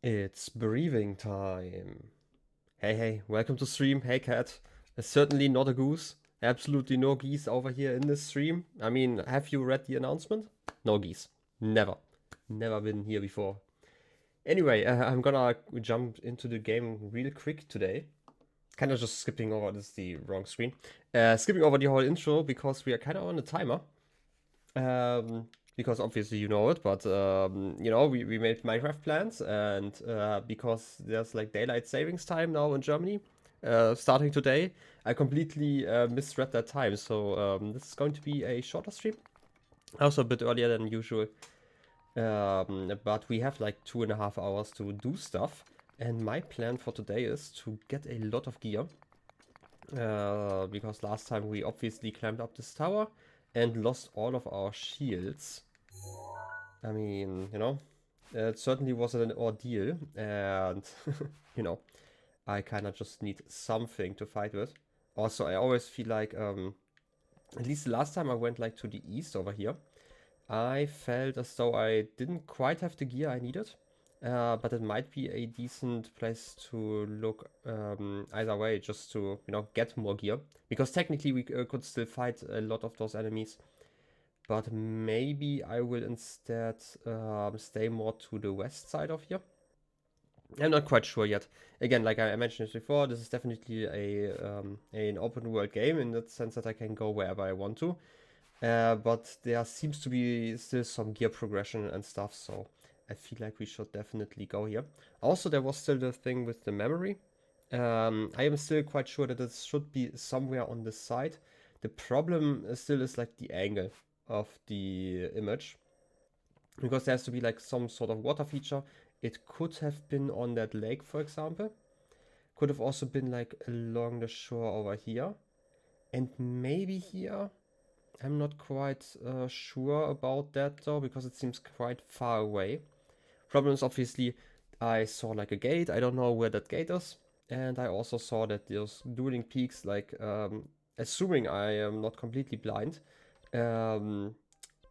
It's breathing time. Hey, welcome to stream. Hey, cat. Certainly not a goose. Absolutely no geese over here in this stream. I mean, have you read the announcement? No geese. Never. Never been here before. Anyway, I'm gonna jump into the game real quick today. Kind of just skipping over, this is the wrong screen. Skipping over the whole intro because we are kind of on a timer. Because obviously you know it, but we made Minecraft plans, and because there's like daylight savings time now in Germany, starting today, I completely misread that time. So this is going to be a shorter stream, also a bit earlier than usual. But we have like 2.5 hours to do stuff, and my plan for today is to get a lot of gear. Because last time we obviously climbed up this tower and lost all of our shields. I mean, it certainly was an ordeal, and, I kind of just need something to fight with. Also, I always feel like, at least the last time I went, like, to the east over here, I felt as though I didn't quite have the gear I needed. But it might be a decent place to look either way, just to, get more gear. Because technically we could still fight a lot of those enemies. But maybe I will instead stay more to the west side of here. I'm not quite sure yet. Again, like I mentioned before, this is definitely an open world game in the sense that I can go wherever I want to. But there seems to be still some gear progression and stuff, so I feel like we should definitely go here. Also, there was still the thing with the memory. I am still quite sure that it should be somewhere on the side. The problem still is like the angle of the image, because there has to be like some sort of water feature. It could have been on that lake, for example. Could have also been like along the shore over here. And maybe here. I'm not quite sure about that though, because it seems quite far away. Problem is obviously I saw like a gate. I don't know where that gate is. And I also saw that those dueling peaks, like assuming I am not completely blind, um,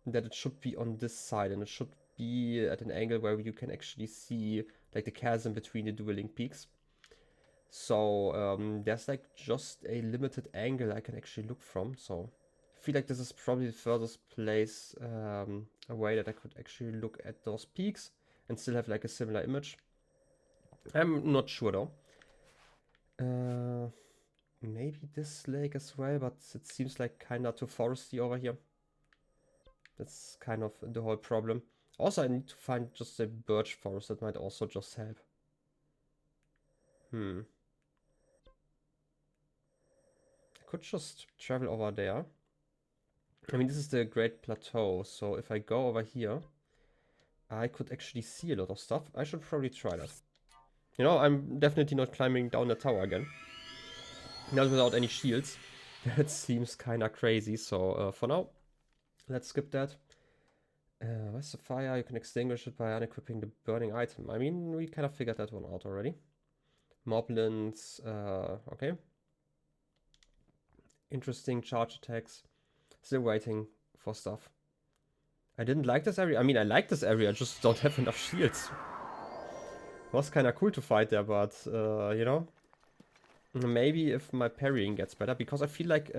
that it should be on this side, and it should be at an angle where you can actually see like the chasm between the dueling peaks. So there's like just a limited angle I can actually look from. So I feel like this is probably the furthest place away that I could actually look at those peaks and still have like a similar image. I'm not sure though. Maybe this lake as well, but it seems like kinda too foresty over here. That's kind of the whole problem. Also, I need to find just a birch forest. That might also just help. I could just travel over there. I mean, this is the Great Plateau, so if I go over here, I could actually see a lot of stuff. I should probably try that. I'm definitely not climbing down the tower again. Not without any shields. That seems kinda crazy, so for now, let's skip that. Where's the fire? You can extinguish it by unequipping the burning item. I mean, we kind of figured that one out already. Moblins, okay. Interesting charge attacks. Still waiting for stuff. I didn't like this area. I mean, I like this area, I just don't have enough shields. Was kind of cool to fight there, but, maybe if my parrying gets better, because I feel like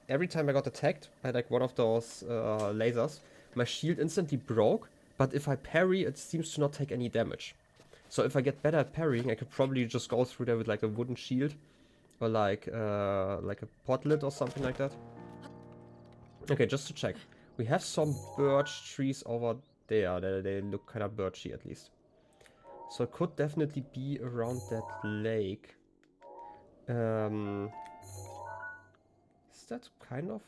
every time I got attacked by like one of those lasers, my shield instantly broke, but if I parry, it seems to not take any damage. So if I get better at parrying, I could probably just go through there with like a wooden shield, or like a potlet or something like that. Okay, just to check. We have some birch trees over there. They look kind of birchy at least. So it could definitely be around that lake. Is that kind of...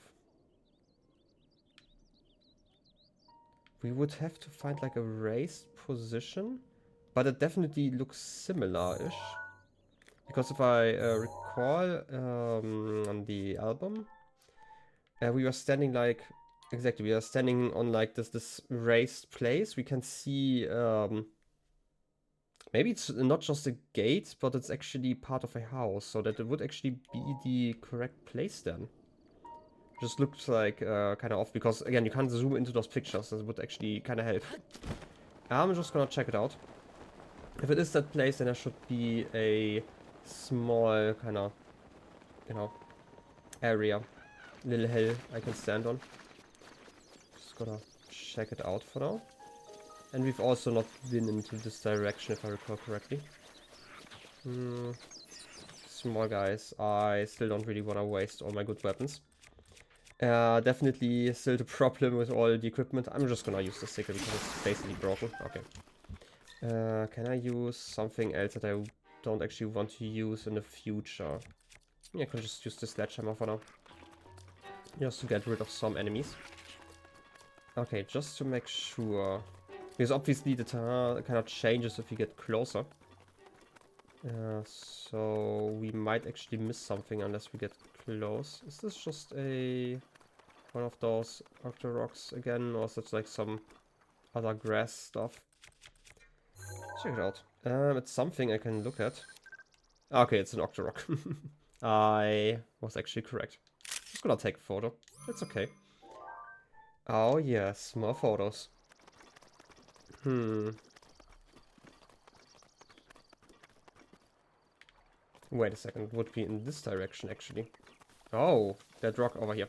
We would have to find like a raised position, but it definitely looks similar-ish. Because if I recall on the album, we were standing like... Exactly, we are standing on like this raised place. We can see... maybe it's not just a gate, but it's actually part of a house, so that it would actually be the correct place then. Just looks like kind of off, because again, you can't zoom into those pictures. That would actually kind of help. I'm just gonna check it out. If it is that place, then there should be a small kind of, you know, area, little hill I can stand on. Just gotta check it out for now. And we've also not been into this direction, if I recall correctly. Small guys. I still don't really want to waste all my good weapons. Definitely still the problem with all the equipment. I'm just gonna use the sticker because it's basically broken. Okay. Can I use something else that I don't actually want to use in the future? Yeah, I can just use the sledgehammer for now. Just to get rid of some enemies. Okay, just to make sure. Because obviously the terrain kind of changes if you get closer. So we might actually miss something unless we get close. Is this just one of those Octoroks again, or is it like some other grass stuff? Check it out. It's something I can look at. Okay, it's an Octorok. I was actually correct. Just gonna take a photo. It's okay. Oh yes, more photos. Wait a second, it would be in this direction actually. Oh, that rock over here.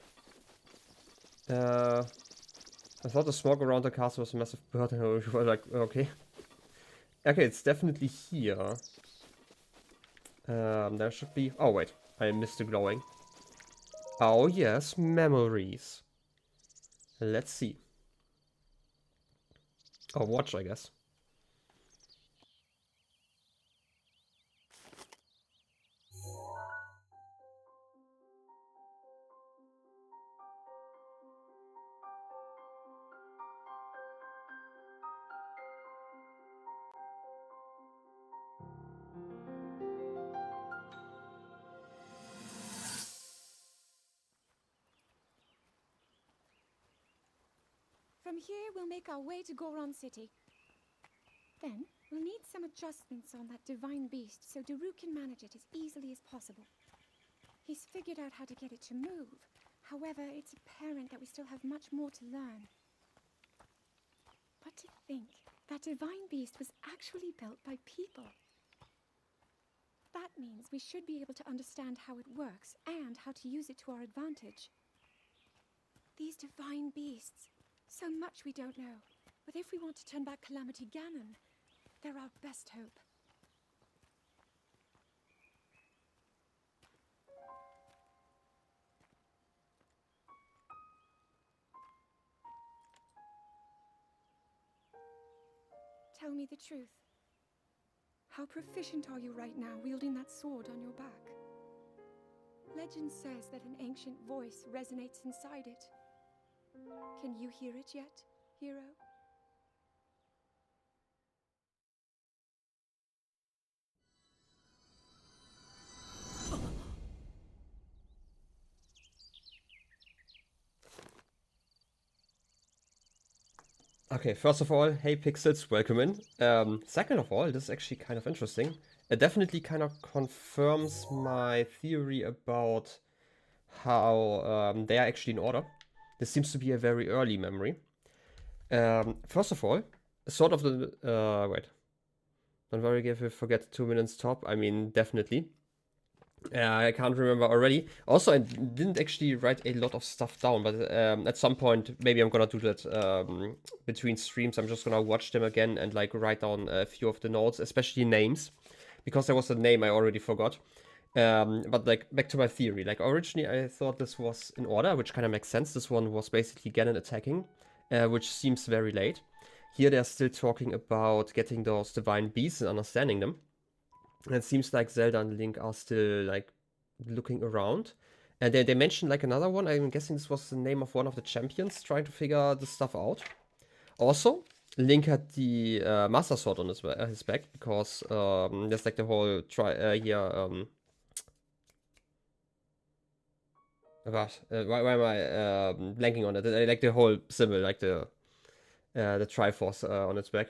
I thought the smoke around the castle was a massive burden. We were like, okay. Okay, it's definitely here. There should be... Oh, wait. I missed the glowing. Oh, yes. Memories. Let's see. Oh, watch, I guess. From here, we'll make our way to Goron City. Then, we'll need some adjustments on that divine beast so Daru can manage it as easily as possible. He's figured out how to get it to move. However, it's apparent that we still have much more to learn. But to think that divine beast was actually built by people. That means we should be able to understand how it works and how to use it to our advantage. These divine beasts, so much we don't know. But if we want to turn back Calamity Ganon, they're our best hope. Tell me the truth. How proficient are you right now wielding that sword on your back? Legend says that an ancient voice resonates inside it. Can you hear it yet, hero? Okay, first of all, hey Pixels, welcome in. Second of all, this is actually kind of interesting. It definitely kind of confirms my theory about how they are actually in order. This seems to be a very early memory. First of all, sort of the... wait. Don't worry if you forget 2 minutes top. I mean, definitely. I can't remember already. Also, I didn't actually write a lot of stuff down, but at some point, maybe I'm gonna do that between streams. I'm just gonna watch them again and like write down a few of the notes, especially names, because there was a name I already forgot. But like back to my theory, like originally I thought this was in order, which kind of makes sense. This one was basically Ganon attacking, which seems very late. Here they're still talking about getting those divine beasts and understanding them. And it seems like Zelda and Link are still like looking around. And they mentioned like another one. I'm guessing this was the name of one of the champions trying to figure this stuff out. Also, Link had the Master Sword on his back because there's like the whole why am I blanking on it? Like the whole symbol, like the Triforce on its back.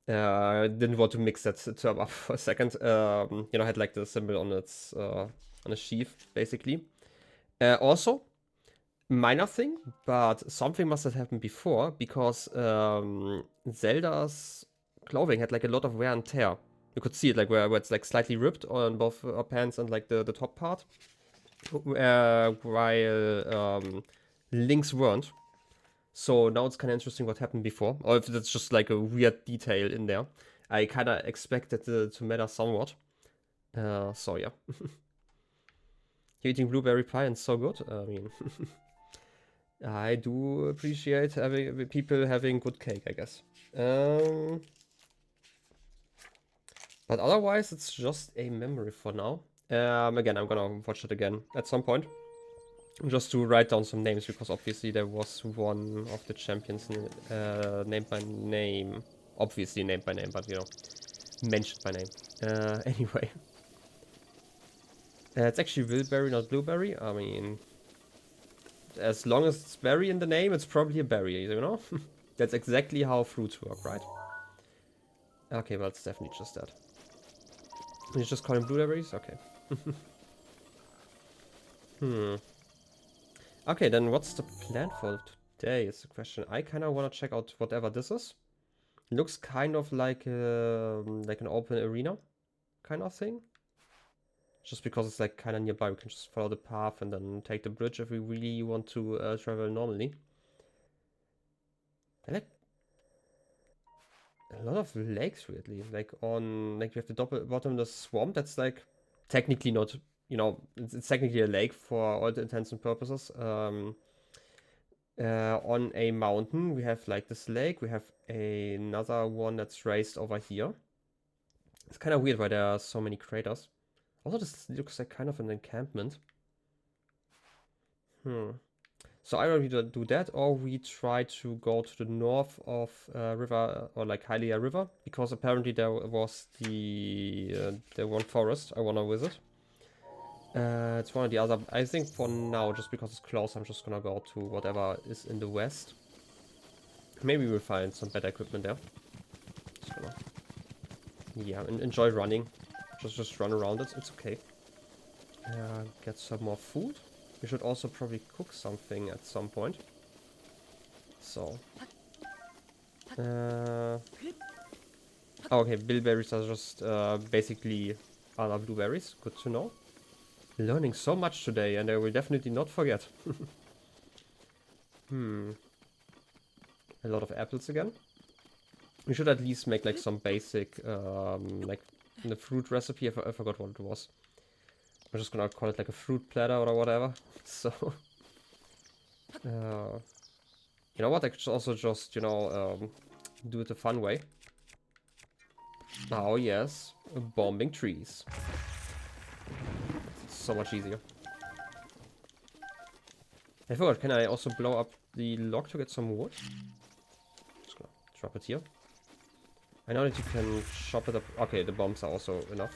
I didn't want to mix that term up for a second. You know, had like the symbol on its sheath, basically. Also, minor thing, but something must have happened before because Zelda's clothing had like a lot of wear and tear. You could see it, like, where it's, like, slightly ripped on both our pants and, like, the top part. While links weren't. So now it's kind of interesting what happened before. Or if that's just, like, a weird detail in there. I kind of expected it to matter somewhat. So, yeah. You're eating blueberry pie and so good. I mean... I do appreciate people having good cake, I guess. But otherwise, it's just a memory for now. Again, I'm gonna watch it again at some point. Just to write down some names, because obviously there was one of the champions named by name. Obviously named by name, but you know, mentioned by name. Anyway. It's actually Wilberry, not Blueberry. I mean... As long as it's berry in the name, it's probably a berry, you know? That's exactly how fruits work, right? Okay, well, it's definitely just that. You just call them blueberries? Okay. Okay, then what's the plan for today is the question. I kind of want to check out whatever this is. Looks kind of like an open arena kind of thing. Just because it's like kind of nearby, we can just follow the path and then take the bridge if we really want to travel normally. I like a lot of lakes, weirdly. Like we have the bottomless swamp. That's like technically not, you know, it's technically a lake for all the intents and purposes. On a mountain, we have like this lake. We have another one that's raised over here. It's kind of weird why there are so many craters. Also, this looks like kind of an encampment. So either we do that, or we try to go to the north of river, or like Hylia River, because apparently there was the one forest I want to visit. It's one or the other. I think for now, just because it's close, I'm just gonna go to whatever is in the west. Maybe we'll find some better equipment there. Just gonna, yeah, enjoy running. Just run around it. It's okay. Get some more food. We should also probably cook something at some point. So. Okay, bilberries are just basically other blueberries. Good to know. Learning so much today, and I will definitely not forget. A lot of apples again. We should at least make like some basic, like the fruit recipe. I forgot what it was. I'm just gonna call it like a fruit platter or whatever. So, you know what? I could also just, you know, do it the fun way. Oh yes, bombing trees. It's so much easier. I forgot, can I also blow up the log to get some wood? Just gonna drop it here. I know that you can chop it up. Okay, the bombs are also enough.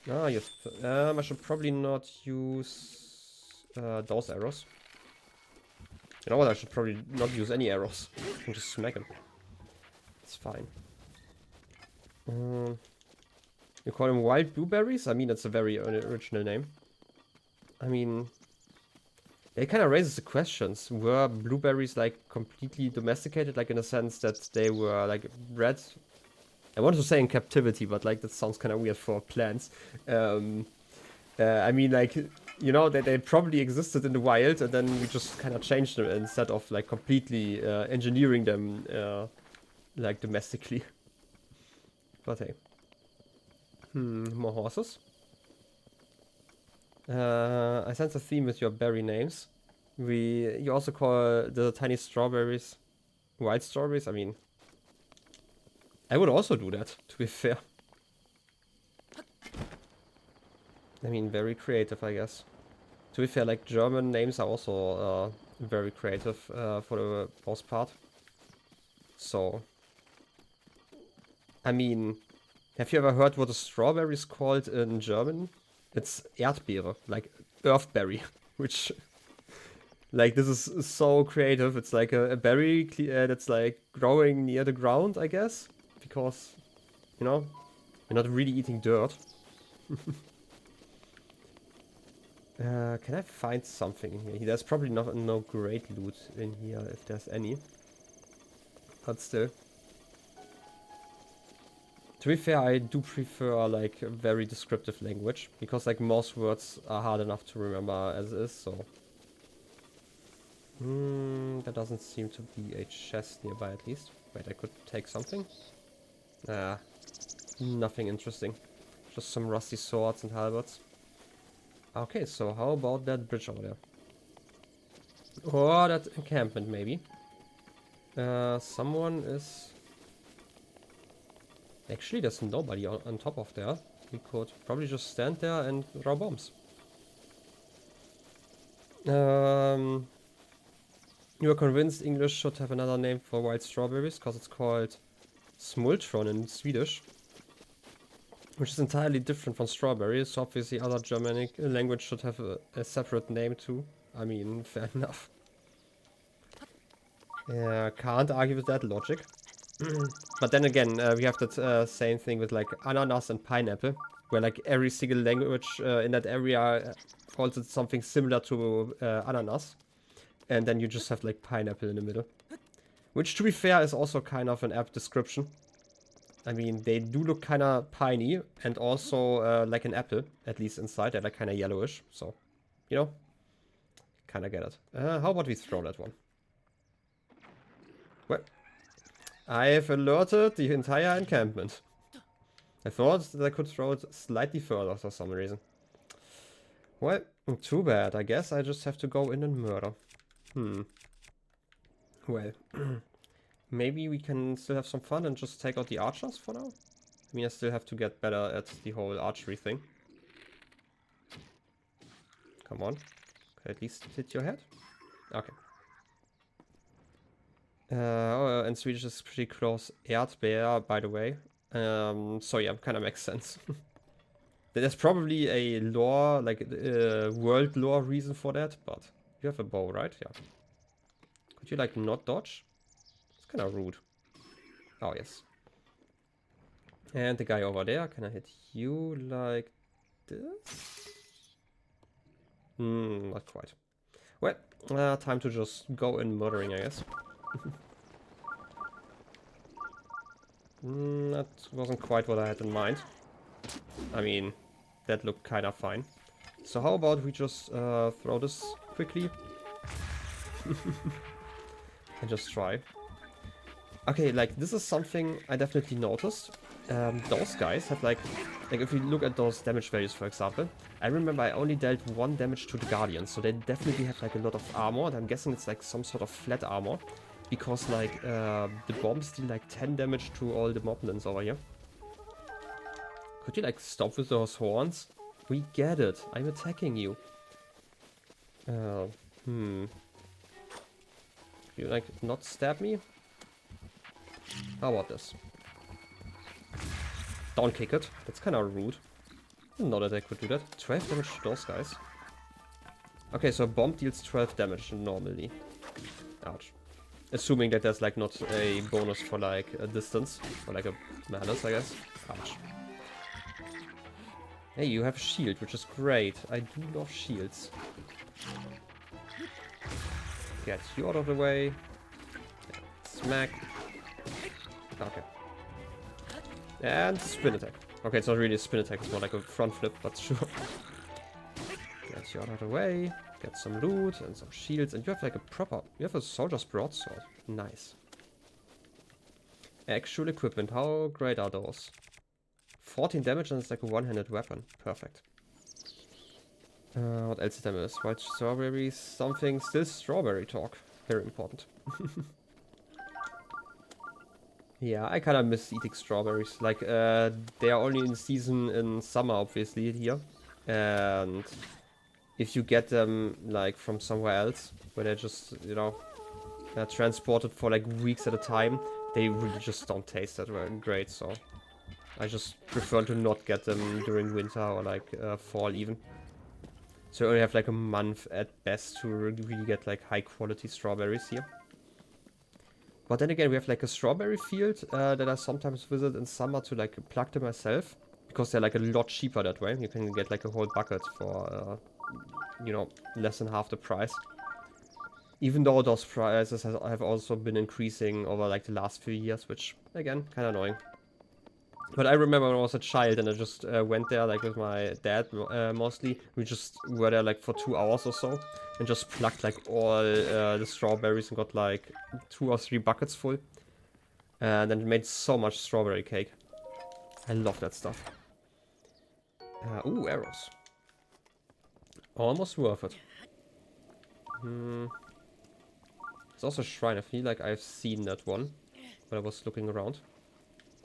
Ah, yes. I should probably not use those arrows. You know what? I should probably not use any arrows. I can just smack him. It's fine. You call them wild blueberries? I mean, that's a very original name. I mean, it kind of raises the questions. Were blueberries like completely domesticated, like in a sense that they were like bred? I wanted to say in captivity, but like that sounds kind of weird for plants. I mean, like, you know, that they probably existed in the wild, and then we just kind of changed them instead of like completely engineering them like domestically. But hey. More horses. I sense a theme with your berry names. You also call the tiny strawberries white strawberries. I mean, I would also do that, to be fair. I mean, very creative, I guess. To be fair, like, German names are also very creative for the most part. So, I mean, have you ever heard what a strawberry is called in German? It's Erdbeere, like earthberry, which, like, this is so creative. It's like a berry that's like growing near the ground, I guess, because, you know, you're not really eating dirt. Can I find something in here? There's probably no great loot in here, if there's any. But still. To To be fair, I do prefer like a very descriptive language, because like most words are hard enough to remember as is, so. There doesn't seem to be a chest nearby at least. Wait, I could take something? Ah, nothing interesting. Just some rusty swords and halberds. Okay, so how about that bridge over there? Or that encampment maybe. Someone is... Actually, there's nobody on top of there. We could probably just stand there and throw bombs. You are convinced English should have another name for wild strawberries, because it's called smultron in Swedish. Which is entirely different from strawberries, so obviously other Germanic language should have a separate name too. I mean, fair enough. Yeah, can't argue with that logic. But then again, we have that same thing with like ananas and pineapple, where like every single language in that area calls it something similar to ananas. And then you just have like pineapple in the middle. Which, to be fair, is also kind of an apt description. I mean, they do look kind of piney, and also like an apple, at least inside. They're like kind of yellowish, so, you know, kind of get it. How about we throw that one? Well, I've alerted the entire encampment. I thought that I could throw it slightly further for some reason. Well, too bad. I guess I just have to go in and murder. Well, maybe we can still have some fun and just take out the archers for now. I mean, I still have to get better at the whole archery thing. Come on. Can I at least hit your head? Okay. Oh, and Swedish is pretty close. Erdbeer, by the way. So yeah, kind of makes sense. There's probably a lore, like world lore reason for that, but you have a bow, right? Yeah. Could you like not dodge? It's kind of rude. Oh, yes. And the guy over there, can I hit you like this? Not quite. Well, time to just go in murdering, I guess. That wasn't quite what I had in mind. I mean, that looked kind of fine. So how about we just throw this quickly? And just try. Okay, like, this is something I definitely noticed. Those guys have like if you look at those damage values, for example, I remember I only dealt 1 damage to the Guardians, so they definitely have like a lot of armor, and I'm guessing it's like some sort of flat armor, because like the bombs deal like 10 damage to all the moblins over here. Could you like stop with those horns? We get it, I'm attacking you. You like not stab me? How about this? Don't kick it. That's kind of rude. Didn't know that I could do that. 12 damage to those guys. Okay, so a bomb deals 12 damage normally. Ouch. Assuming that there's like not a bonus for like a distance. Or like a malice, I guess. Ouch. Hey, you have a shield, which is great. I do love shields. Get you out of the way. Smack. Okay. And spin attack. Okay, it's not really a spin attack, it's more like a front flip, but sure. Get you out of the way. Get some loot and some shields. And you have like a proper... You have a soldier's broadsword. Nice. Actual equipment. How great are those? 14 damage and it's like a one-handed weapon. Perfect. What else is there? White strawberries. Something. Still strawberry talk. Very important. Yeah, I kind of miss eating strawberries. Like, they are only in season in summer, obviously, here. And if you get them, like, from somewhere else, where they're just, you know, transported for, like, weeks at a time, they really just don't taste that great, so I just prefer to not get them during winter or, like, fall even. So you only have, like, a month at best to really get, like, high-quality strawberries here. But then again, we have like a strawberry field that I sometimes visit in summer to like pluck them myself. Because they're like a lot cheaper that way. You can get like a whole bucket for, you know, less than half the price. Even though those prices have also been increasing over like the last few years, which again, kind of annoying. But I remember when I was a child and I just went there like with my dad mostly. We just were there like for 2 hours or so and just plucked like all the strawberries and got like 2 or 3 buckets full. And then made so much strawberry cake. I love that stuff. Ooh, arrows. Almost worth it. There's also a shrine. I feel like I've seen that one when I was looking around.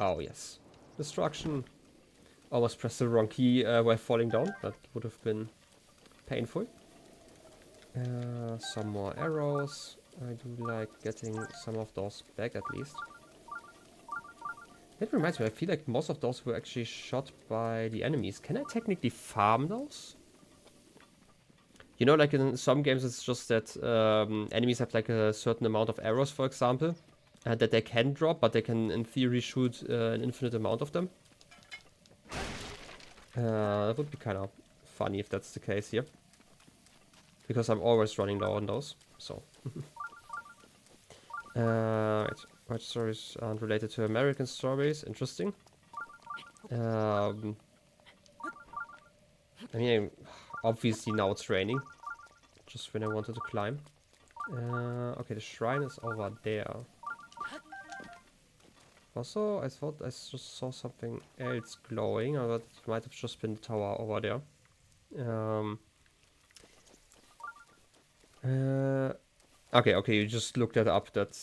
Oh, yes. Destruction. Almost pressed the wrong key while falling down. That would have been painful. Some more arrows. I do like getting some of those back at least. That reminds me, I feel like most of those were actually shot by the enemies. Can I technically farm those? You know, like in some games it's just that enemies have like a certain amount of arrows, for example. That they can drop, but they can in theory shoot an infinite amount of them. That would be kind of funny if that's the case here. Because I'm always running low on those, so. Right. White strawberries aren't related to American strawberries. Interesting. I mean, obviously now it's raining. Just when I wanted to climb. Okay, the shrine is over there. Also, I thought I just saw something else glowing, or that might have just been the tower over there. Okay, you just looked that up, that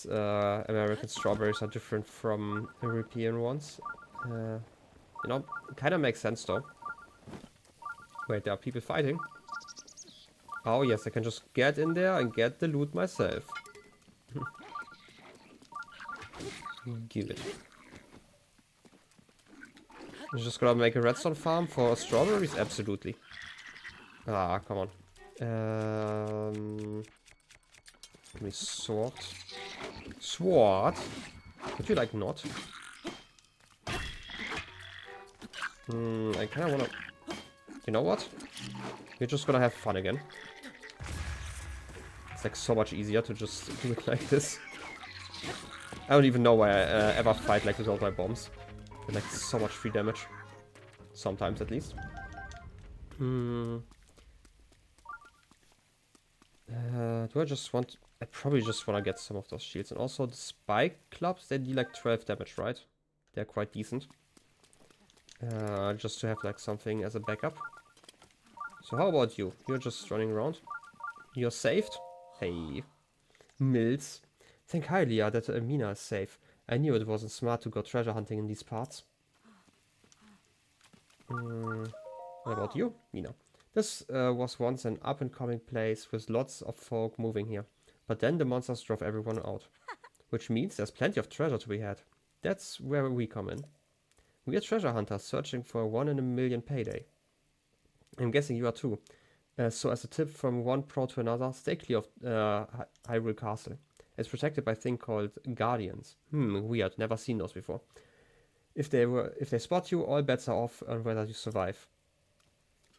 American strawberries are different from European ones. You know, kind of makes sense though. Wait, there are people fighting? Oh yes, I can just get in there and get the loot myself. Good. You just gotta make a redstone farm for strawberries? Absolutely. Ah, come on. Give me sword. Sword? Would you like not? I kinda wanna... You know what? We're just gonna have fun again. It's like so much easier to just do it like this. I don't even know why I ever fight like this with all my bombs. They're like so much free damage. Sometimes at least. Do I just want... I probably just want to get some of those shields. And also the spike clubs, they deal like 12 damage, right? They're quite decent. Just to have like something as a backup. So how about you? You're just running around. You're saved? Hey. Mills. Thank Hylia that Mina is safe. I knew it wasn't smart to go treasure hunting in these parts. What about you, Mina? This was once an up-and-coming place with lots of folk moving here. But then the monsters drove everyone out. Which means there's plenty of treasure to be had. That's where we come in. We are treasure hunters searching for a 1 in a million payday. I'm guessing you are too. So as a tip from one pro to another, stay clear of Hyrule Castle. It's protected by a thing called Guardians. Weird, never seen those before. If they spot you, all bets are off on whether you survive.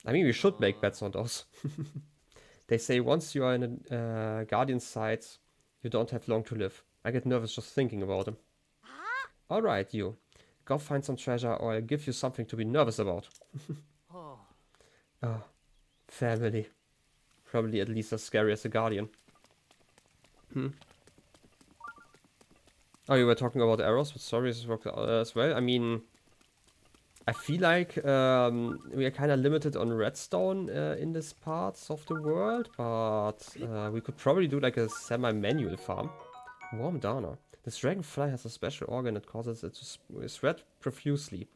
I mean, we should make bets on those. They say once you are in a Guardian's sights, you don't have long to live. I get nervous just thinking about them. Alright, you. Go find some treasure or I'll give you something to be nervous about. Oh, family. Probably at least as scary as a Guardian. Oh, you were talking about arrows, but stories work as well. I mean, I feel like we are kind of limited on redstone in this parts of the world, but we could probably do like a semi-manual farm. Warm Dana. This dragonfly has a special organ that causes it to sweat profusely.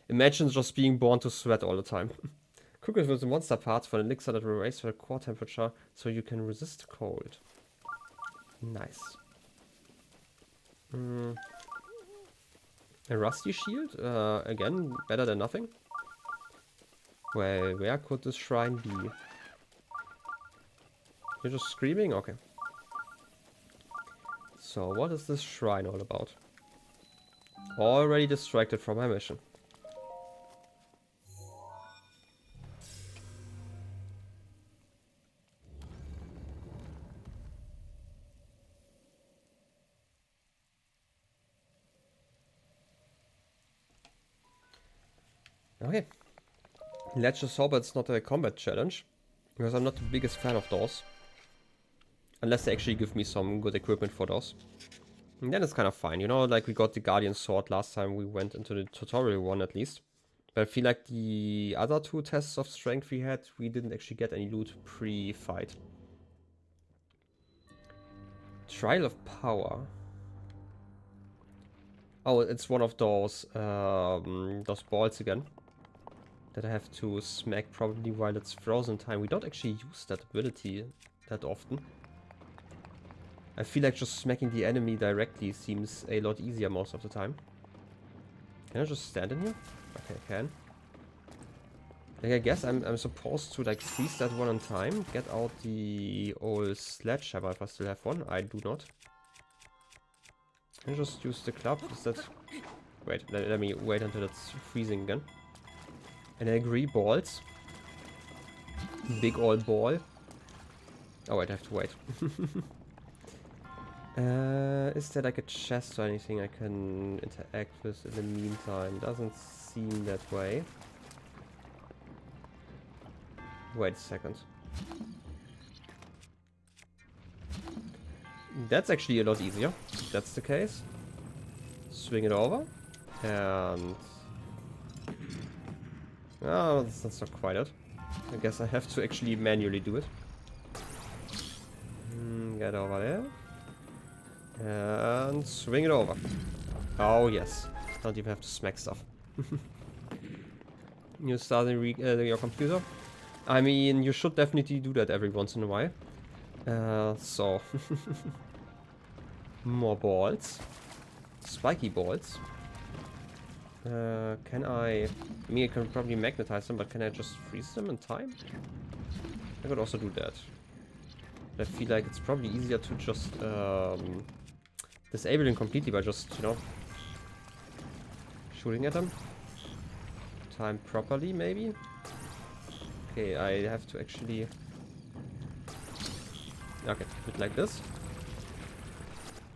Imagine just being born to sweat all the time. Cook it with the monster parts for an elixir that will raise your core temperature so you can resist cold. Nice. A rusty shield? Again, better than nothing. Well, where could this shrine be? You're just screaming? Okay. So, what is this shrine all about? Already distracted from my mission. Okay. Let's just hope it's not a combat challenge. Because I'm not the biggest fan of those. Unless they actually give me some good equipment for those. And then it's kind of fine, you know, like we got the Guardian Sword last time we went into the tutorial one at least. But I feel like the other 2 tests of strength we had, we didn't actually get any loot pre-fight. Trial of Power. Oh, it's one of those balls again. That I have to smack probably while it's frozen time. We don't actually use that ability that often. I feel like just smacking the enemy directly seems a lot easier most of the time. Can I just stand in here? Okay, I can. Like, I guess I'm supposed to like freeze that one on time, get out the old sledgehammer if I still have one. I do not. Can I just use the club? Is that... Wait, let me wait until it's freezing again. And I agree, balls. Big old ball. Oh wait, I have to wait. Is there like a chest or anything I can interact with in the meantime? Doesn't seem that way. Wait a second. That's actually a lot easier, if that's the case. Swing it over. And... Oh, that's not quite it. I guess I have to actually manually do it. Get over there. And swing it over. Oh yes. Don't even have to smack stuff. You starting your computer? I mean, you should definitely do that every once in a while. So... More balls. Spiky balls. Can I mean, I can probably magnetize them, but can I just freeze them in time? I could also do that. I feel like it's probably easier to just disable them completely by just, you know, shooting at them. Time properly, maybe? Okay, I have to actually... Okay, do it like this.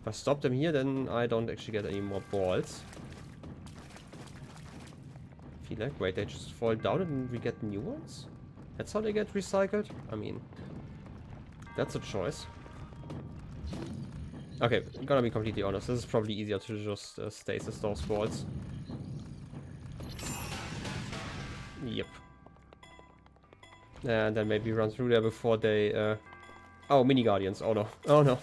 If I stop them here, then I don't actually get any more balls. I feel like, wait, they just fall down and we get new ones? That's how they get recycled? I mean, that's a choice. Okay, I'm gonna be completely honest. This is probably easier to just stasis those balls. Yep. And then maybe run through there before they... Oh, mini guardians. Oh no. Oh no.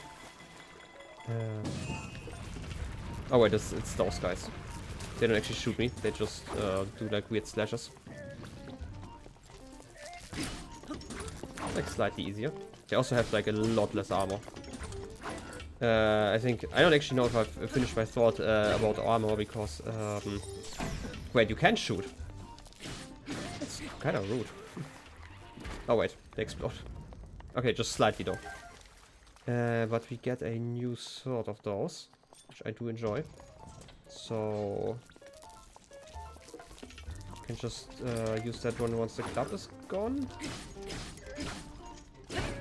Oh wait, it's those guys. They don't actually shoot me. They just do like weird slashes. Like slightly easier. They also have like a lot less armor. I think... I don't actually know if I've finished my thought about armor because... wait, you can shoot. That's kind of rude. Oh wait, they explode. Okay, just slightly though. But we get a new sort of those, which I do enjoy. So... can just use that one once the club is gone.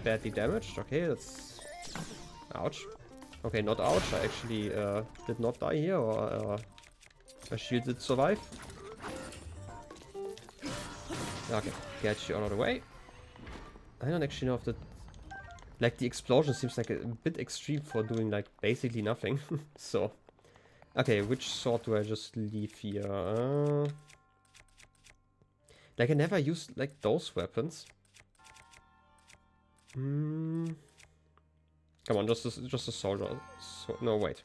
Badly damaged. Okay, that's... Ouch. Okay, not ouch. I actually did not die here, or my shield did survive. Okay, get you out of the way. I don't actually know if the... Like, the explosion seems like a bit extreme for doing, like, basically nothing. So... Okay, which sword do I just leave here? Like, I never used, like, those weapons. Come on, just a soldier. No, wait.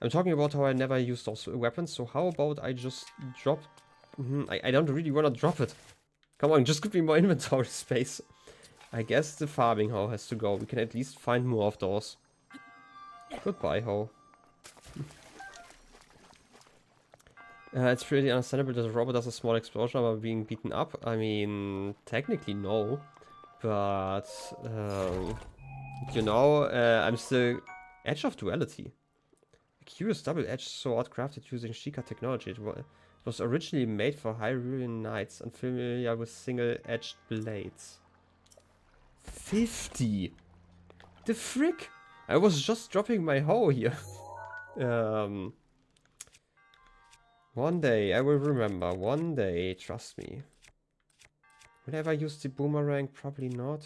I'm talking about how I never used those weapons, so how about I just drop... I don't really want to drop it. Come on, just give me more inventory space. I guess the farming hoe has to go. We can at least find more of those. Goodbye, hoe. It's pretty understandable that a robot does a small explosion about being beaten up. I mean, technically no. But, you know, I'm still... Edge of Duality. A curious double-edged sword crafted using Sheikah technology. It was originally made for Hyrulean knights unfamiliar with single-edged blades. 50! The frick? I was just dropping my hoe here. One day, I will remember. One day, trust me. Will I ever use the boomerang? Probably not.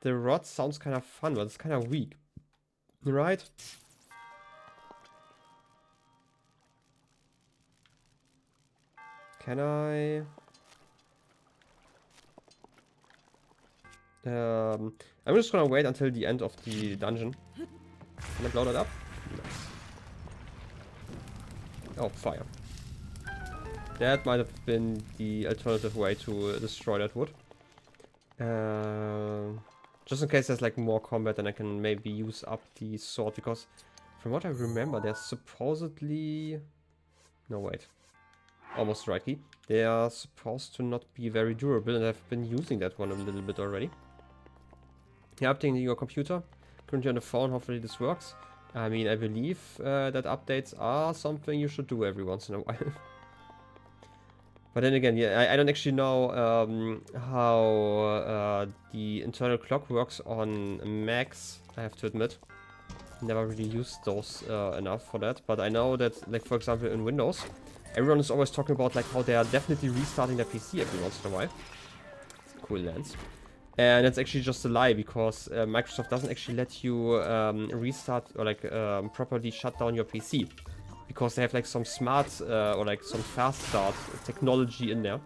The rod sounds kind of fun, but it's kind of weak. Right? Can I... I'm just gonna wait until the end of the dungeon. Can I blow that up? Nice. Oh, fire. That might have been the alternative way to destroy that wood. Just in case there's like more combat, then I can maybe use up the sword, because from what I remember, there's supposedly... No, wait. Almost right key. They are supposed to not be very durable, and I've been using that one a little bit already. Yeah, updating your computer. Currently on the phone, hopefully this works. I mean, I believe that updates are something you should do every once in a while. But then again, yeah, I don't actually know how the internal clock works on Macs, I have to admit. Never really used those enough for that. But I know that, like, for example, in Windows, everyone is always talking about like how they are definitely restarting their PC every once in a while. Cool lens. And that's actually just a lie, because Microsoft doesn't actually let you restart or like properly shut down your PC. Because they have like some smart or like some fast start technology in there.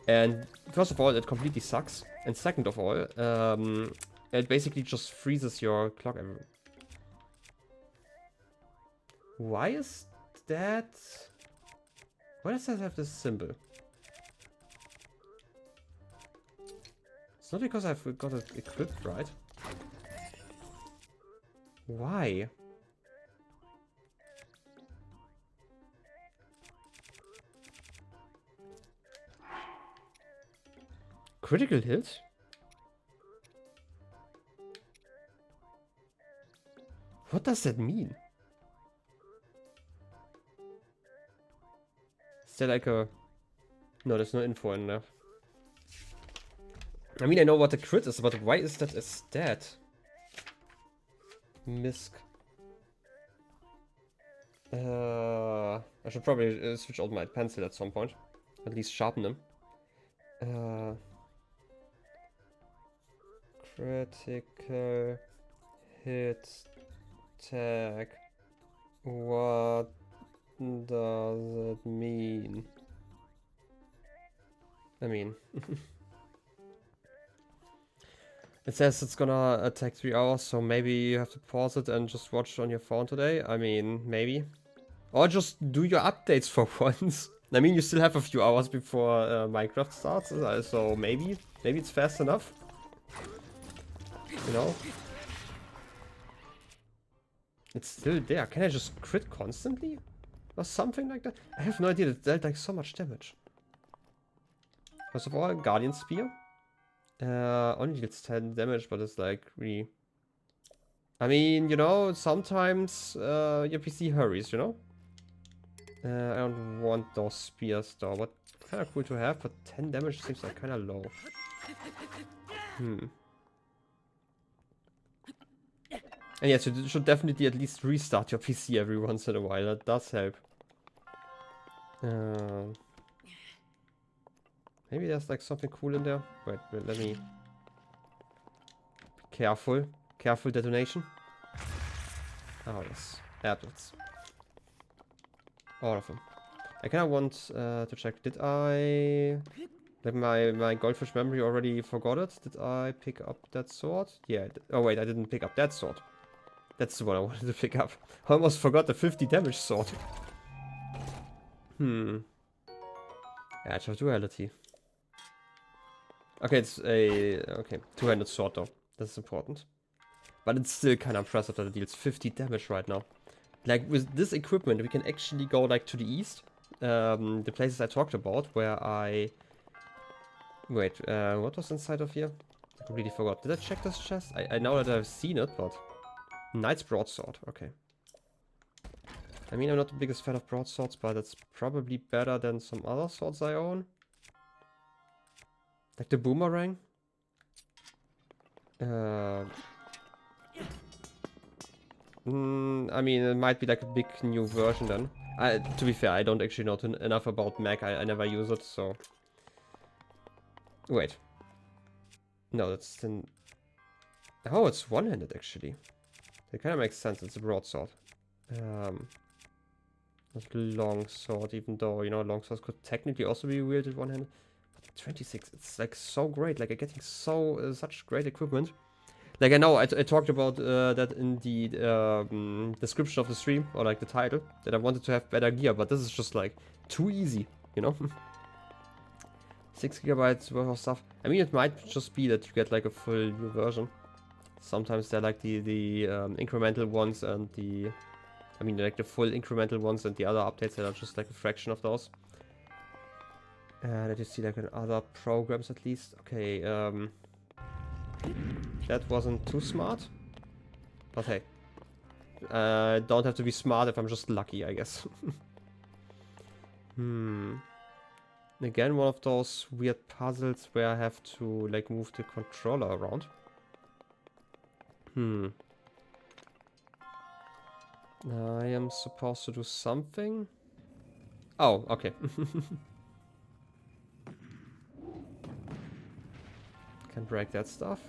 And first of all, it completely sucks. And second of all, it basically just freezes your clock. Why is that? Why does that have this symbol? It's not because I've got it equipped, right? Why? Critical hit? What does that mean? Is there like a... No, there's no info in there. I mean, I know what the crit is, but why is that a stat? Misc. I should probably switch out my pencil at some point. At least sharpen them. Critical hit tag. What does it mean? I mean... It says it's gonna take 3 hours, so maybe you have to pause it and just watch on your phone today. I mean, maybe. Or just do your updates for once. I mean, you still have a few hours before Minecraft starts, so maybe it's fast enough. You know? It's still there. Can I just crit constantly? Or something like that? I have no idea. It dealt like so much damage. First of all, Guardian Spear. Only deals 10 damage, but it's like really... I mean, you know, sometimes your PC hurries, you know? I don't want those spears though, but kind of cool to have, but 10 damage seems like kind of low. And yes, you should definitely at least restart your PC every once in a while, that does help. Maybe there's like something cool in there. Wait, let me... Be careful. Careful detonation. Oh yes, applets. All of them. I kind of want to check, did I... Like my goldfish memory already forgot it? Did I pick up that sword? Yeah, oh wait, I didn't pick up that sword. That's the one I wanted to pick up. I almost forgot the 50 damage sword. Edge of Duality. Okay, it's a... Okay, two-handed sword though. That's important. But it's still kind of impressive that it deals 50 damage right now. Like, with this equipment, we can actually go, like, to the east. The places I talked about, where I... Wait, what was inside of here? I completely forgot. Did I check this chest? I know that I've seen it, but... Knight's Broadsword, okay. I mean, I'm not the biggest fan of broadswords, but it's probably better than some other swords I own. Like the boomerang. I mean, it might be like a big new version then. To be fair, I don't actually know enough about Mac. I never use it, so... Wait. No, that's then... Oh, it's one-handed actually. That kind of makes sense. It's a broadsword. Not long sword, even though, you know, long swords could technically also be wielded one-handed. But 26, it's like so great. Like, I'm getting so such great equipment. Like, I know I talked about that in the description of the stream, or like the title, that I wanted to have better gear, but this is just like too easy, you know? 6 gigabytes worth of stuff. I mean, it might just be that you get like a full new version. Sometimes they're like the incremental ones and the... I mean, like the full incremental ones and the other updates that are just like a fraction of those. Let you see like in other programs at least. Okay, that wasn't too smart. But hey. Don't have to be smart if I'm just lucky, I guess. Again, one of those weird puzzles where I have to like move the controller around. I am supposed to do something? Oh, okay. Can break that stuff.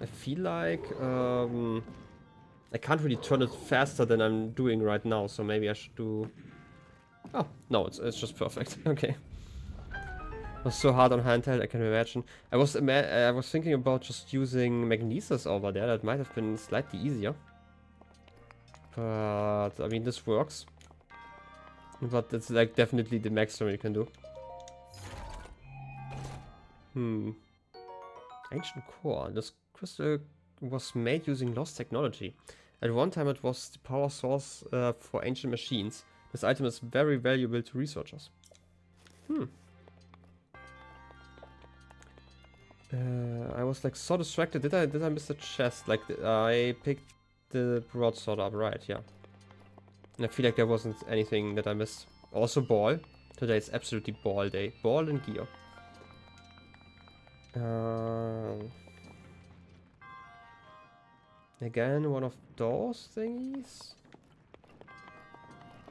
I feel like I can't really turn it faster than I'm doing right now, so maybe I should do... Oh, no, it's just perfect. Okay. It was so hard on handheld, I can imagine. I was thinking about just using magnesis over there. That might have been slightly easier. But, I mean, this works. But it's like definitely the maximum you can do. Ancient core. This crystal was made using lost technology. At one time it was the power source for ancient machines. This item is very valuable to researchers. I was like so distracted. Did I miss the chest? Like I picked the broadsword up, right? Yeah. And I feel like there wasn't anything that I missed. Also ball. Today is absolutely ball day. Ball and gear. Again, one of those thingies.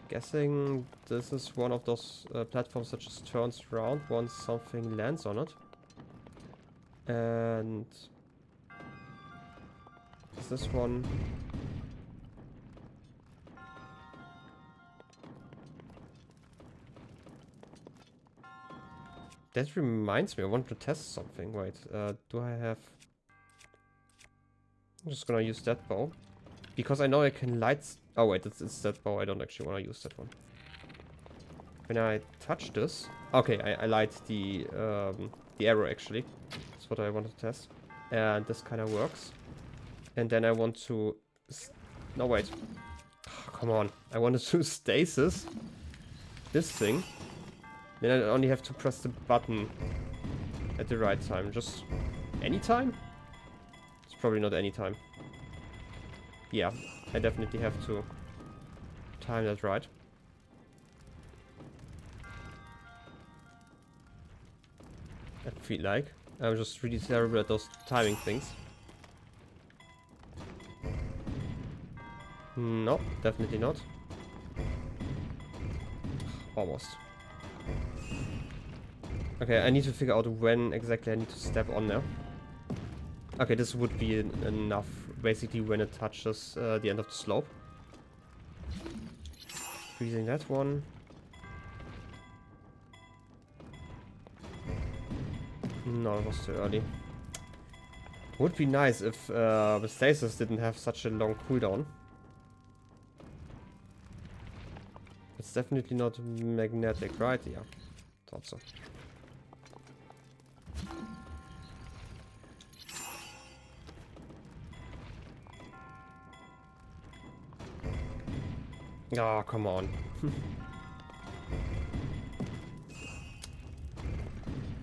Guessing this is one of those platforms that just turns around once something lands on it. And is this one? That reminds me, I want to test something. Wait, do I have... I'm just gonna use that bow. Because I know I can light... Oh wait, it's that bow. I don't actually want to use that one. When I touch this... Okay, I light the arrow actually. That's what I want to test. And this kind of works. And then I want to... No, wait. Oh, come on. I wanted to stasis this thing. Then I only have to press the button at the right time. Just any time? It's probably not any time. Yeah, I definitely have to time that right. I feel like I'm just really terrible at those timing things. No, definitely not. Almost. Okay, I need to figure out when exactly I need to step on there. Okay, this would be enough, basically, when it touches the end of the slope. Freezing that one. No, it was too early. Would be nice if the stasis didn't have such a long cooldown. It's definitely not magnetic, right? Yeah, thought so. Oh, come on.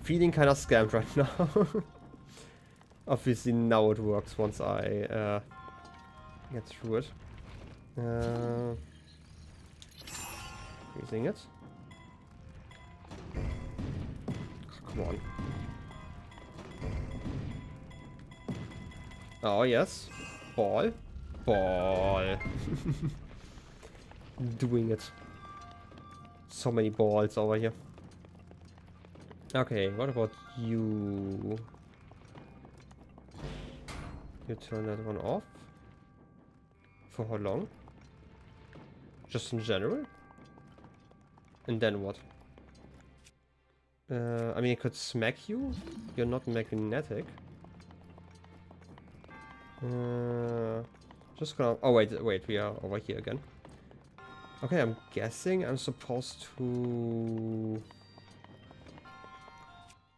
Feeling kind of scammed right now. Obviously now it works once I get through it. Using it. Oh, come on. Oh, yes. Ball. Ball. Doing it. So many balls over here. Okay, what about you? You turn that one off? For how long? Just in general? And then what? I mean, it could smack you. You're not magnetic. Just gonna... Oh, wait, we are over here again. Okay, I'm guessing I'm supposed to...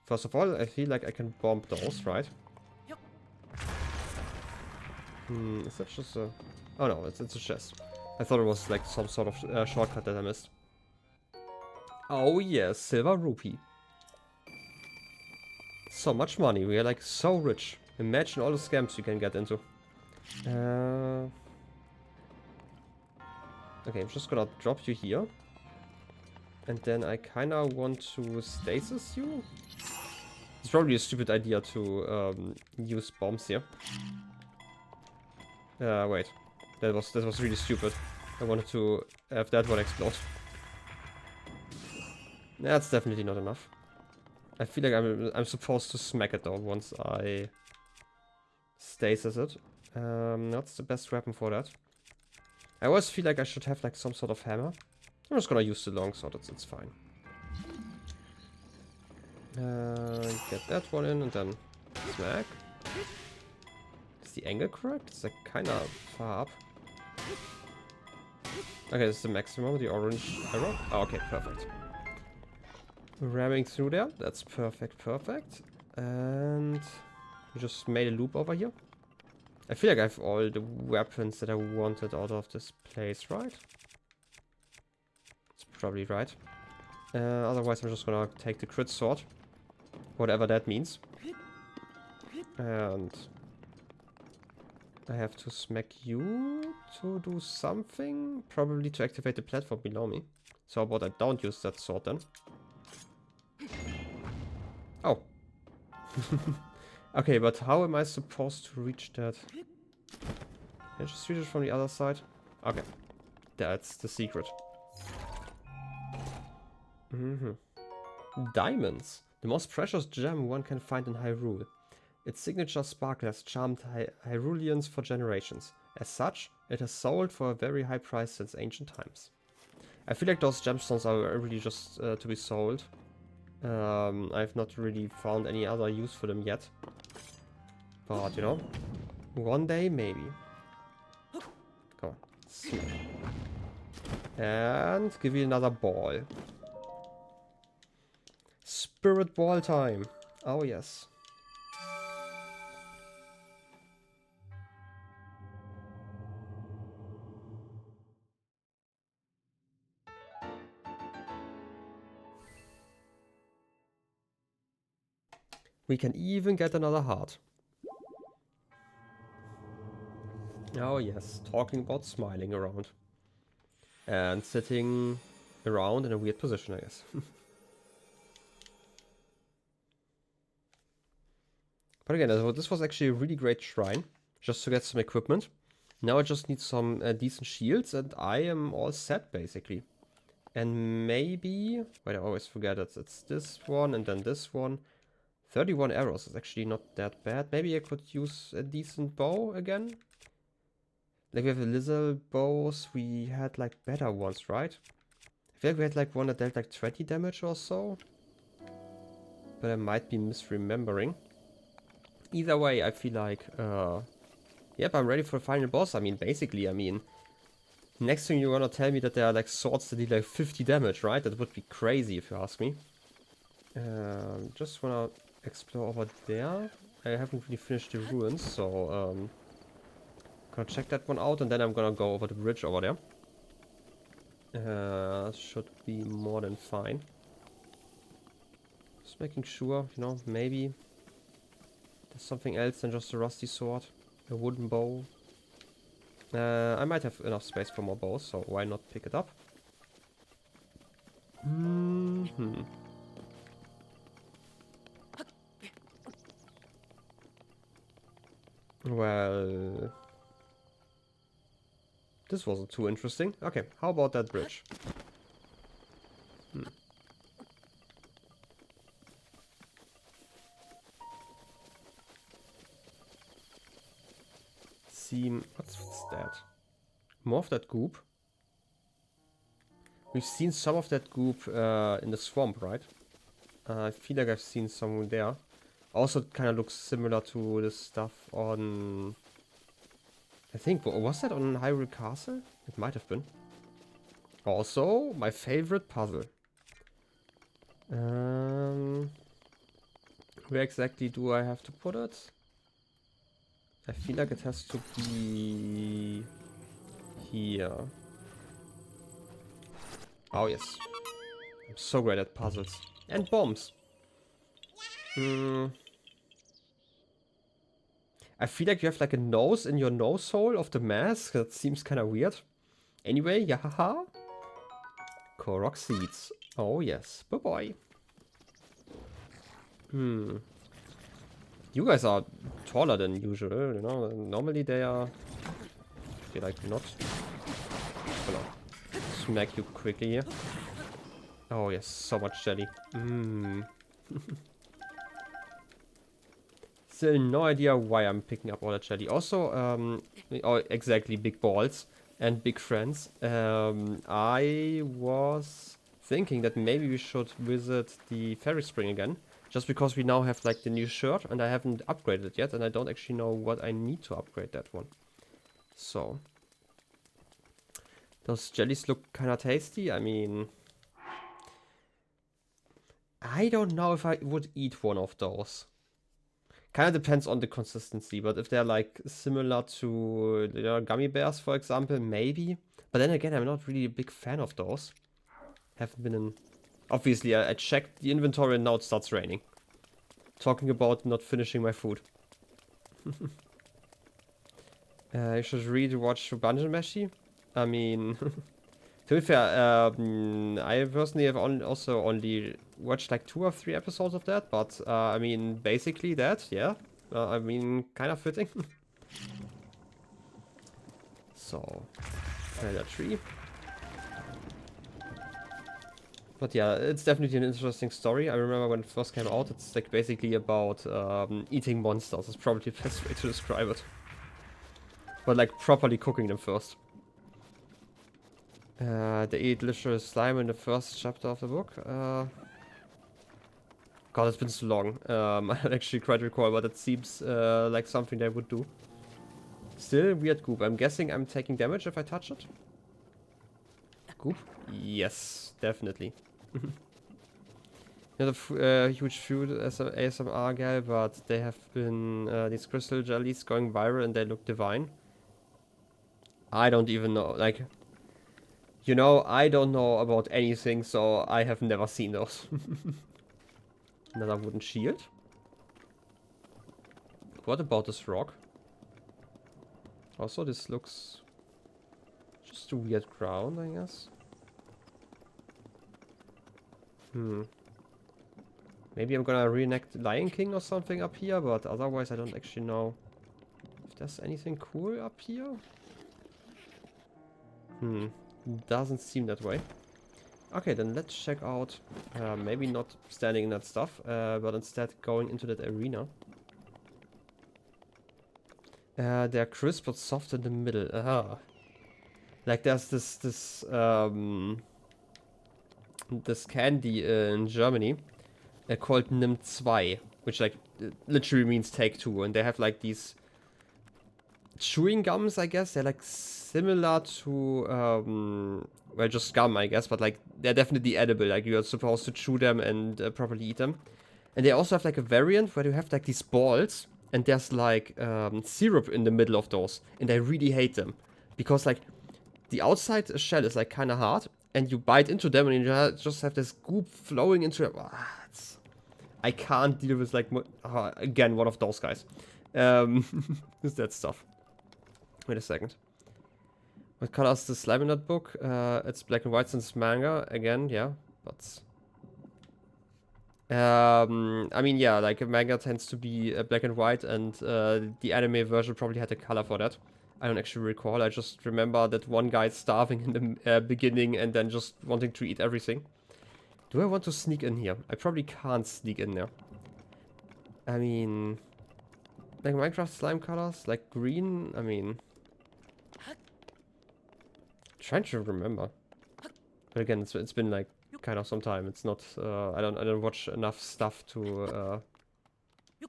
First of all, I feel like I can bomb those, right? Is that just a... Oh no, it's a chest. I thought it was like some sort of shortcut that I missed. Oh yes, silver rupee. So much money, we are like so rich. Imagine all the scams you can get into. Okay, I'm just gonna drop you here. And then I kinda want to stasis you. It's probably a stupid idea to use bombs here. Wait. That was really stupid. I wanted to have that one explode. That's definitely not enough. I feel like I'm supposed to smack it though once I stasis it. That's the best weapon for that. I always feel like I should have like some sort of hammer. I'm just gonna use the longsword, it's fine. Get that one in and then smack. Is the angle correct? It's like kinda far up. Okay, this is the maximum, the orange arrow. Oh, okay, perfect. Ramming through there. That's perfect, perfect. And we just made a loop over here. I feel like I have all the weapons that I wanted out of this place, right? It's probably right. Otherwise, I'm just gonna take the crit sword. Whatever that means. And I have to smack you to do something. Probably to activate the platform below me. So how about I don't use that sword then? Oh. Okay, but how am I supposed to reach that? Can I just reach it from the other side? Okay. That's the secret. Diamonds. The most precious gem one can find in Hyrule. Its signature sparkle has charmed Hyruleans for generations. As such, it has sold for a very high price since ancient times. I feel like those gemstones are really just to be sold. I've not really found any other use for them yet. But, you know, one day maybe. Come on. Smack. And give you another ball. Spirit ball time. Oh, yes. We can even get another heart. Oh yes, talking about smiling around. And sitting around in a weird position, I guess. But again, this was actually a really great shrine. Just to get some equipment. Now I just need some decent shields and I am all set basically. And maybe... Wait, I always forget it. It's this one and then this one. 31 arrows is actually not that bad. Maybe I could use a decent bow again. Like we have the lizard bows, we had like better ones, right? I feel like we had like one that dealt like 20 damage or so. But I might be misremembering. Either way, I feel like, yep, I'm ready for the final boss. I mean, basically, next thing you're gonna tell me that there are like swords that deal like 50 damage, right? That would be crazy if you ask me. Just wanna explore over there. I haven't really finished the ruins, so gonna check that one out and then I'm gonna go over the bridge over there. Should be more than fine. Just making sure, you know, maybe there's something else than just a rusty sword. A wooden bow. I might have enough space for more bows, so why not pick it up? Well, this wasn't too interesting. Okay, how about that bridge? What's that? More of that goop? We've seen some of that goop in the swamp, right? I feel like I've seen some there. Also, it kind of looks similar to the stuff on... I think, was that on Hyrule Castle? It might have been. Also, my favorite puzzle. Where exactly do I have to put it? I feel like it has to be... here. Oh, yes. I'm so great at puzzles. And bombs. I feel like you have like a nose in your nose hole of the mask. That seems kind of weird. Anyway, yahaha. Korok seeds. Oh yes. Bye-bye. You guys are taller than usual, you know. Normally they are... Okay, like not... Gonna smack you quickly here. Oh yes, so much jelly. Still no idea why I'm picking up all that jelly. Also, oh, exactly, big balls and big friends. I was thinking that maybe we should visit the ferry spring again. Just because we now have like the new shirt and I haven't upgraded it yet. And I don't actually know what I need to upgrade that one. So. Those jellies look kind of tasty. I mean... I don't know if I would eat one of those. Kind of depends on the consistency, but if they're like similar to, you know, gummy bears, for example, maybe. But then again, I'm not really a big fan of those. Haven't been in... Obviously, I checked the inventory and now it starts raining. Talking about not finishing my food. You should really watch Bungeon Meshi. I mean, to be fair, I personally have also only watched like 2 or 3 episodes of that, but I mean, basically that, yeah. I mean, kind of fitting. So, another tree. But yeah, it's definitely an interesting story. I remember when it first came out, it's like basically about eating monsters. It's probably the best way to describe it. But like properly cooking them first. They eat literal slime in the first chapter of the book. God, it's been so long. I don't actually quite recall, but it seems like something they would do. Still weird goop. I'm guessing I'm taking damage if I touch it. Goop? Yes, definitely. Not a huge food as an ASMR guy, but they have been these crystal jellies going viral and they look divine. I don't even know, like, you know, I don't know about anything, so I have never seen those. Another wooden shield. What about this rock? Also, this looks just a weird ground, I guess. Maybe I'm gonna reenact Lion King or something up here, but otherwise I don't actually know if there's anything cool up here. Doesn't seem that way. Okay, then let's check out, maybe not standing in that stuff, but instead going into that arena. They're crisp but soft in the middle. Like there's this candy in Germany called Nimm 2, which like literally means take 2, and they have like these chewing gums, I guess. They're like similar to well, just gum, I guess, but like they're definitely edible. Like you're supposed to chew them and properly eat them. And they also have like a variant where you have like these balls and there's like syrup in the middle of those, and I really hate them because like the outside shell is like kind of hard and you bite into them and you just have this goop flowing into it. I can't deal with like again one of those guys. Is that stuff. Wait a second. What color is the slime in that book? It's black and white since manga. Again, yeah, but I mean, yeah, like a manga tends to be black and white, and the anime version probably had a color for that. I don't actually recall. I just remember that one guy starving in the beginning and then just wanting to eat everything. Do I want to sneak in here? I probably can't sneak in there. I mean, like Minecraft slime colors, like green. I mean, trying to remember. But again, it's been like kind of some time. It's not. I don't watch enough stuff to.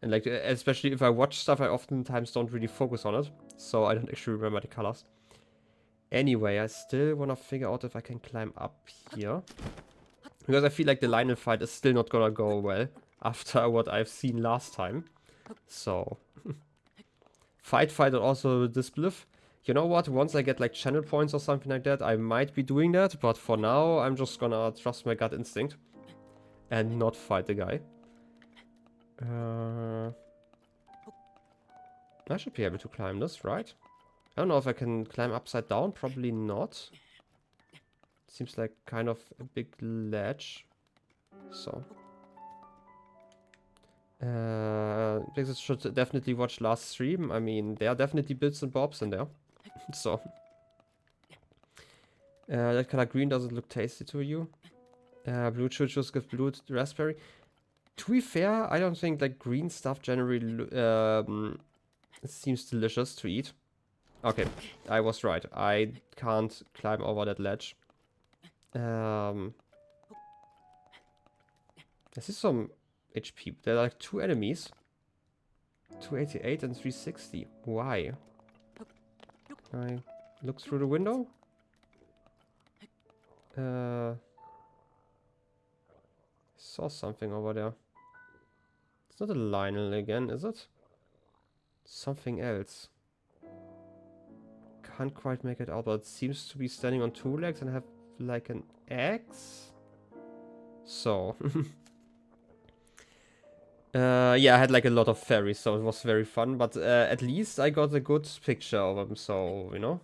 And like, especially if I watch stuff, I oftentimes don't really focus on it. So I don't actually remember the colors. Anyway, I still want to figure out if I can climb up here. Because I feel like the Lionel fight is still not gonna go well after what I've seen last time. So, fight, and also disbelief. You know what? Once I get like channel points or something like that, I might be doing that. But for now, I'm just gonna trust my gut instinct and not fight the guy. I should be able to climb this, right? I don't know if I can climb upside down. Probably not. Seems like kind of a big ledge. So. Because should definitely watch last stream. I mean, there are definitely bits and bobs in there. So. That color green doesn't look tasty to you. Blue choo-choos give blue raspberry. To be fair, I don't think like green stuff generally seems delicious to eat. Okay, I was right. I can't climb over that ledge. This is some HP. There are like 2 enemies. 288 and 360. Why? Can I look through the window? Saw something over there. It's not a Lionel again, is it? Something else. Can't quite make it out, but it seems to be standing on 2 legs and have like an axe. So. Yeah, I had like a lot of fairies, so it was very fun, but at least I got a good picture of them, so, you know.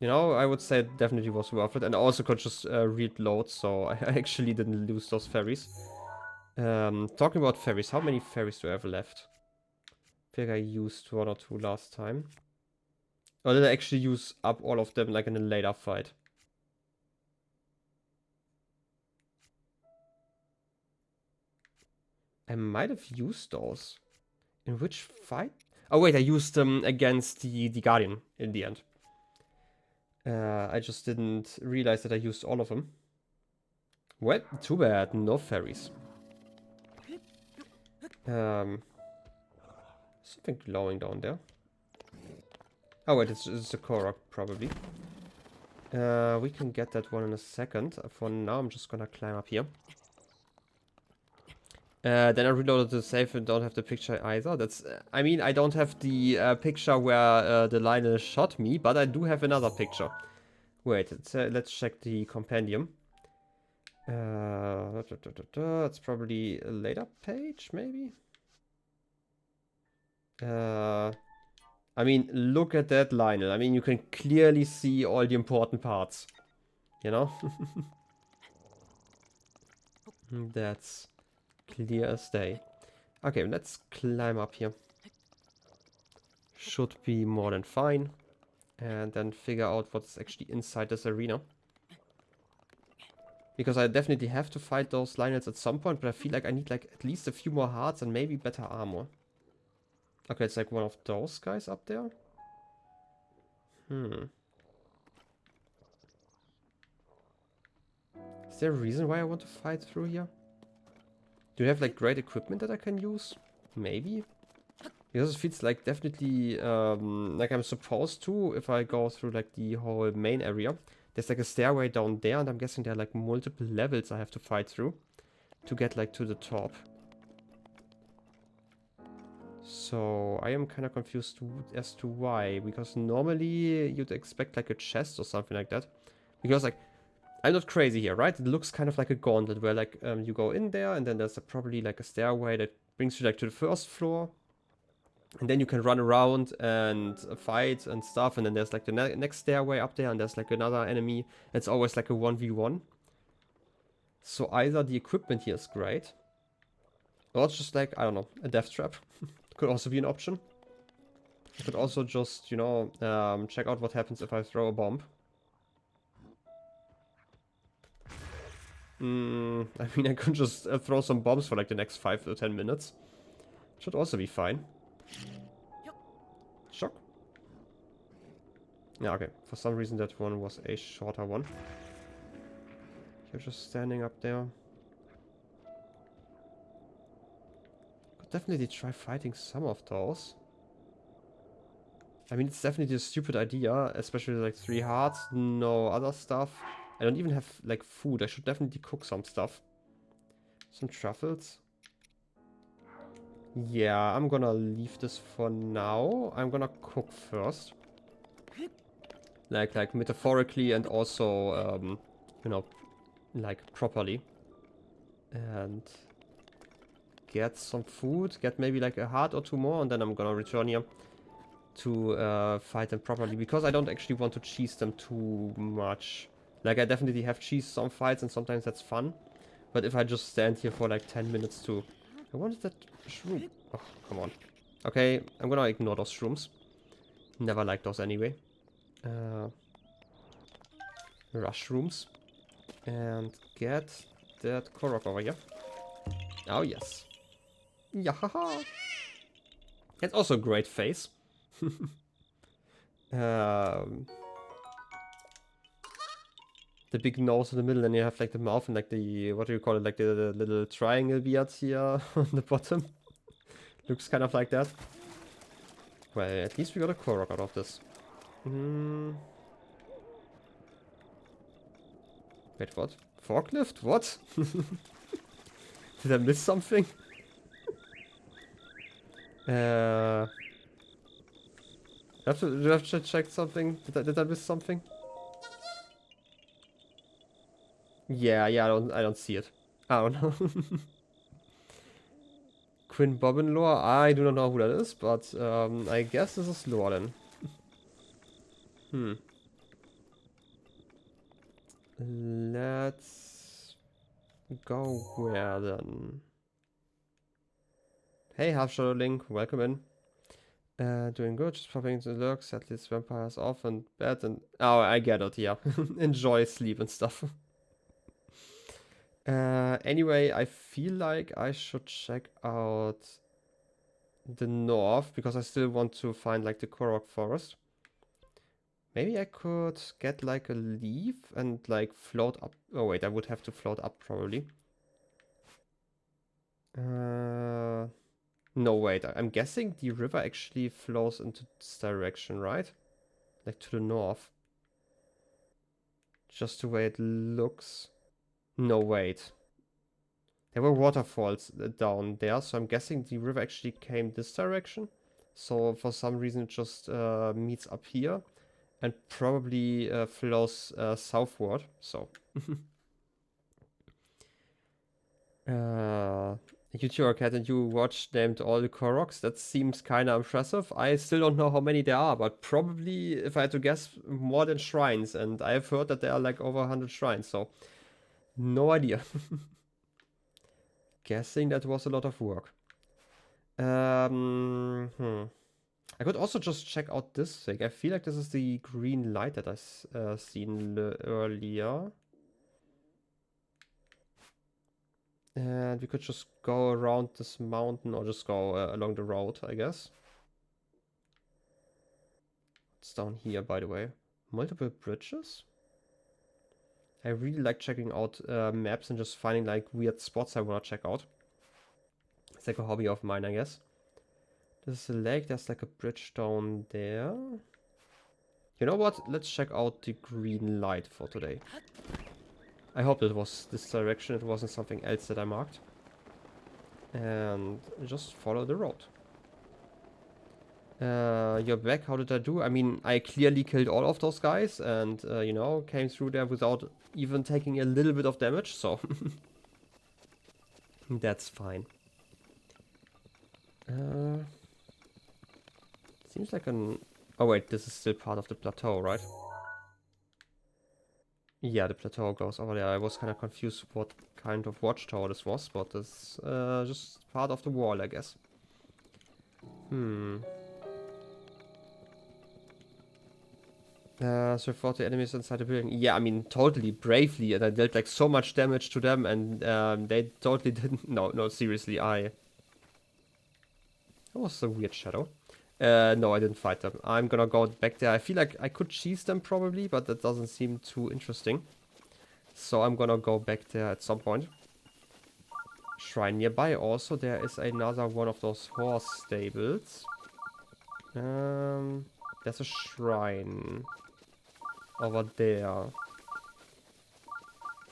You know, I would say it definitely was worth it, and I also could just read loads, so I actually didn't lose those fairies. Talking about fairies, how many fairies do I have left? I think I used 1 or 2 last time. Or did I actually use up all of them like in a later fight? I might have used those. In which fight? Oh wait, I used them against the Guardian in the end. I just didn't realize that I used all of them. Well, too bad, no fairies. Something glowing down there. Oh wait, it's a Korok probably. We can get that one in a second. For now, I'm just gonna climb up here. Then I reloaded the save and don't have the picture either. That's, I mean, I don't have the picture where the Lionel shot me, but I do have another picture. Wait, let's check the compendium. It's probably a later page, maybe? I mean, look at that Lionel. I mean, you can clearly see all the important parts. You know? That's clear as day. Okay, let's climb up here. Should be more than fine. And then figure out what's actually inside this arena. Because I definitely have to fight those Lionels at some point, but I feel like I need like at least a few more hearts and maybe better armor. Okay, it's like one of those guys up there. Is there a reason why I want to fight through here? Do you have like great equipment that I can use? Maybe? Because it feels like definitely like I'm supposed to if I go through like the whole main area. There's like a stairway down there, and I'm guessing there are like multiple levels I have to fight through to get like to the top. So I am kind of confused as to why, because normally you'd expect like a chest or something like that. Because like, I'm not crazy here, right? It looks kind of like a gauntlet where like you go in there and then there's probably like a stairway that brings you like to the first floor. And then you can run around and fight and stuff, and then there's like the next stairway up there and there's like another enemy. It's always like a 1v1. So either the equipment here is great, or it's just like, I don't know, a death trap. Could also be an option. I could also just, you know, check out what happens if I throw a bomb. I mean, I could just throw some bombs for like the next 5 to 10 minutes. Should also be fine. Shock. Yeah, okay. For some reason that one was a shorter one. You're just standing up there. Could definitely try fighting some of those. I mean, it's definitely a stupid idea, especially like 3 hearts, no other stuff. I don't even have like food. I should definitely cook some stuff. Some truffles. Yeah, I'm gonna leave this for now. I'm gonna cook first. Like metaphorically and also, you know, like properly. And get some food. Get maybe like a heart or 2 more, and then I'm gonna return here to fight them properly. Because I don't actually want to cheese them too much. Like, I definitely have cheesed some fights, and sometimes that's fun. But if I just stand here for like 10 minutes to... I wanted that shroom. Oh, come on. Okay, I'm gonna ignore those shrooms. Never liked those anyway. Rush rooms. And get that Korok over here. Oh, yes. Yahaha. It's also a great face. The big nose in the middle, and you have like the mouth and like the, what do you call it, like the little triangle beard here on the bottom. Looks kind of like that. Well, at least we got a Korok out of this. Wait, what? Forklift? What? Did I miss something? Do I have to check something? Did I miss something? Yeah, I don't see it. I don't know. Quinn Bobbin lore? I do not know who that is, but I guess this is lore then. Let's go where then? Hey, Half Shadow Link, welcome in. Doing good, just popping into the lurk, set these vampires off and bed and... Oh, I get it, yeah. Enjoy sleep and stuff. Anyway, I feel like I should check out the north, because I still want to find like the Korok forest. Maybe I could get like a leaf and like float up. Oh wait, I would have to float up probably. No, wait, I'm guessing the river actually flows into this direction, right? Like to the north. Just the way it looks. No, wait. There were waterfalls down there, so I'm guessing the river actually came this direction. So for some reason it just meets up here and probably flows southward. So YouTuber Cat and you watch named all the Koroks. That seems kind of impressive. I still don't know how many there are, but probably, if I had to guess, more than shrines. And I've heard that there are like over 100 shrines, so no idea. Guessing that was a lot of work. I could also just check out this thing. I feel like this is the green light that I seen earlier. And we could just go around this mountain or just go along the road, I guess. It's down here, by the way. Multiple bridges? I really like checking out maps and just finding like weird spots I want to check out. It's like a hobby of mine, I guess. This is a lake. There's like a bridge down there. You know what? Let's check out the green light for today. I hope it was this direction. It wasn't something else that I marked. And just follow the road. You're back. How did I do? I mean, I clearly killed all of those guys and, you know, came through there without even taking a little bit of damage, so that's fine. Seems like an... Oh wait, this is still part of the plateau, right? Yeah, the plateau goes over there. I was kind of confused what kind of watchtower this was, but it's just part of the wall, I guess. So 40 enemies inside the building. Yeah, I mean, totally bravely, and I did like so much damage to them, and they totally didn't. No, seriously, that was a weird shadow. No, I didn't fight them. I'm gonna go back there. I feel like I could cheese them probably, but that doesn't seem too interesting. So I'm gonna go back there at some point. Shrine nearby also. There is another one of those horse stables. There's a shrine over there.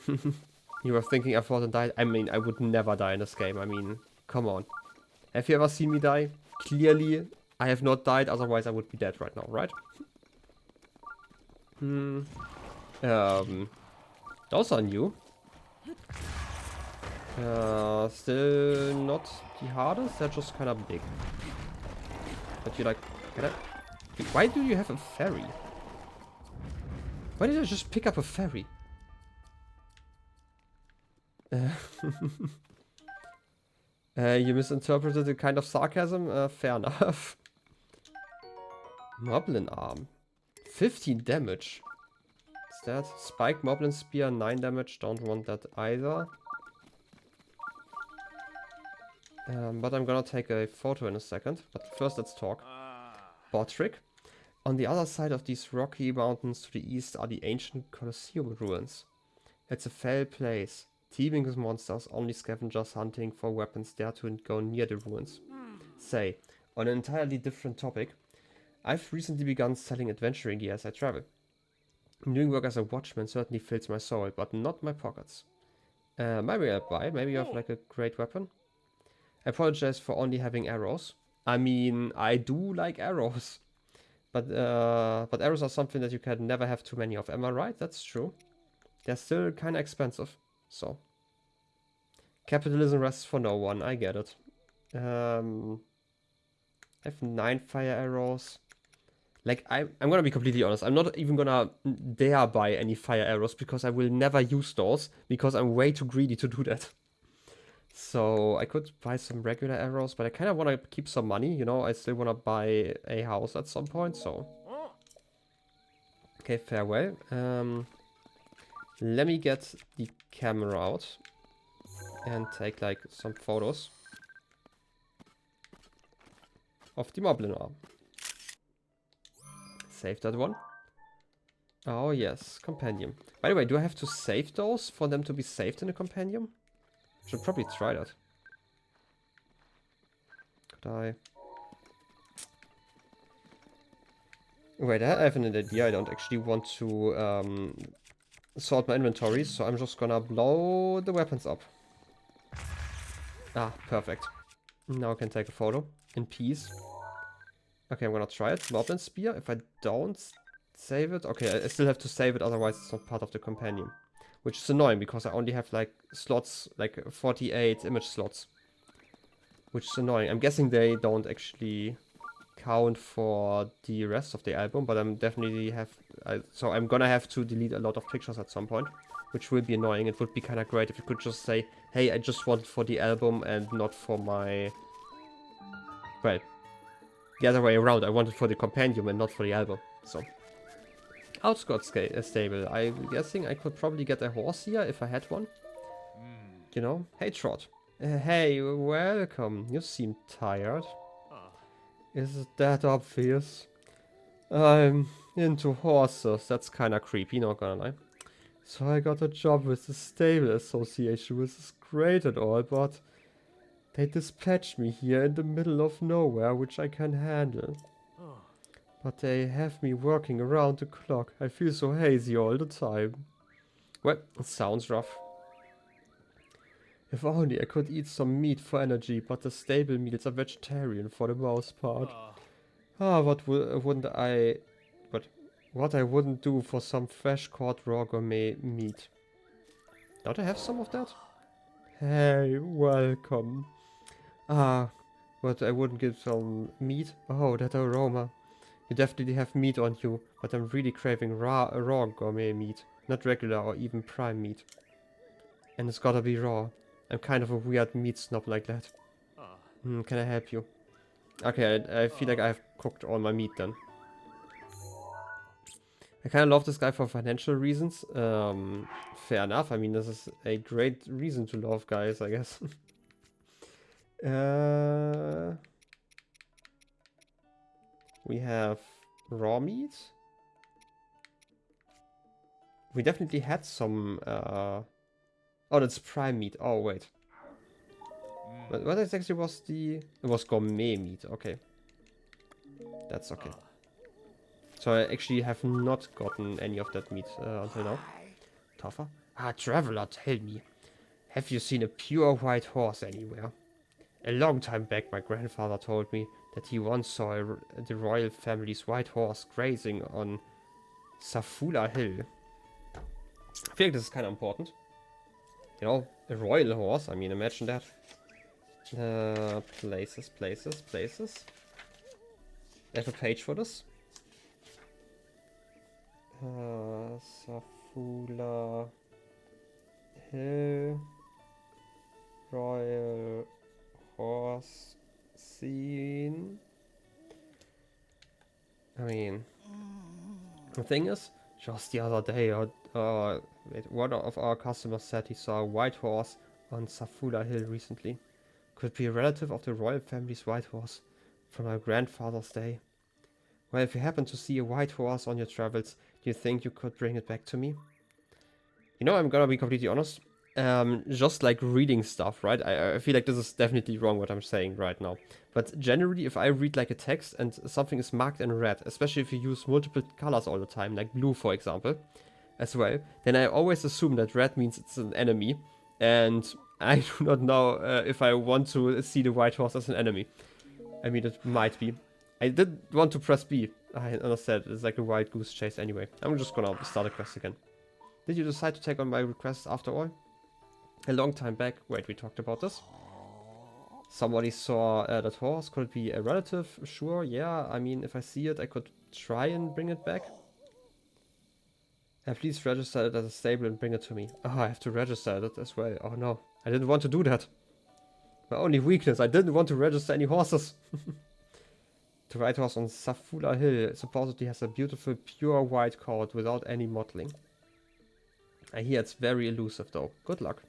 You were thinking I fought and died? I mean, I would never die in this game. I mean, come on. Have you ever seen me die? Clearly, I have not died, otherwise I would be dead right now, right? Those are new. Still not the hardest, they're just kind of big. But you like, why do you have a ferry? Why did I just pick up a ferry? You misinterpreted the kind of sarcasm? Fair enough. Moblin arm. 15 damage. Is that? Spike, Moblin spear, 9 damage. Don't want that either. But I'm gonna take a photo in a second. But first let's talk. Botrick. On the other side of these rocky mountains to the east are the ancient Colosseum ruins. It's a fell place, teeming with monsters. Only scavengers hunting for weapons dare to go near the ruins. Say, on an entirely different topic, I've recently begun selling adventuring gear as I travel. Doing work as a watchman certainly fills my soul, but not my pockets. Maybe I'll buy. Maybe you have like a great weapon. I apologize for only having arrows. I mean, I do like arrows. But arrows are something that you can never have too many of. Am I right? That's true. They're still kind of expensive. So. Capitalism rests for no one. I get it. I have 9 fire arrows. Like, I'm gonna be completely honest. I'm not even gonna dare buy any fire arrows because I will never use those. Because I'm way too greedy to do that. So I could buy some regular arrows, but I kind of want to keep some money, you know. I still want to buy a house at some point, so. Okay, farewell. Let me get the camera out and take like some photos of the Moblin arm. Save that one. Oh yes, compendium. By the way, do I have to save those for them to be saved in the compendium? Should probably try that. Could I? Wait, I have an idea. I don't actually want to sort my inventory, so I'm just gonna blow the weapons up. Ah, perfect. Now I can take a photo in peace. Okay, I'm gonna try it. Moblin spear. If I don't save it, okay, I still have to save it, otherwise it's not part of the compendium. Which is annoying because I only have like slots, like 48 image slots. Which is annoying. I'm guessing they don't actually count for the rest of the album, but I'm definitely so I'm gonna have to delete a lot of pictures at some point, which will be annoying. It would be kind of great if you could just say, hey, I just want it for the album and not for my... Well, the other way around. I want it for the compendium and not for the album. So... Outskirts stable. I'm guessing I could probably get a horse here if I had one. You know? Hey, Trot. Hey, welcome. You seem tired. Is it that obvious? I'm into horses. That's kind of creepy, not gonna lie. So I got a job with the Stable Association, which is great and all, but they dispatched me here in the middle of nowhere, which I can handle. But they have me working around the clock. I feel so hazy all the time. Well, it sounds rough. If only I could eat some meat for energy, but the stable meals are vegetarian for the most part. Ah, what I wouldn't do for some fresh caught raw gourmet meat. Don't I have some of that? Hey, welcome. Ah, but I wouldn't give some meat. Oh, that aroma. You definitely have meat on you, but I'm really craving raw gourmet meat. Not regular or even prime meat. And it's gotta be raw. I'm kind of a weird meat snob like that. Can I help you? Okay, I feel like I've cooked all my meat then. I kind of love this guy for financial reasons. Fair enough. I mean, this is a great reason to love guys, I guess. We have raw meat. We definitely had some... oh, that's prime meat. Oh, wait. But what exactly was the... It was gourmet meat. Okay. That's okay. So I actually have not gotten any of that meat until now. Tougher? Ah, traveler, tell me. Have you seen a pure white horse anywhere? A long time back, my grandfather told me that he once saw the royal family's white horse grazing on Safula Hill. I feel like this is kind of important. You know, a royal horse. I mean, imagine that. Places. I have a page for this. Safula Hill. Royal horse scene. I mean, the thing is, just the other day, one of our customers said he saw a white horse on Safula Hill recently. Could be a relative of the royal family's white horse from our grandfather's day. Well, if you happen to see a white horse on your travels, do you think you could bring it back to me? You know, I'm gonna be completely honest. Just like reading stuff, right? I feel like this is definitely wrong what I'm saying right now. But generally, if I read like a text and something is marked in red, especially if you use multiple colors all the time, like blue for example, as well, then I always assume that red means it's an enemy. And I do not know if I want to see the white horse as an enemy. I mean, it might be. I did want to press B. I understand, it's like a wild goose chase anyway. I'm just gonna start a quest again. Did you decide to take on my request after all? A long time back. Wait, we talked about this. Somebody saw that horse. Could it be a relative? Sure, yeah. I mean, if I see it, I could try and bring it back. Please register it at a stable and bring it to me. Oh, I have to register it as well. Oh no, I didn't want to do that. My only weakness, I didn't want to register any horses. The white horse on Safula Hill supposedly has a beautiful pure white coat without any mottling. I hear it's very elusive though. Good luck.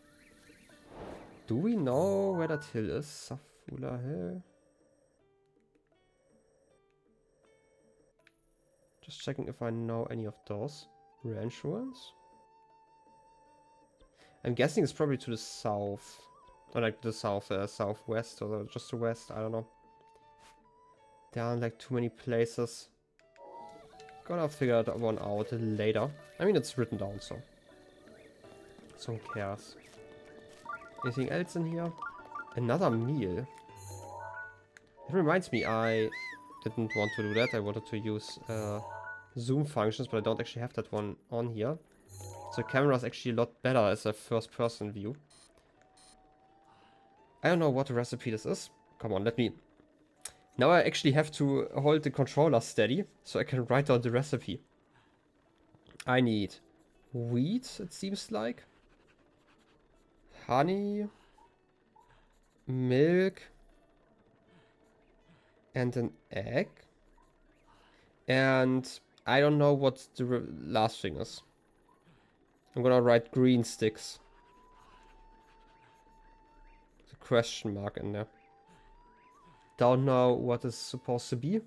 Do we know where that hill is? Safula Hill? Just checking if I know any of those. Ranch ruins? I'm guessing it's probably to the south. Or like the southwest or just the west, I don't know. There aren't like too many places. Gonna figure that one out later. I mean, it's written down, so. Who cares? Anything else in here? Another meal. It reminds me, I didn't want to do that. I wanted to use zoom functions, but I don't actually have that one on here. So the camera is actually a lot better as a first-person view. I don't know what recipe this is. Come on, let me... Now I actually have to hold the controller steady, so I can write down the recipe. I need wheat, it seems like. Honey. Milk. And an egg. And I don't know what the last thing is. I'm gonna write green sticks. There's a question mark in there. Don't know what it's supposed to be,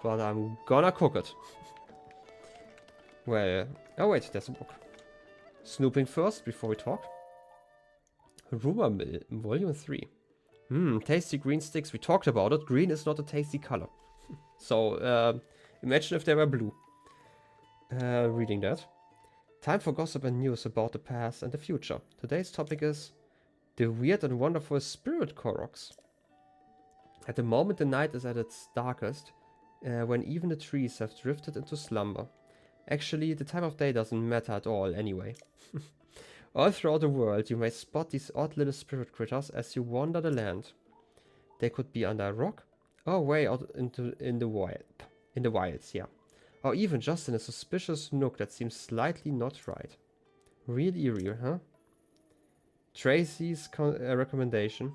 but I'm gonna cook it. Well, oh wait, there's a book. Snooping first before we talk. Rumor Mill, Volume 3. Tasty green sticks. We talked about it. Green is not a tasty color. So, imagine if they were blue. Reading that. Time for gossip and news about the past and the future. Today's topic is the weird and wonderful spirit Koroks. At the moment the night is at its darkest, when even the trees have drifted into slumber. Actually, the time of day doesn't matter at all anyway. All throughout the world you may spot these odd little spirit critters as you wander the land. They could be under a rock, or way out in the wilds, yeah. Or even just in a suspicious nook that seems slightly not right. Real eerie, huh? Tracy's recommendation.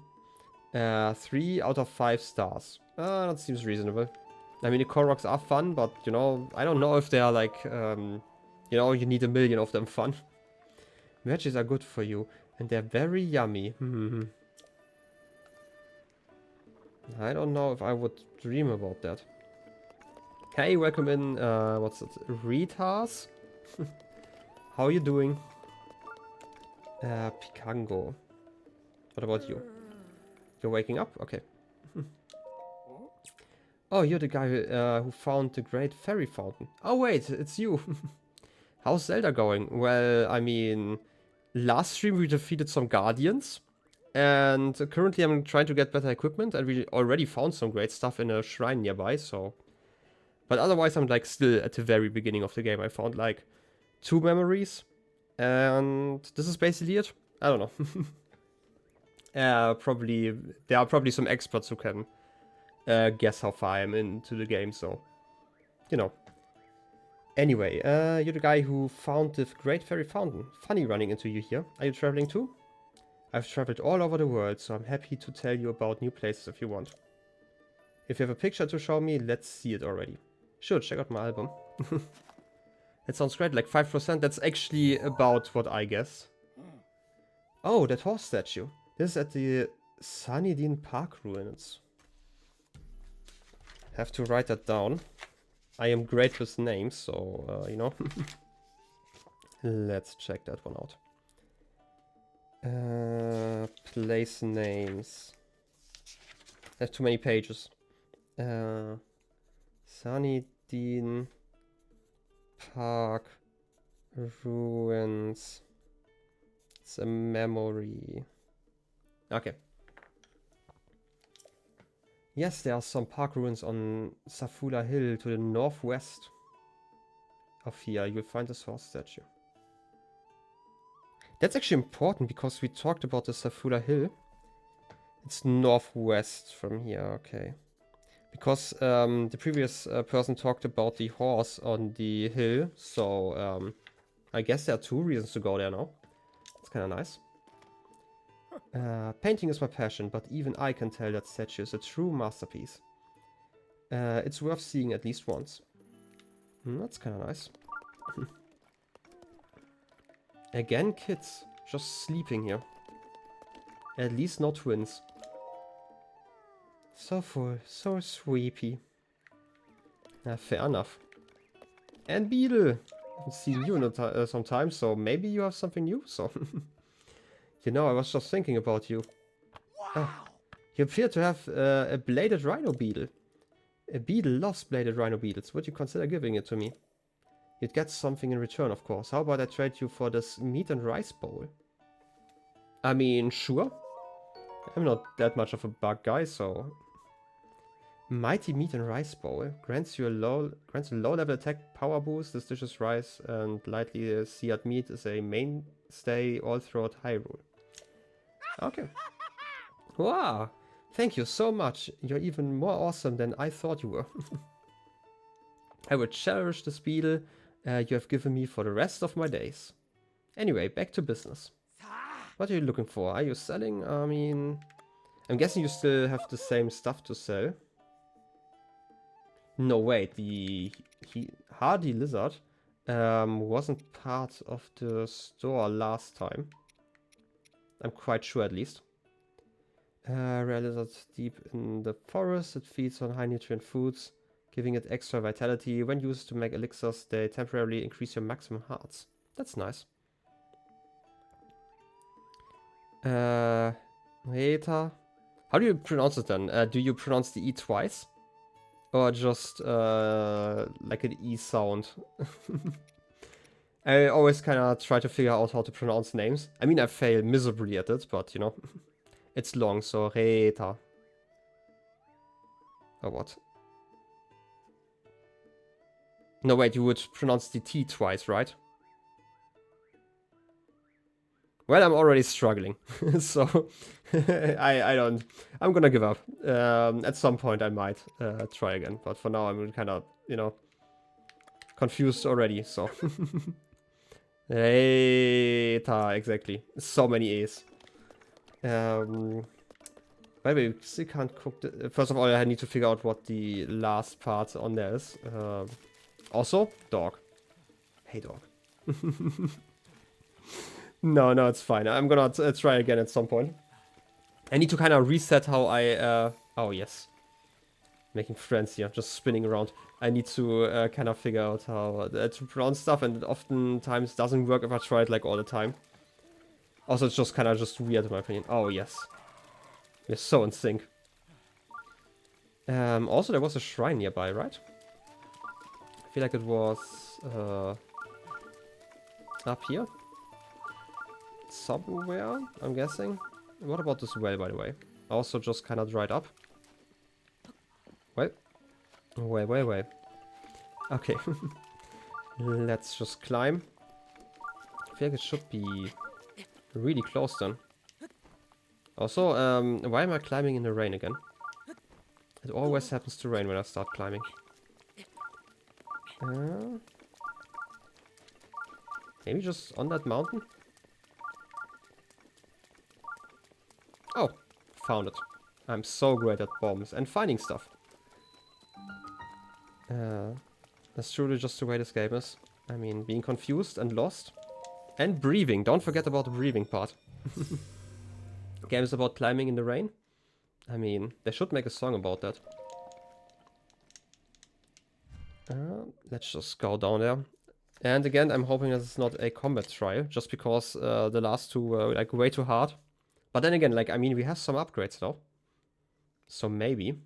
3 out of 5 stars. That seems reasonable. I mean, the Koroks are fun, but, you know, I don't know if they are like, you know, you need a million of them fun. Veggies are good for you, and they're very yummy. I don't know if I would dream about that. Hey, welcome in, what's it? Ritas? How are you doing? Picango. What about you? You're waking up? Okay. Oh, you're the guy who found the great fairy fountain. Oh wait, it's you. How's Zelda going? Well, I mean, last stream we defeated some guardians. And currently I'm trying to get better equipment, and we already found some great stuff in a shrine nearby, so... But otherwise I'm like still at the very beginning of the game. I found like 2 memories, and this is basically it. I don't know. Probably, there are probably some experts who can guess how far I'm into the game, so, you know. Anyway, you're the guy who found the great fairy fountain. Funny running into you here. Are you traveling too? I've traveled all over the world, so I'm happy to tell you about new places if you want. If you have a picture to show me, let's see it already. Sure, check out my album. That sounds great, like 5%, that's actually about what I guess. Oh, that horse statue. This is at the Sunnydine Park ruins. Have to write that down. I am great with names, so, you know. Let's check that one out. Place names. I have too many pages. Sunnydine Park ruins. It's a memory. Okay. Yes, there are some park ruins on Safula Hill to the northwest of here. You'll find the source statue. That's actually important because we talked about the Safula Hill. It's northwest from here, okay. Because the previous person talked about the horse on the hill, so I guess there are 2 reasons to go there now. It's kind of nice. Painting is my passion, but even I can tell that statue is a true masterpiece. It's worth seeing at least once. That's kind of nice. Again, kids, just sleeping here. At least no twins. So full, so sleepy. Fair enough. And Beetle! I haven't seen you in some time, so maybe you have something new, so... You know, I was just thinking about you. Wow. You appear to have a bladed rhino beetle. A beetle loves bladed rhino beetles. Would you consider giving it to me? You'd get something in return, of course. How about I trade you for this meat and rice bowl? I mean, sure. I'm not that much of a bug guy, so... Mighty meat and rice bowl grants a low-level attack power boost. This dish's rice and lightly seared meat is a mainstay all throughout Hyrule. Okay. Wow! Thank you so much. You're even more awesome than I thought you were. I will cherish this beetle you have given me for the rest of my days. Anyway, back to business. What are you looking for? Are you selling? I mean... I'm guessing you still have the same stuff to sell. No, wait. The hardy lizard wasn't part of the store last time. I'm quite sure, at least. Rare lizard deep in the forest. It feeds on high nutrient foods, giving it extra vitality. When used to make elixirs, they temporarily increase your maximum hearts. That's nice. Reta. How do you pronounce it then? Do you pronounce the E twice? Or just like an E sound? I always kind of try to figure out how to pronounce names. I mean, I fail miserably at it, but you know, it's long, so Reta. Or what? No, wait, you would pronounce the T twice, right? Well, I'm already struggling, so I'm gonna give up. At some point I might try again, but for now I'm kind of, you know, confused already, so. Eta, exactly. So many A's. By the way, we still can't cook the... First of all, I need to figure out what the last part on there is. Also, dog. Hey, dog. No, it's fine. I'm gonna try again at some point. I need to kind of reset how I... oh, yes. Making friends here, just spinning around. I need to kind of figure out how to pronounce stuff, and it oftentimes doesn't work if I try it like all the time. Also, it's just kind of just weird in my opinion. Oh, yes. We're so in sync. Also, there was a shrine nearby, right? I feel like it was up here. Somewhere, I'm guessing. What about this well, by the way? Also just kind of dried up. Wait. Wait. Okay. Let's just climb. I feel like it should be really close then. Also, why am I climbing in the rain again? It always happens to rain when I start climbing. Maybe just on that mountain? Oh, found it. I'm so great at bombs and finding stuff. That's truly just the way this game is. I mean, being confused and lost. And breathing. Don't forget about the breathing part. Game is about climbing in the rain. I mean, they should make a song about that. Let's just go down there. And again, I'm hoping that it's not a combat trial, just because the last two were like way too hard. But then again, like, I mean, we have some upgrades though. So maybe.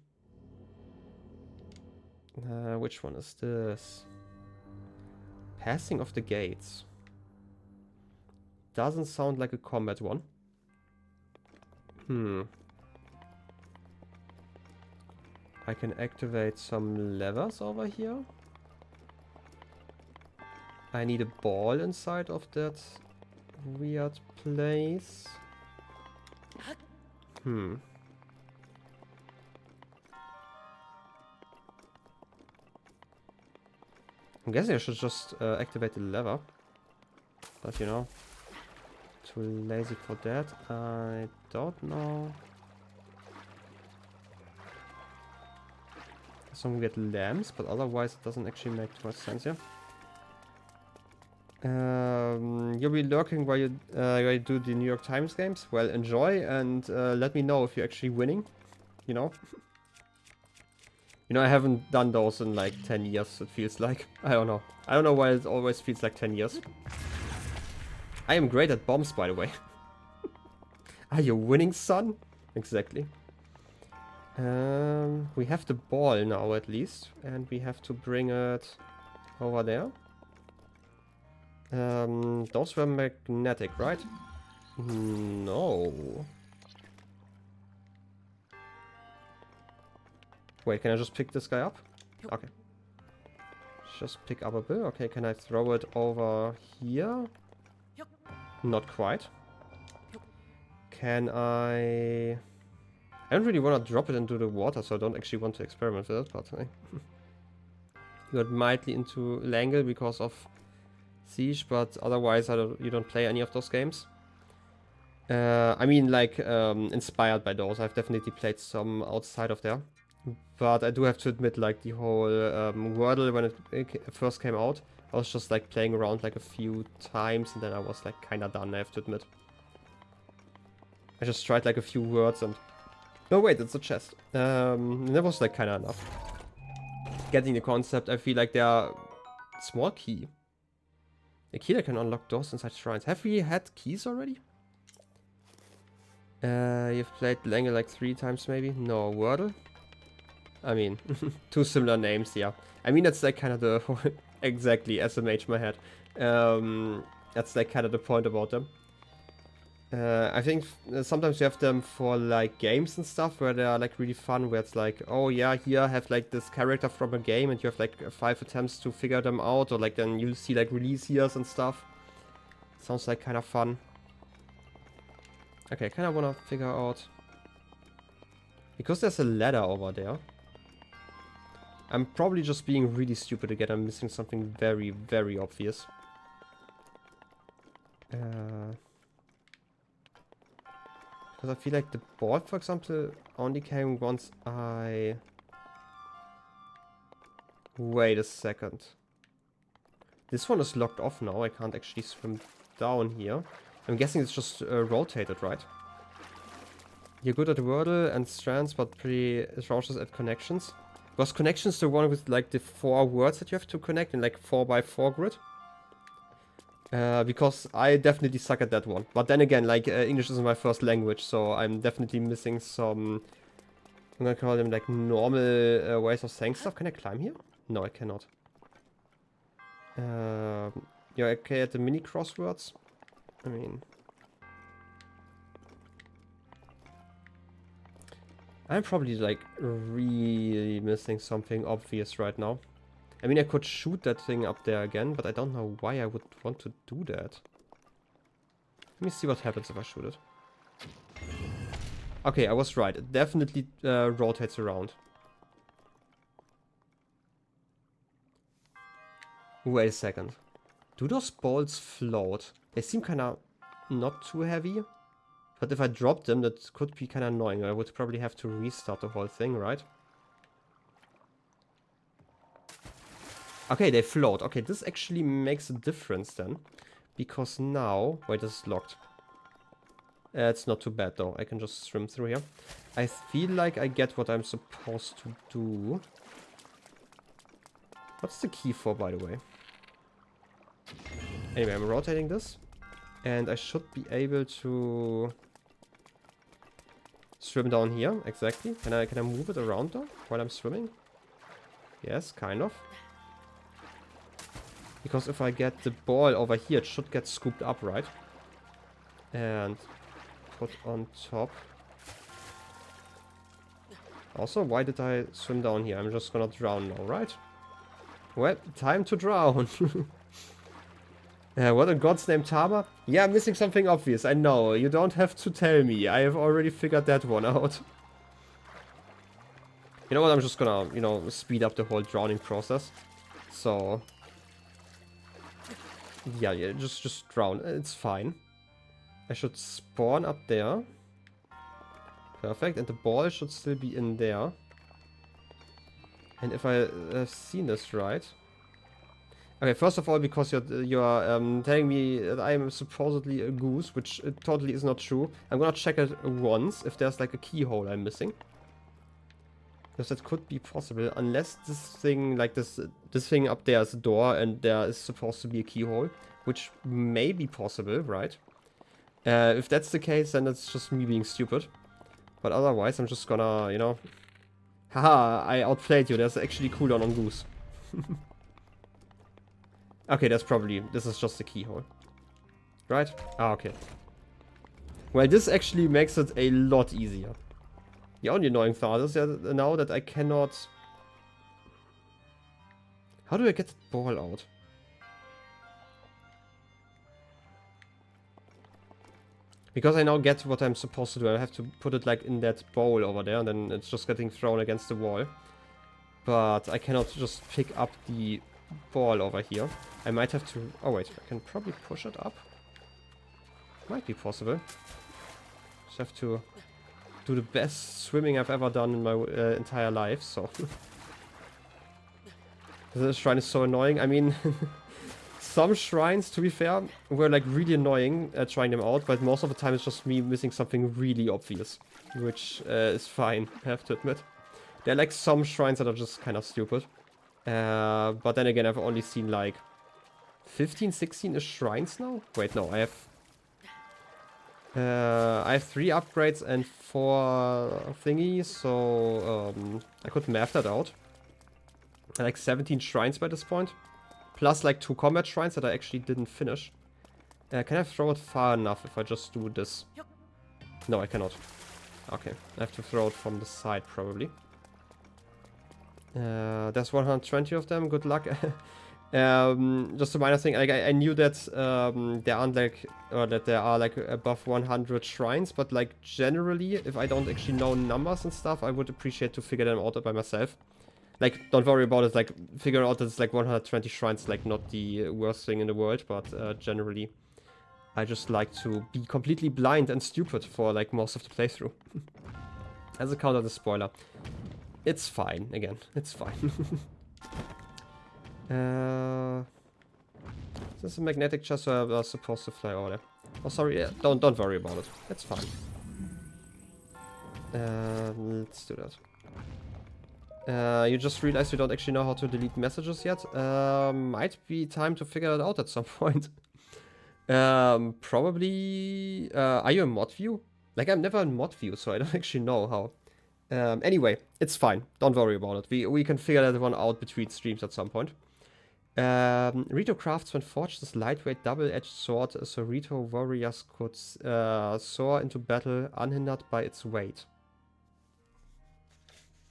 Which one is this? Passing of the gates. Doesn't sound like a combat one. I can activate some levers over here. I need a ball inside of that weird place. I'm guessing I should just activate the lever. But you know, too lazy for that. I don't know. So we get lamps, but otherwise it doesn't actually make too much sense here. You'll be lurking while you do the New York Times games. Well, enjoy and let me know if you're actually winning. You know? You know, I haven't done those in like 10 years, it feels like. I don't know. I don't know why it always feels like 10 years. I am great at bombs, by the way. Are you winning, son? Exactly. We have the ball now, at least. And we have to bring it over there. Those were magnetic, right? No. Wait, can I just pick this guy up? Okay. Just pick up a bit. Okay, can I throw it over here? Not quite. Can I... I don't really want to drop it into the water, so I don't actually want to experiment with it, but... You got mildly into Langle because of Siege, but otherwise you don't play any of those games. I mean, like, inspired by those. I've definitely played some outside of there. But I do have to admit, like, the whole Wordle, when it first came out, I was just, like, playing around, like, a few times, and then I was, like, kinda done, I have to admit. I just tried, like, a few words, and... No, wait, it's a chest. That was, like, kinda enough. Getting the concept, I feel like they are... Small key. A key that can unlock doors inside shrines. Have we had keys already? You've played Langle like 3 times, maybe? No, Wordle? I mean, 2 similar names, yeah. I mean, that's like kind of the whole... Exactly, SMH my head. That's like kind of the point about them. I think sometimes you have them for like games and stuff where they are like really fun, where it's like, oh yeah, here I have like this character from a game and you have like 5 attempts to figure them out, or like then you'll see like release years and stuff. Sounds like kind of fun. Okay, I kind of want to figure out... Because there's a ladder over there. I'm probably just being really stupid again. I'm missing something very, very obvious. Because I feel like the ball, for example, only came once I... Wait a second. This one is locked off now. I can't actually swim down here. I'm guessing it's just rotated, right? You're good at Wordle and strands, but pretty atrocious at connections. Was connections the one with like the 4 words that you have to connect in like 4x4 grid? Because I definitely suck at that one. But then again, like English isn't my first language, so I'm definitely missing some... I'm gonna call them like normal ways of saying stuff. Can I climb here? No, I cannot. You're okay at the mini crosswords? I mean... I'm probably like really missing something obvious right now. I mean, I could shoot that thing up there again, but I don't know why I would want to do that. Let me see what happens if I shoot it. Okay, I was right. It definitely rotates around. Wait a second. Do those balls float? They seem kind of not too heavy. But if I drop them, that could be kind of annoying. I would probably have to restart the whole thing, right? Okay, they float. Okay, this actually makes a difference then. Because now... Wait, this is locked. It's not too bad though. I can just swim through here. I feel like I get what I'm supposed to do. What's the key for, by the way? Anyway, I'm rotating this. And I should be able to... swim down here, exactly. Can I move it around though, while I'm swimming? Yes, kind of. Because if I get the ball over here, it should get scooped up, right? And put on top. Also, why did I swim down here? I'm just gonna drown now, right? Well, time to drown. What in God's name, Tama? Yeah, I'm missing something obvious. I know. You don't have to tell me. I have already figured that one out. You know what? I'm just gonna, you know, speed up the whole drowning process. So... Yeah, just drown. It's fine. I should spawn up there. Perfect. And the ball should still be in there. And if I have seen this right... Okay, first of all, because you're telling me that I am supposedly a goose, which totally is not true. I'm gonna check it once if there's like a keyhole I'm missing. Because that could be possible, unless this thing, like this thing up there is a door and there is supposed to be a keyhole, which may be possible, right? If that's the case, then it's just me being stupid. But otherwise, I'm just gonna, you know... Haha, I outplayed you. There's actually cooldown on goose. Okay, that's probably... This is just a keyhole. Right? Ah, okay. Well, this actually makes it a lot easier. The only annoying thought is now that I cannot... How do I get the ball out? Because I now get what I'm supposed to do. I have to put it like in that bowl over there, and then it's just getting thrown against the wall. But I cannot just pick up the ball over here. I might have to... Oh wait, I can probably push it up. Might be possible. Just have to do the best swimming I've ever done in my entire life, so... This shrine is so annoying. I mean, some shrines, to be fair, were like really annoying trying them out, but most of the time it's just me missing something really obvious, which is fine, I have to admit. There are like some shrines that are just kind of stupid. But then again, I've only seen like 15, 16 shrines now. Wait, no, I have 3 upgrades and 4 thingies, so I could math that out. Like 17 shrines by this point, plus like 2 combat shrines that I actually didn't finish. Can I throw it far enough if I just do this? No, I cannot. Okay, I have to throw it from the side probably. There's 120 of them. Good luck. Just a minor thing. Like I knew that there aren't like, or that there are like above 100 shrines, but like generally, if I don't actually know numbers and stuff, I would appreciate to figure them out by myself. Like, don't worry about it, like, figure out that it's like 120 shrines, like, not the worst thing in the world, but generally, I just like to be completely blind and stupid for, like, most of the playthrough. As a counter the spoiler. It's fine, again, it's fine. Is this a magnetic chest where I was supposed to fly over there? Oh, sorry, yeah, don't worry about it, it's fine. Let's do that. You just realized you don't actually know how to delete messages yet? Might be time to figure it out at some point. Probably... are you in mod view? Like, I'm never in mod view, so I don't actually know how. Anyway, it's fine. Don't worry about it. We can figure that one out between streams at some point. Rito craftsman forged this lightweight double-edged sword so Rito warriors could soar into battle unhindered by its weight.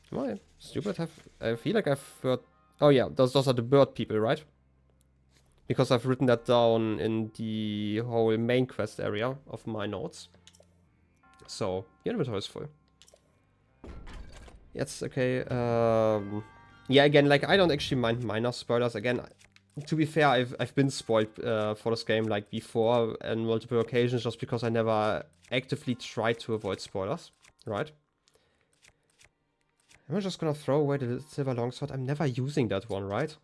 Am I stupid? I feel like I've heard... Oh yeah, those are the bird people, right? Because I've written that down in the whole main quest area of my notes. So, the inventory is full. Yes, okay. Yeah, again, like, I don't actually mind minor spoilers. Again, to be fair, I've been spoiled for this game, like, before on multiple occasions, just because I never actively tried to avoid spoilers, right? Am I just gonna throw away the silver longsword? I'm never using that one, right?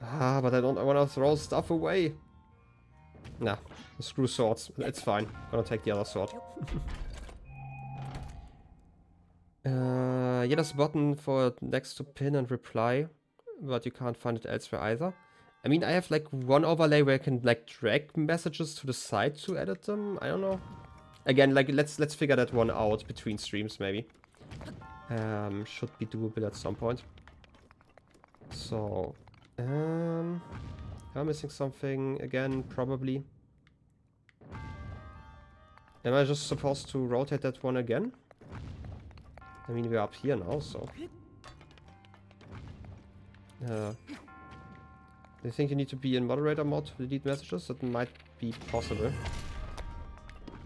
Ah, but I wanna throw stuff away. Nah, screw swords. It's fine. Gonna take the other sword. Yeah, there's a button for next to pin and reply, but you can't find it elsewhere either. I mean, I have like one overlay where I can like drag messages to the side to edit them. I don't know. Again, like let's figure that one out between streams maybe. Should be doable at some point. So, am I missing something again? Probably. Am I just supposed to rotate that one again? I mean, we're up here now, so... do you think you need to be in moderator mode to delete messages? That might be possible.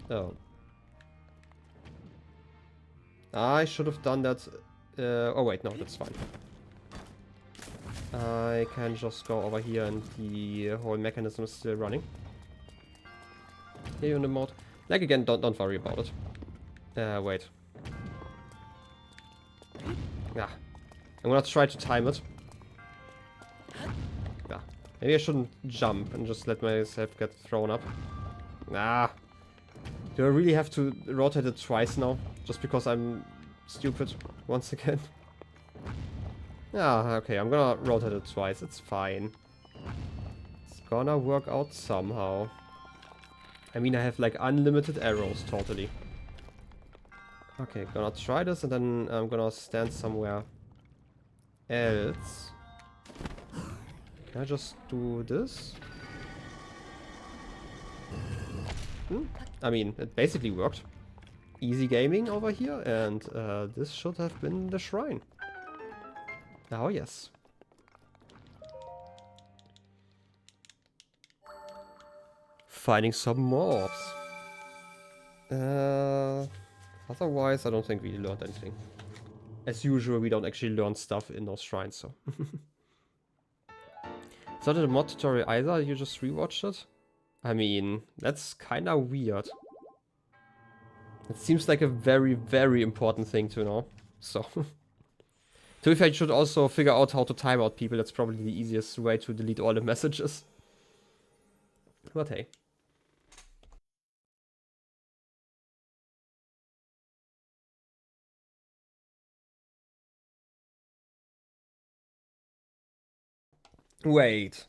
Oh. I should have done that... oh wait, no, that's fine. I can just go over here and the whole mechanism is still running. Here you're in the mode. Like again, don't worry about it. Wait. Yeah. I'm gonna try to time it. Yeah. Maybe I shouldn't jump and just let myself get thrown up. Ah. Do I really have to rotate it twice now? Just because I'm stupid once again? Yeah, okay, I'm gonna rotate it twice. It's fine. It's gonna work out somehow. I mean, I have like unlimited arrows, totally. Okay, gonna try this and then I'm gonna stand somewhere else. Can I just do this? I mean, it basically worked. Easy gaming over here, and this should have been the shrine. Oh yes. Finding some mobs. Otherwise, I don't think we learned anything. As usual, we don't actually learn stuff in those shrines, so. It's not a mod tutorial either, you just rewatched it? I mean, that's kinda weird. It seems like a very, very important thing to know, so. To be fair, you should also figure out how to time out people, that's probably the easiest way to delete all the messages. But hey. Wait.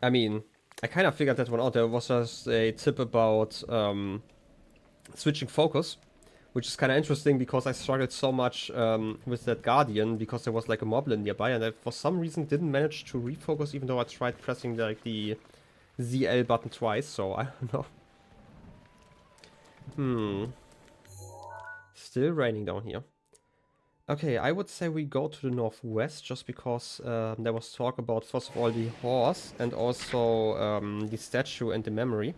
I mean, I kind of figured that one out. There was just a tip about switching focus, which is kind of interesting because I struggled so much with that Guardian because there was like a moblin nearby and I for some reason didn't manage to refocus even though I tried pressing like the ZL button twice, so I don't know. Still raining down here. Okay, I would say we go to the northwest just because there was talk about first of all the horse and also the statue and the memory.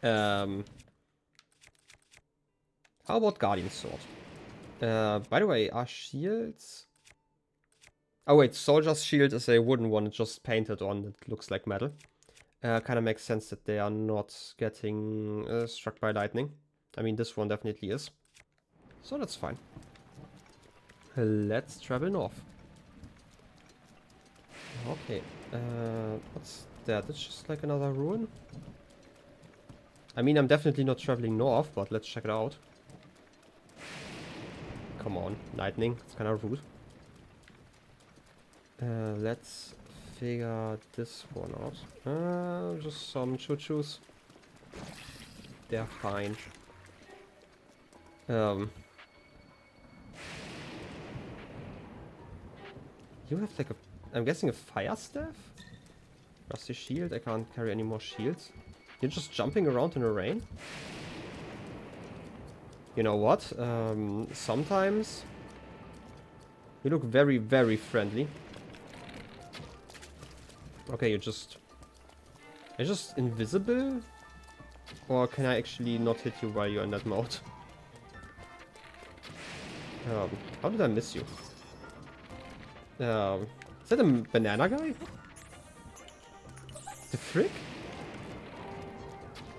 How about Guardian Sword? By the way, are shields... Oh wait, soldier's shield is a wooden one, it's just painted on, it looks like metal. Kind of makes sense that they are not getting struck by lightning. I mean, this one definitely is. So that's fine. Let's travel north. Okay, what's that? It's just like another ruin? I mean, I'm definitely not traveling north, but let's check it out. Come on, lightning, it's kind of rude. Let's figure this one out. Just some choo-choos. They're fine. You have like a... I'm guessing a fire staff? Rusty shield? I can't carry any more shields. You're just jumping around in the rain? You know what? Sometimes... You look very, very friendly. Okay, you're just invisible? Or can I actually not hit you while you're in that mode? How did I miss you? Is that a banana guy? The frick?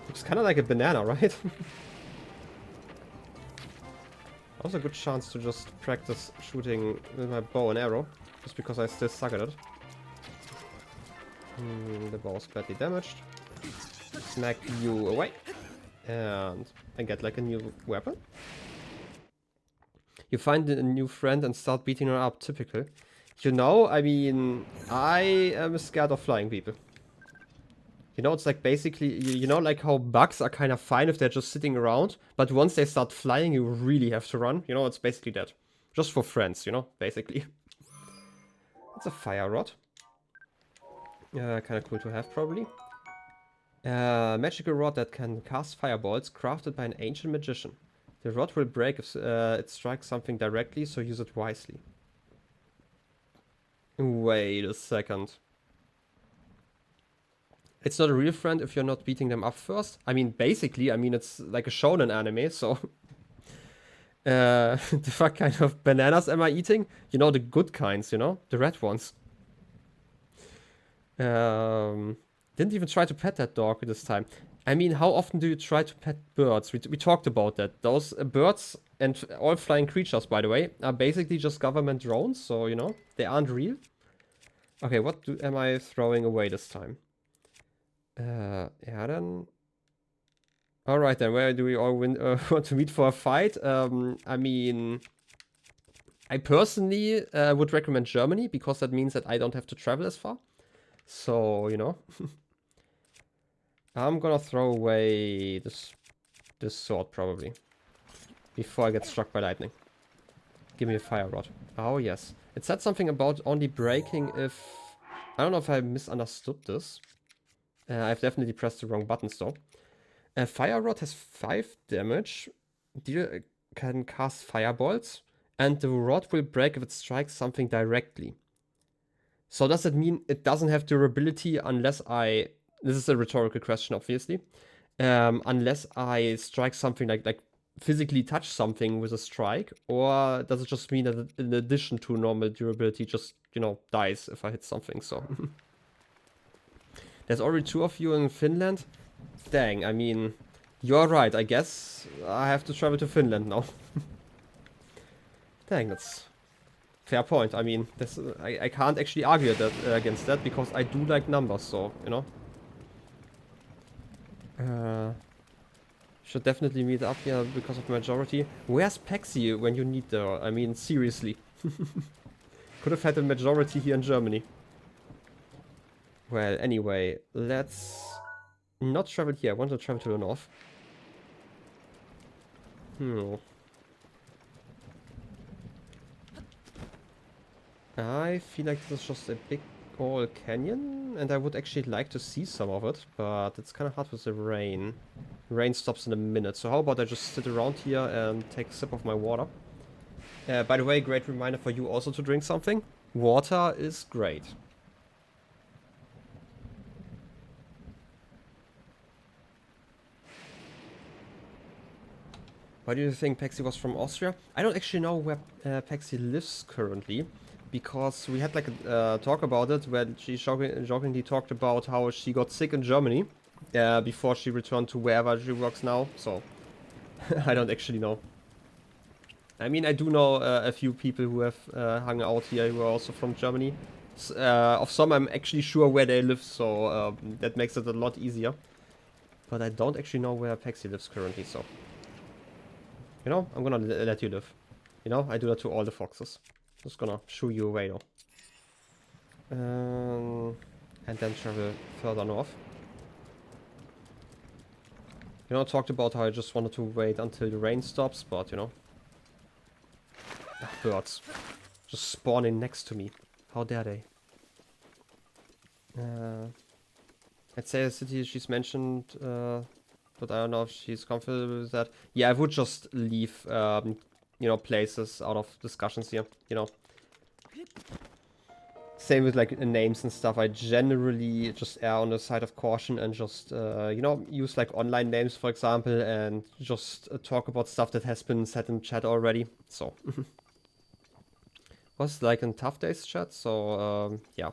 Looks kind of like a banana, right? That was a good chance to just practice shooting with my bow and arrow. Just because I still suck at it. The bow is badly damaged. Smack you away. And I get like a new weapon. You find a new friend and start beating her up. Typical. You know, I mean, I am scared of flying people. You know, it's like basically, you know, like how bugs are kind of fine if they're just sitting around. But once they start flying, you really have to run. You know, it's basically that. Just for friends, you know, basically. It's a fire rod. Kind of cool to have, probably. Magical rod that can cast fireballs, crafted by an ancient magician. The rod will break if it strikes something directly, so use it wisely. Wait a second. It's not a real friend if you're not beating them up first. I mean, basically, I mean, it's like a shonen anime, so... the fuck kind of bananas am I eating? You know, the good kinds, you know? The red ones. Didn't even try to pet that dog this time. I mean, how often do you try to pet birds? We talked about that. Those birds and all flying creatures, by the way, are basically just government drones. So, you know, they aren't real. Okay, what am I throwing away this time? Yeah, then... Alright then, where do we all want to meet for a fight? I mean... I personally would recommend Germany, because that means that I don't have to travel as far. So, you know... I'm gonna throw away this sword, probably. Before I get struck by lightning. Give me a fire rod. Oh, yes. It said something about only breaking if... I don't know if I misunderstood this. I've definitely pressed the wrong buttons, though. A fire rod has 5 damage. Deal can cast fireballs. And the rod will break if it strikes something directly. So does that mean it doesn't have durability unless I... This is a rhetorical question, obviously. Unless I strike something like physically touch something with a strike, or does it just mean that in addition to normal durability, just, you know, dies if I hit something? So there's already 2 of you in Finland. Dang, I mean, you're right. I guess I have to travel to Finland now. Dang, that's fair point. I mean, this I can't actually argue that against that, because I do like numbers. So, you know. Should definitely meet up here because of majority. Where's Pexi when you need her? I mean, seriously. Could have had a majority here in Germany. Well, anyway, let's not travel here. I want to travel to the north. I feel like this is just a big old canyon, and I would actually like to see some of it, but it's kind of hard with the rain. Rain stops in a minute, so how about I just sit around here and take a sip of my water. By the way, great reminder for you also to drink something. Water is great. Why do you think Pexi was from Austria? I don't actually know where Pexi lives currently, because we had like a talk about it where she jokingly talked about how she got sick in Germany before she returned to wherever she works now. So I don't actually know. I mean, I do know a few people who have hung out here who are also from Germany. Of some, I'm actually sure where they live, so that makes it a lot easier. But I don't actually know where Pexi lives currently, so... You know, I'm gonna let you live. You know, I do that to all the foxes. Just gonna shoo you away, though. And then travel further north. You know, I talked about how I just wanted to wait until the rain stops, but, you know... Birds. Just spawning next to me. How dare they? I'd say a city she's mentioned, but I don't know if she's comfortable with that. Yeah, I would just leave, you know, places out of discussions here, you know. Same with like names and stuff. I generally just err on the side of caution and just, you know, use like online names, for example, and just talk about stuff that has been said in chat already. So, was like in Tough Days chat. So, yeah.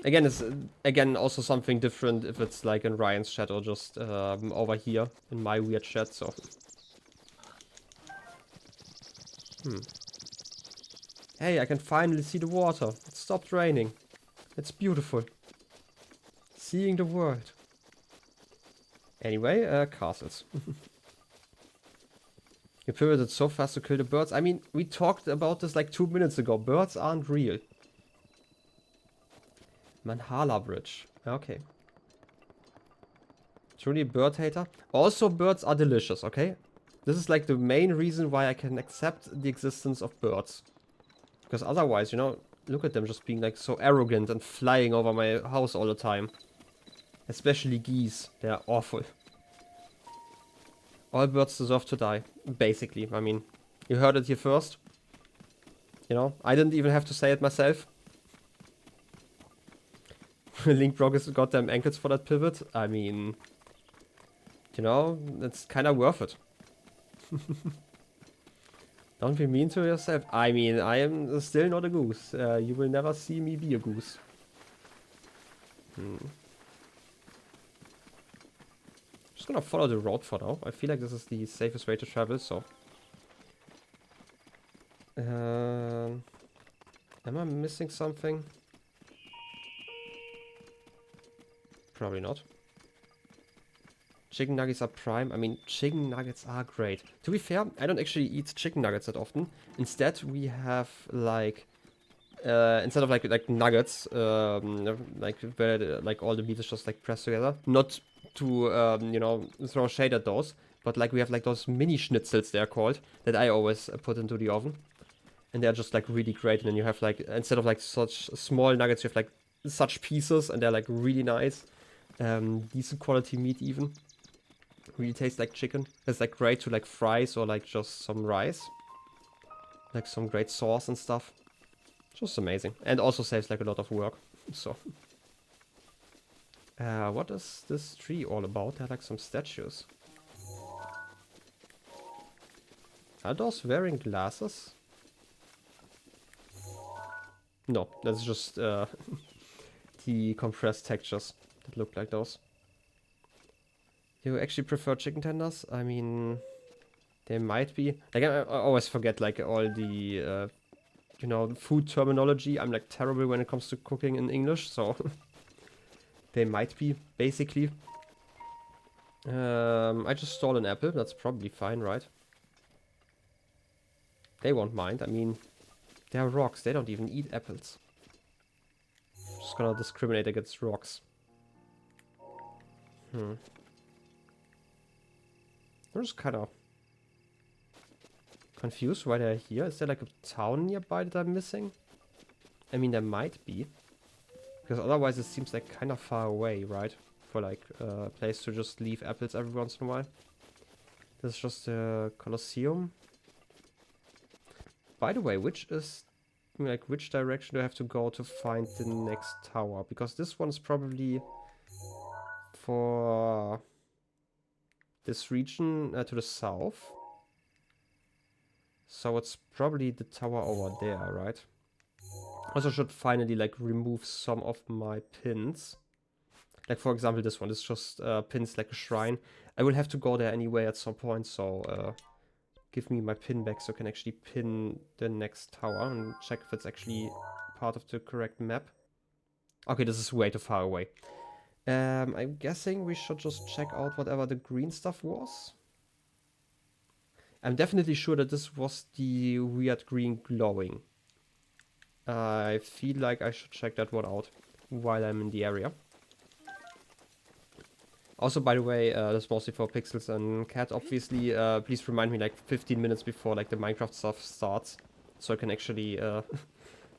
Again, it's again also something different if it's like in Ryan's chat or just over here in my weird chat. So, Hey, I can finally see the water. It stopped raining. It's beautiful. Seeing the world. Anyway, castles. You pivoted so fast to kill the birds. I mean, we talked about this like 2 minutes ago. Birds aren't real. Manhala Bridge. Okay. Truly bird hater. Also, birds are delicious, okay? This is like the main reason why I can accept the existence of birds. Because otherwise, you know, look at them just being like so arrogant and flying over my house all the time. Especially geese. They're awful. All birds deserve to die. Basically, I mean, you heard it here first. You know, I didn't even have to say it myself. Link broke his goddamn ankles for that pivot. I mean, you know, it's kind of worth it. Don't be mean to yourself. I mean, I am still not a goose. You will never see me be a goose. Just gonna follow the road for now. I feel like this is the safest way to travel, so. Am I missing something? Probably not. Chicken nuggets are prime. I mean, chicken nuggets are great. To be fair, I don't actually eat chicken nuggets that often. Instead, we have like, instead of like nuggets, like where like all the meat is just like pressed together. Not to you know, throw shade at those, but like we have like those mini schnitzels they're called that I always put into the oven, and they're just like really great. And then you have like, instead of like such small nuggets, you have like such pieces, and they're like really nice, decent quality meat even. Really tastes like chicken. It's like great to like fries or like just some rice. Like some great sauce and stuff. Just amazing. And also saves like a lot of work. So. What is this tree all about? There are like some statues. Are those wearing glasses? No, that's just the compressed textures that look like those. You actually prefer chicken tenders? I mean, they might be. Like, I always forget, like, all the, you know, food terminology. I'm, like, terrible when it comes to cooking in English, so... they might be, basically. I just stole an apple. That's probably fine, right? They won't mind. I mean, they're rocks. They don't even eat apples. Just gonna discriminate against rocks. I'm just kind of confused why they're here. Is there like a town nearby that I'm missing? I mean, there might be. Because otherwise it seems like kind of far away, right? For like a place to just leave apples every once in a while. This is just a Colosseum. By the way, which direction do I have to go to find the next tower? Because this one's probably for... this region to the south. So it's probably the tower over there, right? Also should finally like remove some of my pins. Like for example this one, it's just pins like a shrine. I will have to go there anyway at some point, so give me my pin back so I can actually pin the next tower and check if it's actually part of the correct map. Okay, this is way too far away. I'm guessing we should just check out whatever the green stuff was. I'm definitely sure that this was the weird green glowing. I feel like I should check that one out while I'm in the area. Also, by the way, that's mostly for Pixels and Cat, obviously. Please remind me like 15 minutes before like the Minecraft stuff starts, so I can actually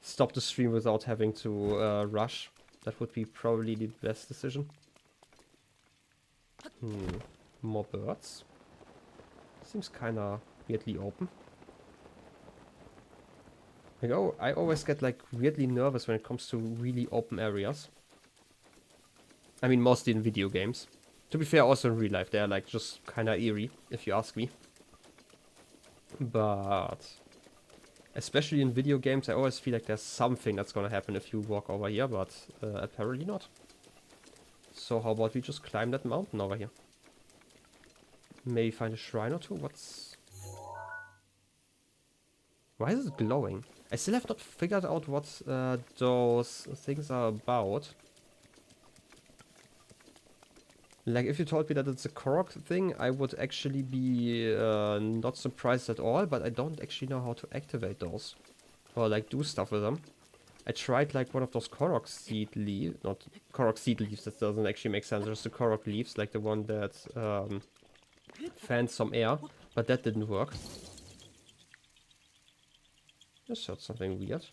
stop the stream without having to rush. That would be probably the best decision. More birds. Seems kinda weirdly open. Like, oh, I always get like weirdly nervous when it comes to really open areas. I mean, mostly in video games. To be fair, also in real life, they're like just kinda eerie, if you ask me. But especially in video games, I always feel like there's something that's gonna happen if you walk over here, but apparently not. So how about we just climb that mountain over here? Maybe find a shrine or two? Why is it glowing? I still have not figured out what those things are about. Like, if you told me that it's a Korok thing, I would actually be not surprised at all, but I don't actually know how to activate those. Or, like, do stuff with them. I tried, like, one of those Korok seed leaves. Not Korok seed leaves, that doesn't actually make sense. There's the Korok leaves, like the one that fans some air. But that didn't work. Just heard something weird.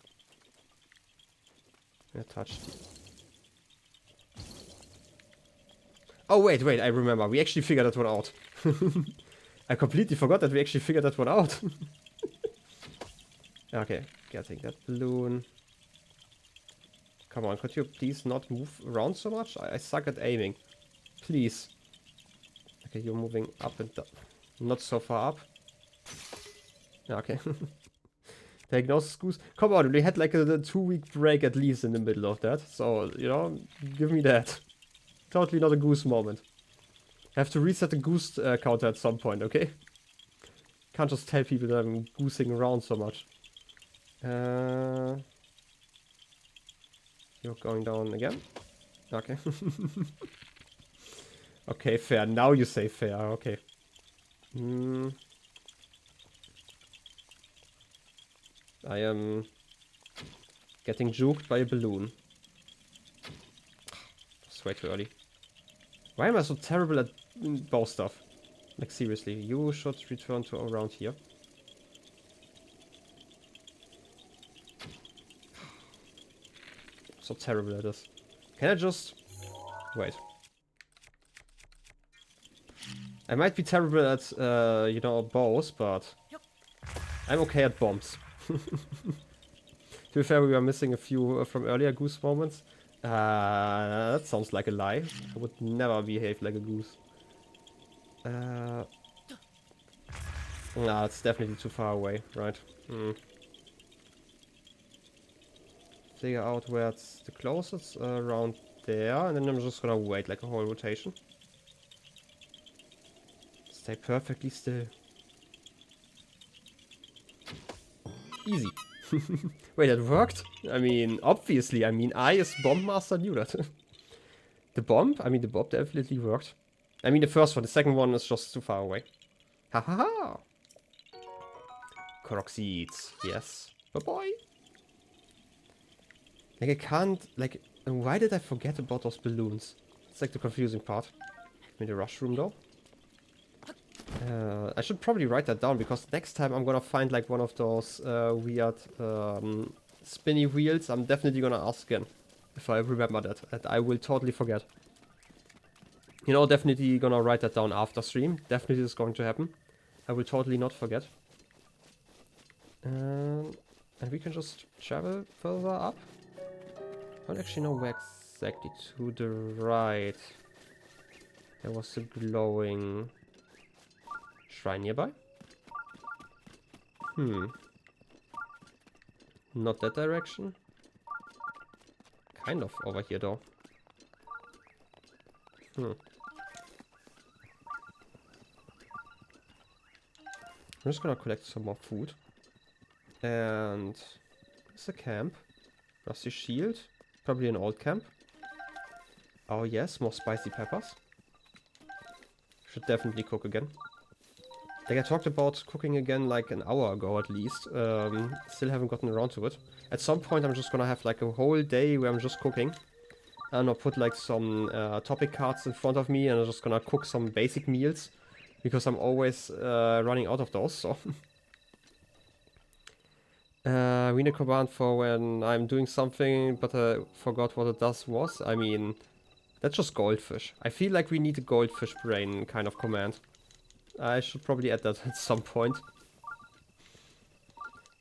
I touched it. Oh, wait, I remember. We actually figured that one out. I completely forgot that we actually figured that one out. Okay, getting that balloon. Come on, could you please not move around so much? I suck at aiming. Please. Okay, you're moving up and down. Not so far up. Okay. Diagnosis goose. Come on, we had like a 2-week break at least in the middle of that. So, you know, give me that. Totally not a goose moment. I have to reset the goose counter at some point, okay? Can't just tell people that I'm goosing around so much. You're going down again? Okay. Okay, fair. Now you say fair. Okay. I am getting juked by a balloon. It's way too early. Why am I so terrible at bow stuff? Like, seriously, you should return to around here. So terrible at this. Can I just... Wait. I might be terrible at, you know, bows, but... I'm okay at bombs. To be fair, we were missing a few from earlier goose moments. That sounds like a lie. I would never behave like a goose. Nah, it's definitely too far away, right? Figure out where it's the closest, around there, and then I'm just gonna wait like a whole rotation. Stay perfectly still. Easy. Wait, that worked? I mean, obviously, I as bomb master knew that. The bomb? I mean, the bomb definitely worked. I mean, the first one, the second one is just too far away. Ha ha ha! Korok seeds, yes. Bye-bye! Like, I can't, like, why did I forget about those balloons? It's like the confusing part. Give me the rush room, though. I should probably write that down, because next time I'm gonna find, like, one of those weird spinny wheels. I'm definitely gonna ask again, if I remember that. And I will totally forget. You know, definitely gonna write that down after stream. Definitely is going to happen. I will totally not forget. And we can just travel further up. I don't actually know where exactly. To the right. There was a glowing shrine nearby. Not that direction. Kind of over here though. I'm just gonna collect some more food. And it's a camp. Rusty shield. Probably an old camp. Oh yes, more spicy peppers. Should definitely cook again. Like I talked about cooking again like an hour ago at least. Still haven't gotten around to it. At some point I'm just gonna have like a whole day where I'm just cooking. And I'll put like some topic cards in front of me and I'm just gonna cook some basic meals. Because I'm always running out of those, so... we need a command for when I'm doing something but I forgot what it was. I mean, that's just goldfish. I feel like we need a goldfish brain kind of command. I should probably add that at some point.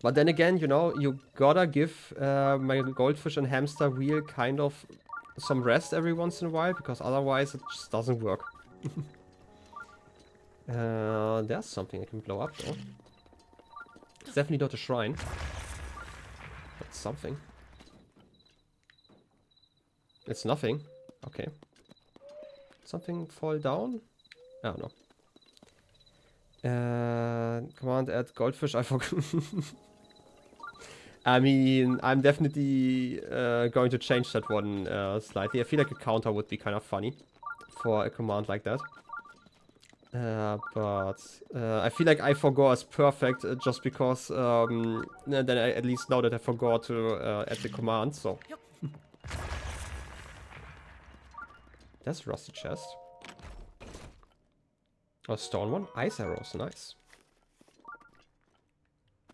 But then again, you know, you gotta give my goldfish and hamster wheel kind of some rest every once in a while, because otherwise it just doesn't work. There's something I can blow up though. It's definitely not a shrine. That's something. It's nothing. Okay. Something fall down? Oh no. Command add goldfish, I forgot. I mean, I'm definitely going to change that one slightly. I feel like a counter would be kind of funny for a command like that. But I feel like I forgot is perfect just because then I at least know that I forgot to add the command, so. That's a rusty chest. Oh, stone one. Ice arrows, nice.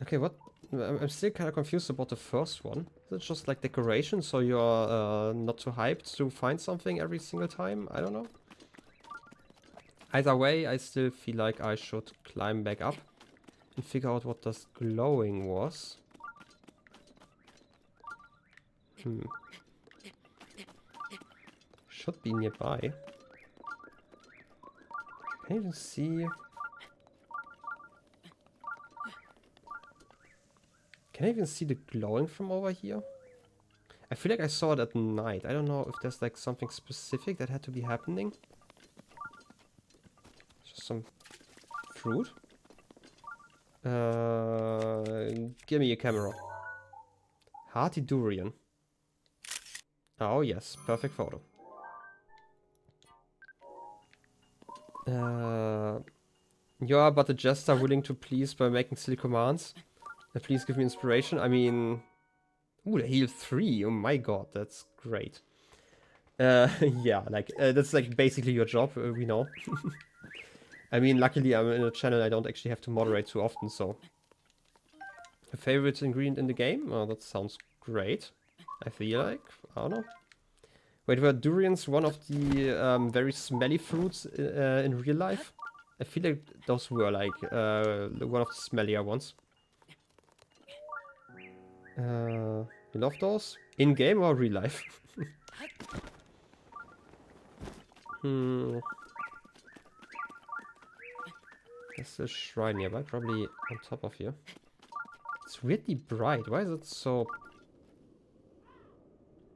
Okay, what? I'm still kind of confused about the first one. Is it just like decoration, so you're not too hyped to find something every single time? I don't know. Either way, I still feel like I should climb back up and figure out what this glowing was. Should be nearby. Can I even see... Can I even see the glowing from over here? I feel like I saw it at night. I don't know if there's like something specific that had to be happening. Just some fruit. Give me a camera. Hearty durian. Oh yes, perfect photo. You are but a jester willing to please by making silly commands. Please give me inspiration. I mean... Ooh, the heal 3. Oh my god, that's great. Yeah, like, that's like basically your job, we know. I mean, luckily I'm in a channel I don't actually have to moderate too often, so... A favorite ingredient in the game? Oh, that sounds great. I feel like. I don't know. Wait, were durians one of the very smelly fruits in real life? I feel like those were like one of the smellier ones. You love those? In game or real life? There's a shrine nearby, probably on top of here. It's weirdly bright. Why is it so...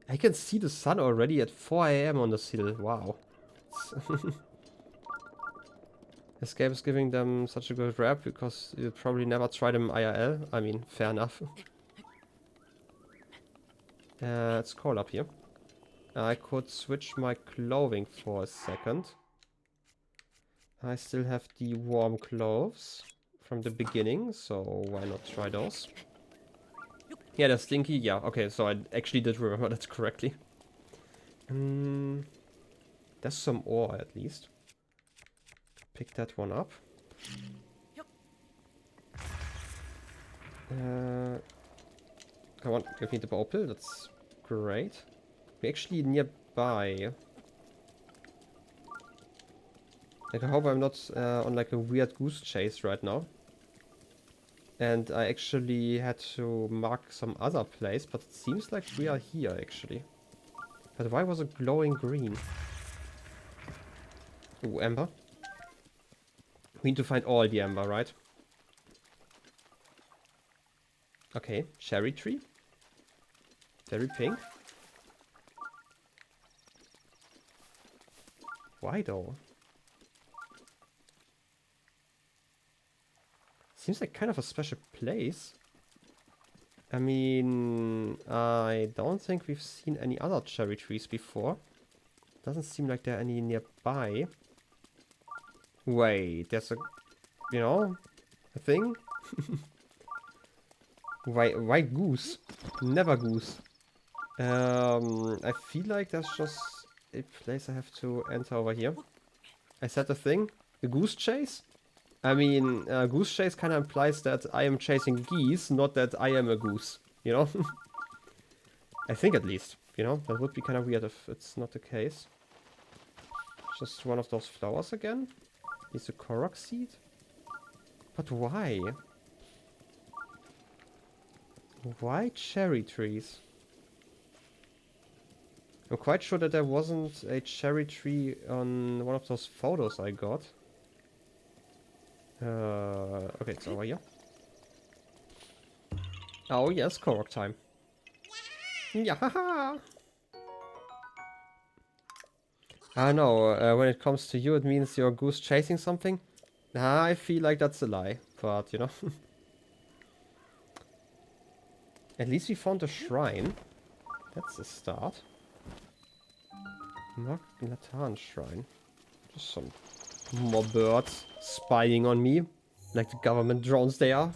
I can see the sun already at 4 AM on this hill. Wow. This game is giving them such a good rap because you probably never tried them IRL. I mean, fair enough. It's cold up here. I could switch my clothing for a second. I still have the warm clothes from the beginning, so why not try those? Yeah, they're stinky. Yeah, okay, so I actually did remember that correctly. There's some ore at least. Pick that one up. Come on, give me the bow pill. That's great. We're actually nearby. Like, I hope I'm not on like a weird goose chase right now. And I actually had to mark some other place, but it seems like we are here actually. But why was it glowing green? Ooh, amber. We need to find all the amber, right? Okay, cherry tree. Very pink. Why though? Seems like kind of a special place. I mean, I don't think we've seen any other cherry trees before. Doesn't seem like there are any nearby. Wait, there's a, you know, a thing? Why goose? Never goose. I feel like there's just a place I have to enter over here. I said the thing? The goose chase? I mean, goose chase kind of implies that I am chasing geese, not that I am a goose, you know? I think at least, you know? That would be kind of weird if it's not the case. Just one of those flowers again? Is a Korok seed? But why? Why cherry trees? I'm quite sure that there wasn't a cherry tree on one of those photos I got. Okay, it's over here. Oh yes, Korok time. Yeah. I know, when it comes to you it means you're goose chasing something. I feel like that's a lie, but you know. At least we found a shrine. That's a start. Magnatan shrine. Just some more birds spying on me. Like the government drones they are.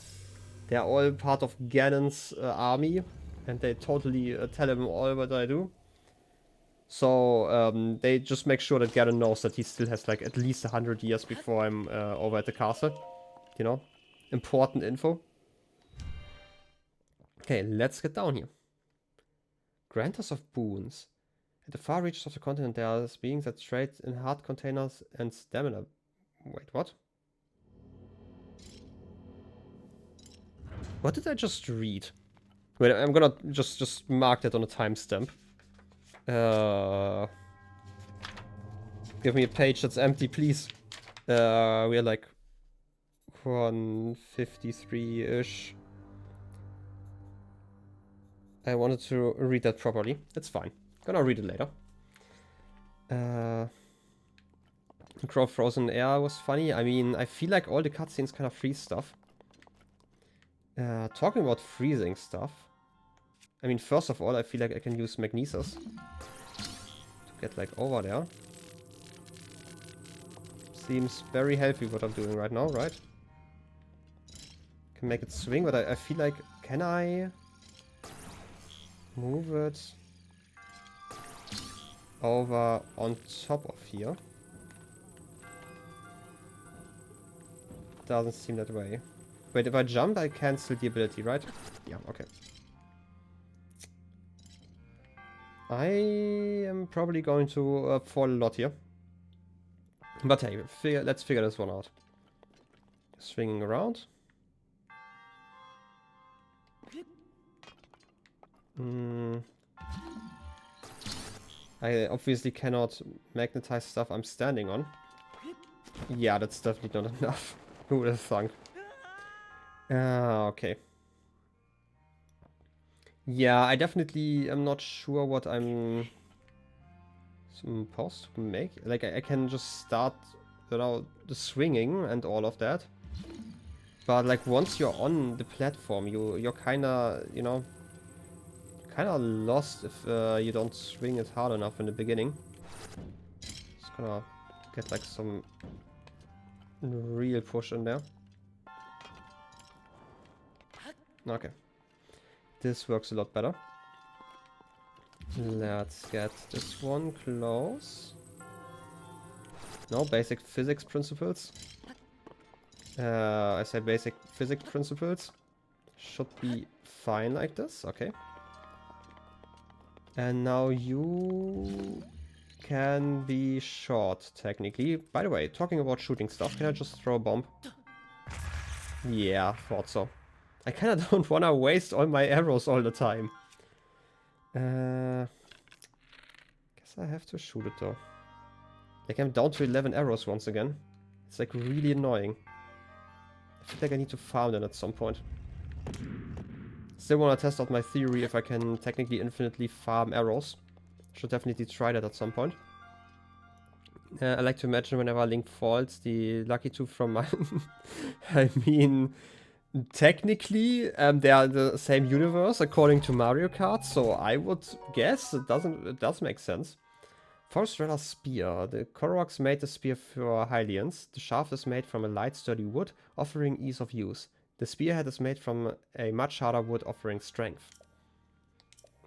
They are all part of Ganon's army. And they totally tell him all what I do. So they just make sure that Ganon knows that he still has like at least 100 years before I'm over at the castle. You know? Important info. Okay, let's get down here. Granters of boons. At the far reaches of the continent there are beings that trade in heart containers and stamina. Wait, what? What did I just read? Wait, I'm gonna just mark that on a timestamp. Give me a page that's empty, please. We're like 153-ish. I wanted to read that properly. It's fine. Gonna read it later. Crow Frozen Air was funny. I mean, I feel like all the cutscenes kind of freeze stuff. Talking about freezing stuff. I mean, first of all, I feel like I can use Magnesis to get like over there. Seems very healthy what I'm doing right now, right? Can make it swing, but I feel like, can I move it over on top of here? Doesn't seem that way. Wait, if I jump, I cancel the ability, right? Yeah, okay. I am probably going to fall a lot here. But hey, let's figure this one out. Swinging around. I obviously cannot magnetize stuff I'm standing on. Yeah, that's definitely not enough. Who would have thunk? Okay. Yeah, I definitely am not sure what I'm supposed to make. Like, I can just start, you know, the swinging and all of that. But, like, once you're on the platform, you're kinda, you know, kinda lost if you don't swing it hard enough in the beginning. Just gonna get, like, some real push in there. Okay. This works a lot better. Let's get this one close. No, basic physics principles. I said basic physics principles. Should be fine like this, okay. And now you can be short, technically. By the way, talking about shooting stuff, can I just throw a bomb? Yeah, thought so. I kinda don't wanna waste all my arrows all the time. Guess I have to shoot it though. Like, I'm down to 11 arrows once again. It's like really annoying. I feel like I need to farm them at some point. Still want to test out my theory if I can technically infinitely farm arrows. Should definitely try that at some point. I like to imagine whenever Link falls, the lucky tooth from my... I mean, technically, they are the same universe according to Mario Kart, so I would guess it does make sense. Forest Dweller Spear. The Koroks made the spear for Hylians. The shaft is made from a light, sturdy wood, offering ease of use. The spearhead is made from a much harder wood, offering strength.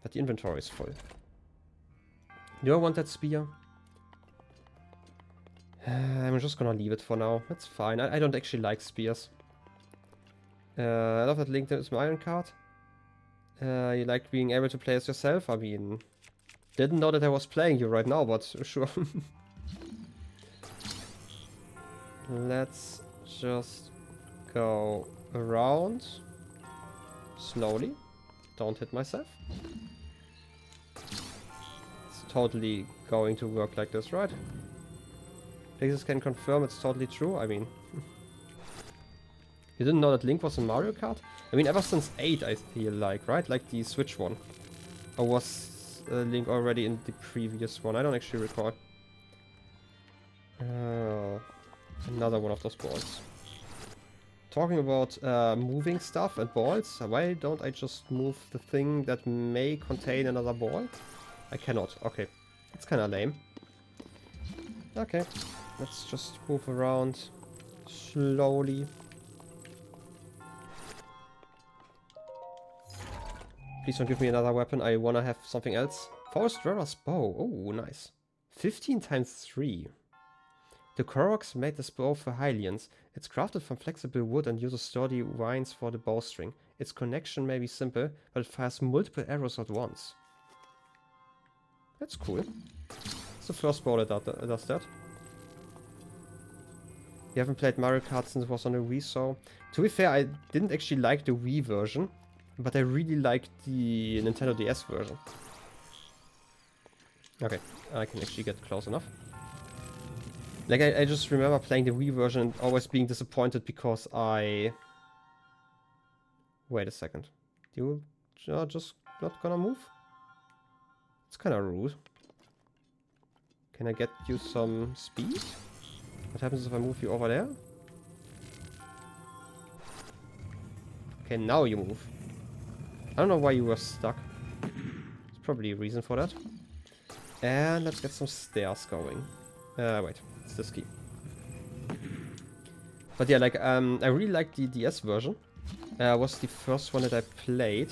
But the inventory is full. Do I want that spear? I'm just gonna leave it for now. That's fine. I don't actually like spears. I love that Link is my iron card. You like being able to play as yourself? I mean, didn't know that I was playing you right now, but sure. Let's just go around slowly. Don't hit myself. It's totally going to work like this, right? Places can confirm it's totally true. I mean, you didn't know that Link was in Mario Kart? I mean, ever since 8, I feel like, right? Like the Switch one. Or was Link already in the previous one? I don't actually recall. Another one of those balls. Talking about moving stuff and balls, why don't I just move the thing that may contain another ball? I cannot. Okay. It's kind of lame. Okay. Let's just move around slowly. Please don't give me another weapon. I want to have something else. Forest Dweller's bow. Oh, nice. 15 times 3. The Koroks made this bow for Hylians. It's crafted from flexible wood and uses sturdy vines for the bowstring. Its connection may be simple, but it fires multiple arrows at once. That's cool. It's the first bow that does that. You haven't played Mario Kart since it was on the Wii, so... To be fair, I didn't actually like the Wii version, but I really liked the Nintendo DS version. Okay, I can actually get close enough. Like, I just remember playing the Wii version and always being disappointed because I... Wait a second. You are just not gonna move? It's kinda rude. Can I get you some speed? What happens if I move you over there? Okay, now you move. I don't know why you were stuck. There's probably a reason for that. And let's get some stairs going. Wait, it's this key. But yeah, like, I really liked the DS version. Was the first one that I played.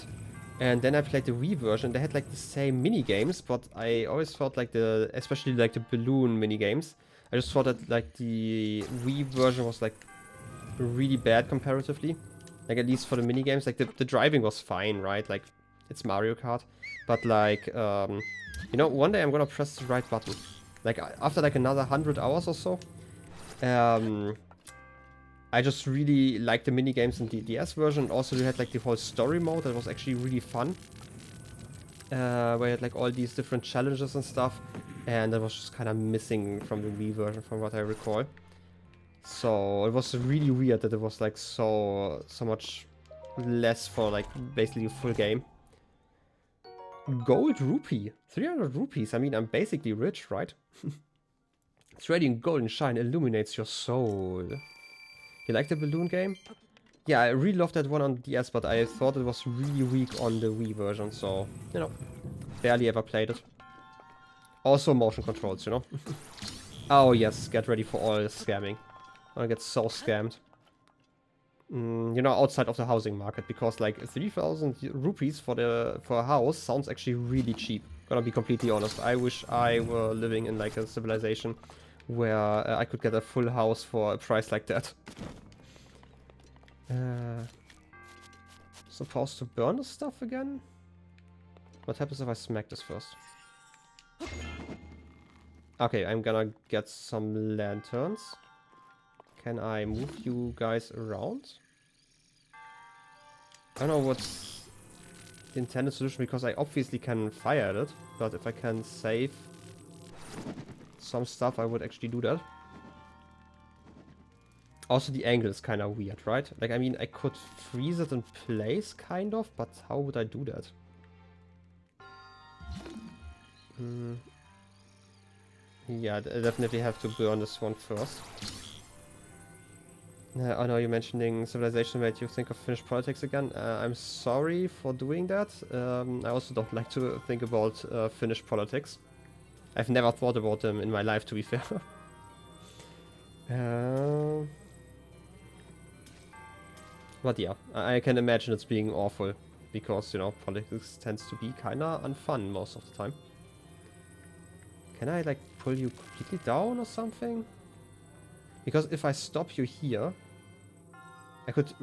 And then I played the Wii version. They had like the same mini games, but I always thought like especially like the balloon mini games. I just thought that like the Wii version was like really bad comparatively. Like at least for the mini games, like the driving was fine, right? Like it's Mario Kart, but like you know, one day I'm gonna press the right button. Like after like another 100 hours or so. I just really liked the mini games in the DS version. Also, you had like the whole story mode that was actually really fun. Where you had like all these different challenges and stuff. And that was just kind of missing from the Wii version, from what I recall. So it was really weird that it was like so much less for like basically a full game. Gold rupee, 300 rupees. I mean, I'm basically rich, right? Its radiant golden shine illuminates your soul. You like the balloon game? Yeah, I really loved that one on DS, but I thought it was really weak on the Wii version, so, you know, barely ever played it. Also motion controls, you know. Oh yes, get ready for all this scamming. I'm gonna get so scammed. You know, outside of the housing market, because like 3,000 rupees for a house sounds actually really cheap. Gonna be completely honest. I wish I were living in like a civilization where I could get a full house for a price like that. Supposed to burn the stuff again? What happens if I smack this first? Okay, I'm gonna get some lanterns. Can I move you guys around? I don't know what's the intended solution, because I obviously can fire at it, but if I can save some stuff, I would actually do that. Also, the angle is kind of weird, right? Like, I mean, I could freeze it in place, kind of, but how would I do that? Yeah, I definitely have to burn this one first. Oh no, you're mentioning civilization made you think of Finnish politics again. I'm sorry for doing that. I also don't like to think about Finnish politics. I've never thought about them in my life, to be fair. But yeah, I can imagine it's being awful. Because, you know, politics tends to be kinda unfun most of the time. Can I, like, pull you completely down or something? Because if I stop you here... I could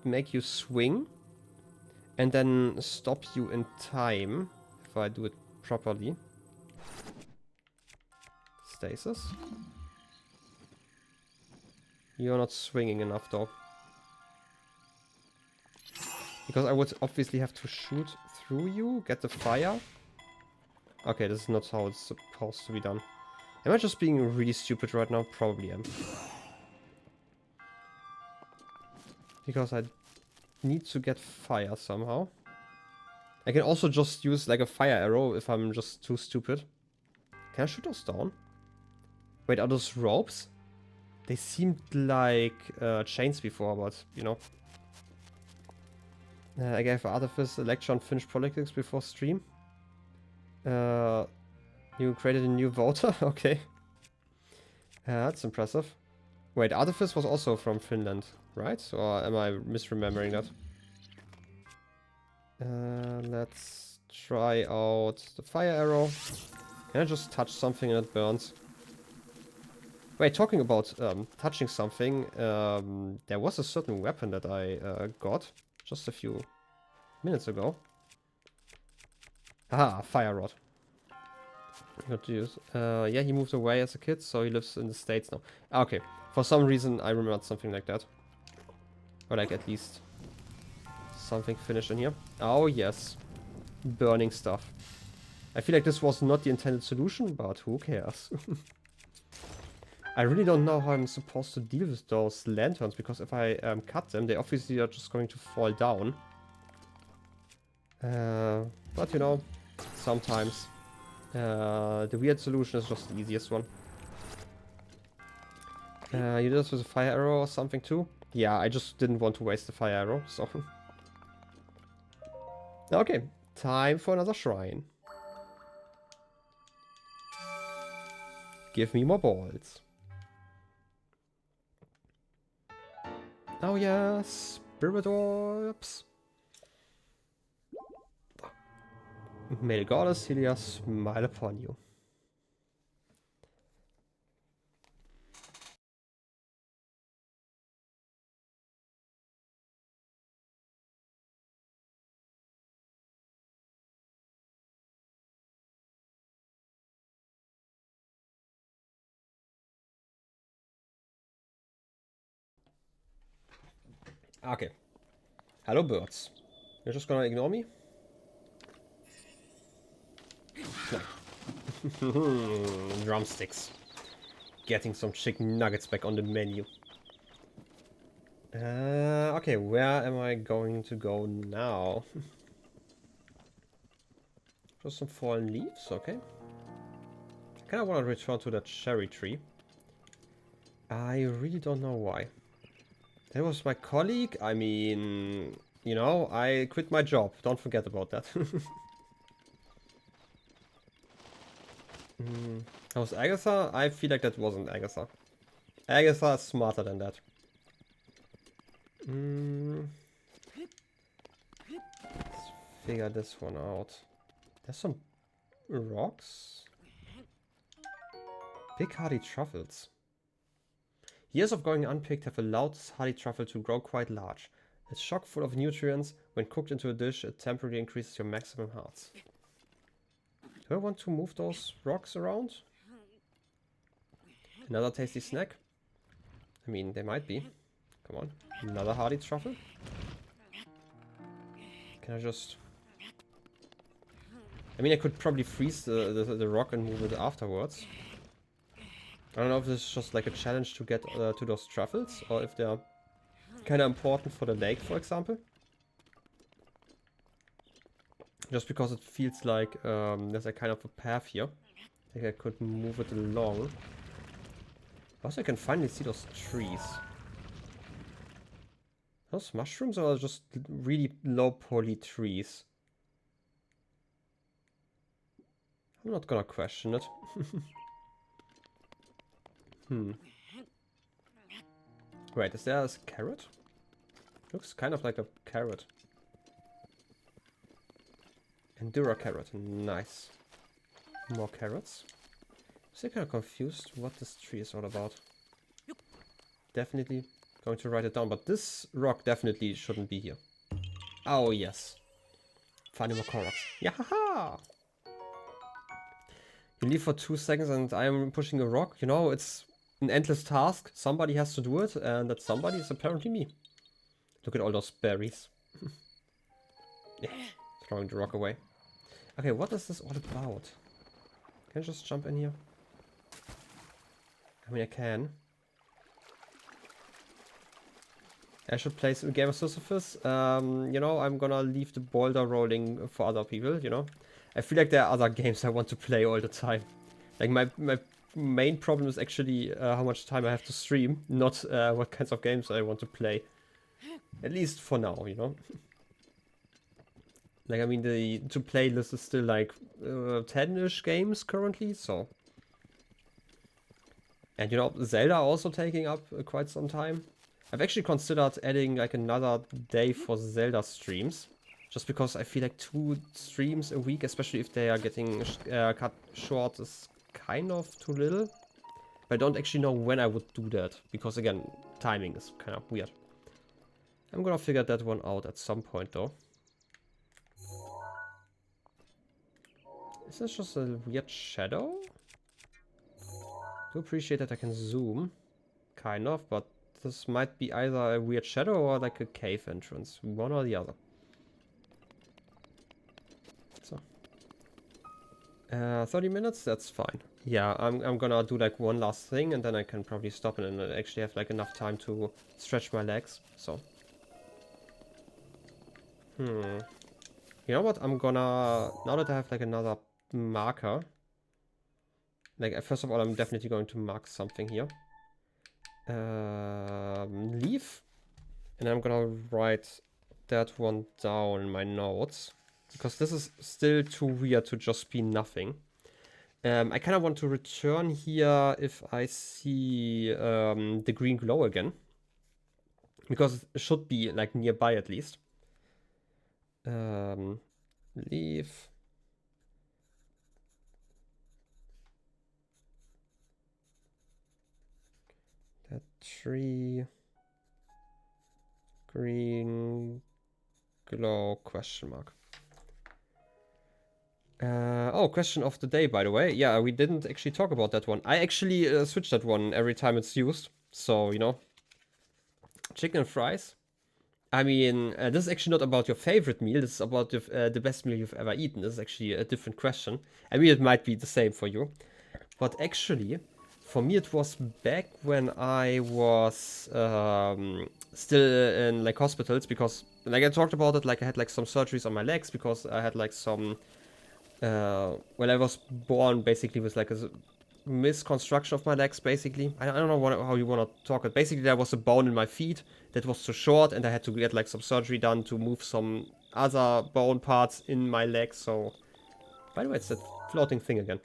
make you swing. And then stop you in time. If I do it properly. Stasis. You're not swinging enough though. Because I would obviously have to shoot through you, get the fire. Okay, this is not how it's supposed to be done. Am I just being really stupid right now? Probably am. Because I need to get fire somehow. I can also just use like a fire arrow if I'm just too stupid. Can I shoot those down? Wait, are those ropes? They seemed like chains before, but you know. I gave Artifice a lecture on Finnish politics before stream. You created a new voter? Okay. That's impressive. Wait, Artifice was also from Finland, right? Or am I misremembering that? Let's try out the fire arrow. Can I just touch something and it burns? Wait, talking about touching something, there was a certain weapon that I got just a few minutes ago. Aha, fire rod. Good to use. Yeah, he moved away as a kid, so he lives in the States now. Okay, for some reason I remembered something like that. Or like at least something finished in here. Oh yes, burning stuff. I feel like this was not the intended solution, but who cares? I really don't know how I'm supposed to deal with those lanterns, because if I cut them, they obviously are just going to fall down. But you know, sometimes the weird solution is just the easiest one. You did this with a fire arrow or something too? Yeah, I just didn't want to waste the fire arrow, so... Okay, time for another shrine. Give me more balls. Oh yes, spirit orbs. May the goddess Celia smile upon you. Okay. Hello, birds. You're just gonna ignore me? No. Drumsticks. Getting some chicken nuggets back on the menu. Okay, where am I going to go now? Just some fallen leaves, okay. I kinda wanna return to that cherry tree. I really don't know why. That was my colleague? I mean, you know, I quit my job. Don't forget about that. That was Agatha? I feel like that wasn't Agatha. Agatha is smarter than that. Let's figure this one out. There's some rocks. Big hardy truffles. Years of going unpicked have allowed this hardy truffle to grow quite large. It's chock full of nutrients. When cooked into a dish, it temporarily increases your maximum hearts. Do I want to move those rocks around? Another tasty snack? I mean, they might be. Come on. Another hardy truffle? Can I just... I mean, I could probably freeze the rock and move it afterwards. I don't know if this is just like a challenge to get to those truffles, or if they're kind of important for the lake, for example. Just because it feels like there's a kind of a path here. I think I could move it along. Also, I can finally see those trees. Those mushrooms are just really low poly trees. I'm not gonna question it. Wait, is there a carrot? Looks kind of like a carrot. Endura carrot, nice. More carrots. I'm still kind of confused what this tree is all about. Definitely going to write it down, but this rock definitely shouldn't be here. Oh yes. Finding more Koroks. Yahaha! You leave for 2 seconds and I'm pushing a rock. You know, it's an endless task. Somebody has to do it, and that somebody is apparently me. Look at all those berries. Yeah, throwing the rock away. Okay, what is this all about? Can I just jump in here? I mean, I can. I should play some Game of Sisyphus. You know, I'm gonna leave the boulder rolling for other people, you know. I feel like there are other games I want to play all the time. Like, my main problem is actually how much time I have to stream, not what kinds of games I want to play. At least for now, you know. Like, I mean, the to-play list is still like 10-ish games currently, so. And you know, Zelda also taking up quite some time. I've actually considered adding like another day for Zelda streams. Just because I feel like 2 streams a week, especially if they are getting cut short, is kind of too little. But I don't actually know when I would do that. Because again, timing is kind of weird. I'm gonna figure that one out at some point though. Is this just a weird shadow? I do appreciate that I can zoom. Kind of, but this might be either a weird shadow or like a cave entrance. One or the other. So. 30 minutes? That's fine. Yeah, I'm gonna do like one last thing and then I can probably stop it and actually have like enough time to stretch my legs. So. You know what? I'm gonna... Now that I have like another marker. Like, first of all, I'm definitely going to mark something here. Leave. And I'm gonna write that one down in my notes. Because this is still too weird to just be nothing. I kind of want to return here if I see the green glow again. Because it should be like nearby at least. Leave. That tree. Green glow question mark. Oh, question of the day, by the way. Yeah, we didn't actually talk about that one. I actually switch that one every time it's used. So, you know. Chicken and fries. I mean, this is actually not about your favorite meal. This is about the best meal you've ever eaten. This is actually a different question. I mean, it might be the same for you. But actually, for me, it was back when I was still in like hospitals. Because, like I talked about it, like I had like some surgeries on my legs. Because I had like some... when I was born, basically, with like a misconstruction of my legs, basically. I don't know how you want to talk it. Basically, there was a bone in my feet that was too short, and I had to get like some surgery done to move some other bone parts in my legs. So, by the way, it's that floating thing again.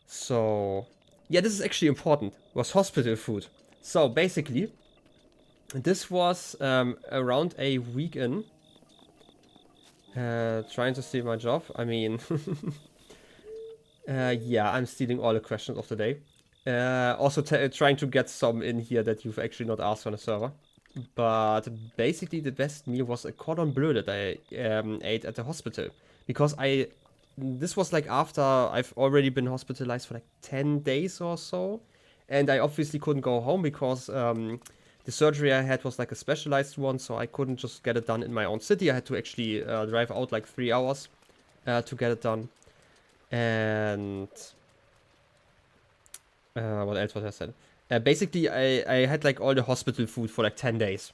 So, yeah, this is actually important. It was hospital food. So, basically, this was around a week in. Trying to steal my job. I mean... yeah, I'm stealing all the questions of the day. Also trying to get some in here that you've actually not asked on the server. But basically the best meal was a cordon bleu that I ate at the hospital. Because this was like after I've already been hospitalized for like 10 days or so. And I obviously couldn't go home because the surgery I had was like a specialized one. So I couldn't just get it done in my own city. I had to actually drive out like 3 hours to get it done. And What else was I said? Basically, I had like all the hospital food for like 10 days.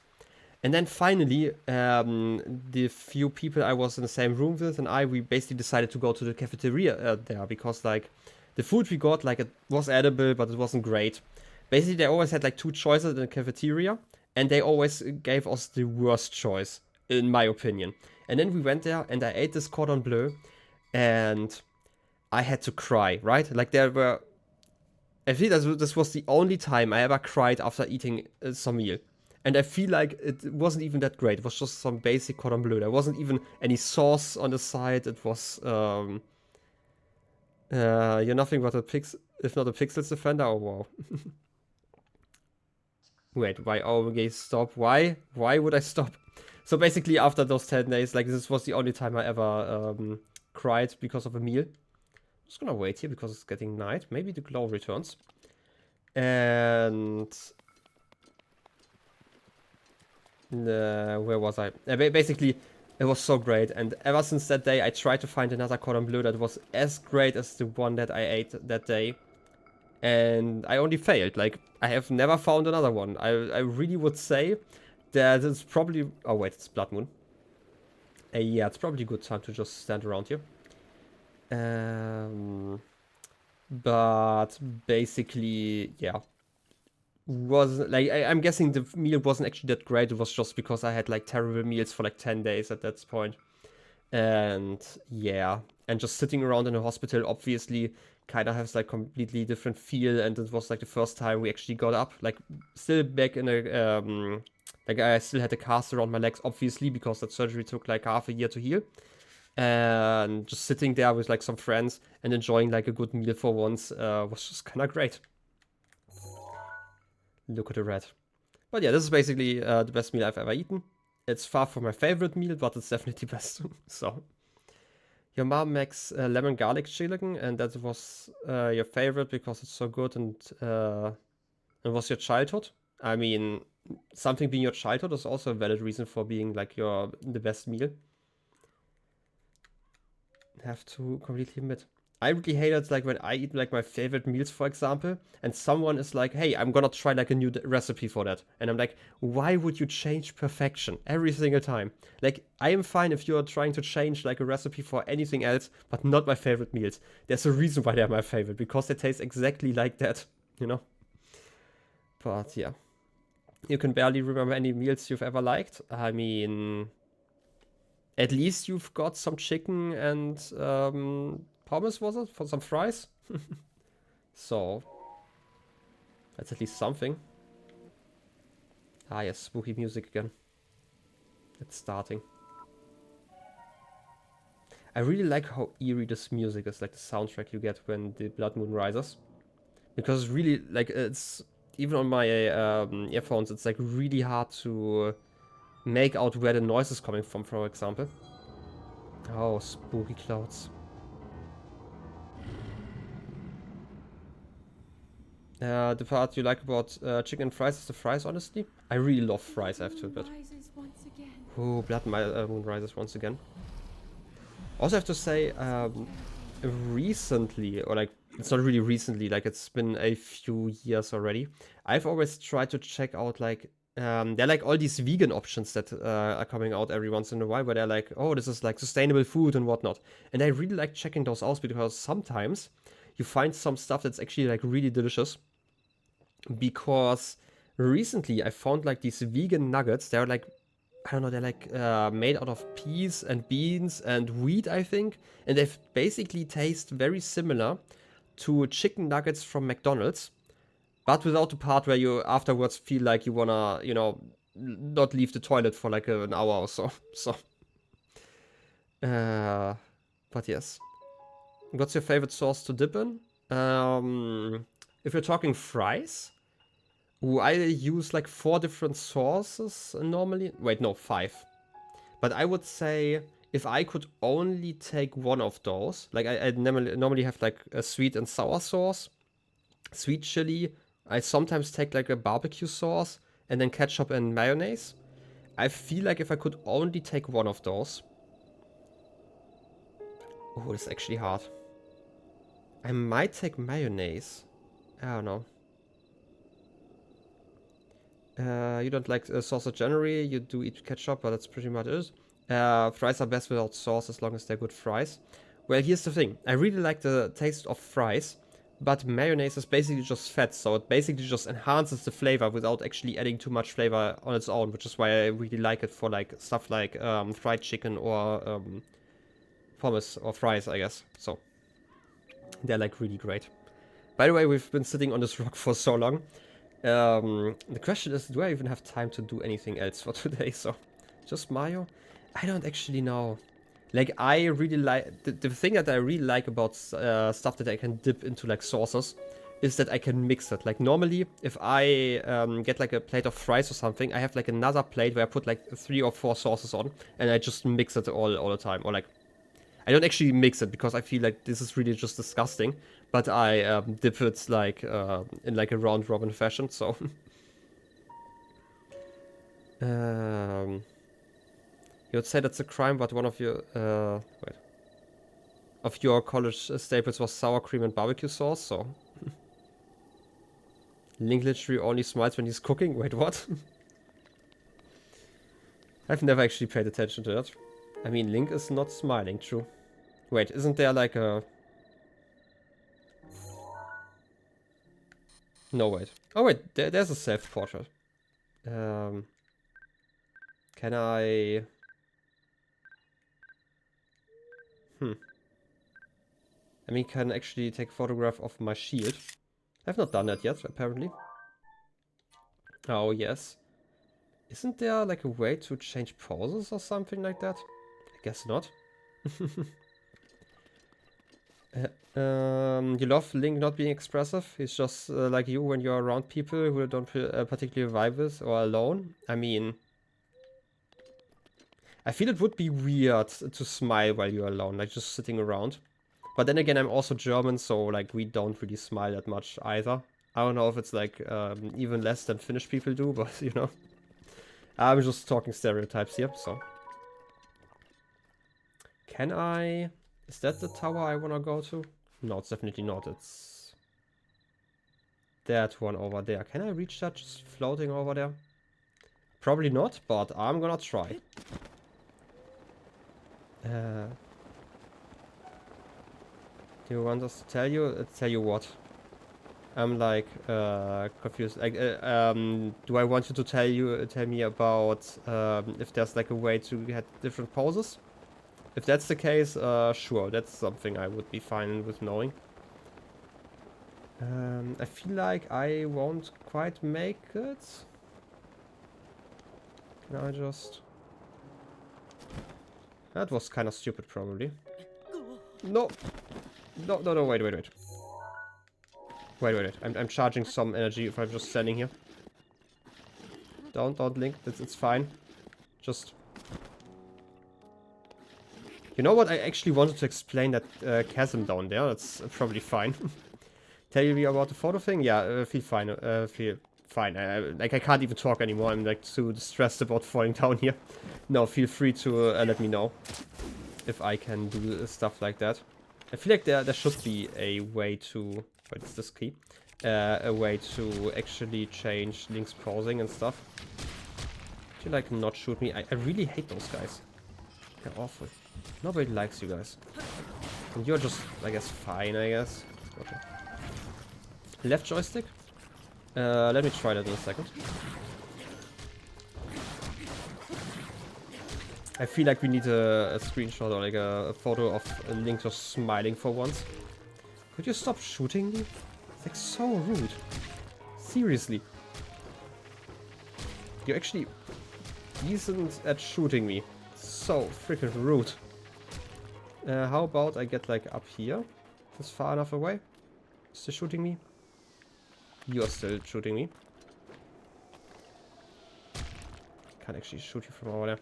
And then finally, the few people I was in the same room with and we basically decided to go to the cafeteria there because like the food we got, like it was edible, but it wasn't great. Basically, they always had like two choices in the cafeteria, and they always gave us the worst choice, in my opinion. And then we went there, and I ate this cordon bleu, and I had to cry, right? Like there were, I feel this was the only time I ever cried after eating some meal. And I feel like it wasn't even that great. It was just some basic cordon bleu. There wasn't even any sauce on the side. It was, you're nothing but if not a pixels defender. Oh, wow. Wait, why? Oh, okay, stop. Why? Why would I stop? So basically, after those 10 days, like, this was the only time I ever cried because of a meal. I'm just gonna wait here because it's getting night. Maybe the glow returns. And... where was I? Basically, it was so great. And ever since that day, I tried to find another cordon bleu that was as great as the one that I ate that day. And I only failed. Like, I have never found another one. I really would say that it's probably... Oh, wait, it's Blood Moon. Yeah, it's probably a good time to just stand around here. But basically, yeah. Wasn't like I'm guessing the meal wasn't actually that great. It was just because I had like terrible meals for like 10 days at that point. And yeah, and just sitting around in a hospital obviously kind of has like completely different feel. And it was like the first time we actually got up, like still back in a like I still had a cast around my legs, obviously, because that surgery took like half a year to heal. And just sitting there with like some friends and enjoying like a good meal for once was just kind of great. Look at the red. But yeah, this is basically the best meal I've ever eaten. It's far from my favorite meal, but it's definitely best. So, your mom makes lemon garlic chicken, and that was your favorite because it's so good, and it was your childhood. I mean, something being your childhood is also a valid reason for being like the best meal. Have to completely admit. I really hate it, like when I eat like my favorite meals, for example, and someone is like, hey, I'm gonna try like a new recipe for that. And I'm like, why would you change perfection every single time? Like, I am fine if you're trying to change like a recipe for anything else, but not my favorite meals. There's a reason why they're my favorite, because they taste exactly like that, you know? But yeah. You can barely remember any meals you've ever liked. I mean, at least you've got some chicken and pommes, was it? For some fries? So, that's at least something. Ah yes, spooky music again. It's starting. I really like how eerie this music is, like the soundtrack you get when the blood moon rises. Because it's really, like, it's... Even on my earphones, it's like really hard to make out where the noise is coming from, for example. Oh, spooky clouds. The part you like about chicken and fries is the fries, honestly. I really love fries, I have to admit. Oh, Blood Moon rises once again. Also have to say, recently, or like, it's not really recently, like it's been a few years already, I've always tried to check out like, there are like all these vegan options that are coming out every once in a while, where they're like, oh, this is like sustainable food and whatnot. And I really like checking those out because sometimes you find some stuff that's actually like really delicious. Because recently I found like these vegan nuggets. They're like, I don't know, they're like made out of peas and beans and wheat, I think. And they basically taste very similar to chicken nuggets from McDonald's. But without the part where you afterwards feel like you wanna, you know, not leave the toilet for like an hour or so. So, but yes. What's your favorite sauce to dip in? If you're talking fries, I use like 4 different sauces normally. Wait, no, 5. But I would say if I could only take one of those, like I normally have like a sweet and sour sauce, sweet chili. I sometimes take like a barbecue sauce and then ketchup and mayonnaise. I feel like if I could only take one of those. Oh, it's actually hard. I might take mayonnaise. I don't know. You don't like sauce generally, you do eat ketchup, but that's pretty much it. Fries are best without sauce as long as they're good fries. Well, here's the thing. I really like the taste of fries, but mayonnaise is basically just fat, so it basically just enhances the flavor without actually adding too much flavor on its own, which is why I really like it for like stuff like fried chicken or pommes or fries, I guess. So they're like really great. By the way, we've been sitting on this rock for so long. The question is, do I even have time to do anything else for today? So, just Mario? I don't actually know. Like, I really like... The thing that I really like about stuff that I can dip into, like, sauces, is that I can mix it. Like, normally, if I get, like, a plate of fries or something, I have, like, another plate where I put, like, 3 or 4 sauces on, and I just mix it all the time. Or, like, I don't actually mix it because I feel like this is really just disgusting. But I dip it like in like a round robin fashion. So you would say that's a crime, but one of your of your college staples was sour cream and barbecue sauce. So Link literally only smiles when he's cooking. Wait, what? I've never actually paid attention to that. I mean, Link is not smiling. True. Wait, isn't there like a... No, wait. Oh, wait, there's a self-portrait. Can I... I mean, can actually take a photograph of my shield. I've not done that yet, apparently. Oh, yes. Isn't there like a way to change poses or something like that? I guess not. You love Link not being expressive. He's just like you when you're around people who don't particularly vibe with or alone. I mean, I feel it would be weird to smile while you're alone, like just sitting around. But then again, I'm also German, so like we don't really smile that much either. I don't know if it's like even less than Finnish people do, but you know. I'm just talking stereotypes here, so. Can I... Is that the tower I want to go to? No, it's definitely not. It's that one over there. Can I reach that just floating over there? Probably not, but I'm gonna try. Do you want us to tell you? Tell you what? I'm like confused. Like, do I want you to tell me about if there's like a way to get different poses? If that's the case, sure, that's something I would be fine with knowing. I feel like I won't quite make it. Can I just... That was kind of stupid, probably. No! No, wait. Wait. I'm charging some energy if I'm just standing here. Don't Link, it's fine. Just... You know what? I actually wanted to explain that chasm down there. That's probably fine. Tell you about the photo thing? Yeah, feel fine. Feel fine. Like, I can't even talk anymore. I'm like too distressed about falling down here. No, feel free to let me know if I can do stuff like that. I feel like there should be a way to... Wait, is this key? A way to actually change Link's posing and stuff. Could you like not shoot me? I really hate those guys. They're awful. Nobody likes you guys. And you're just, I guess, fine, I guess. Okay. Left joystick? Let me try that in a second. I feel like we need a screenshot or like a photo of Link just smiling for once. Could you stop shooting me? It's like so rude. Seriously. You're actually decent at shooting me. So freaking rude. How about I get like up here? That's far enough away. Still shooting me? You're still shooting me. Can't actually shoot you from over there.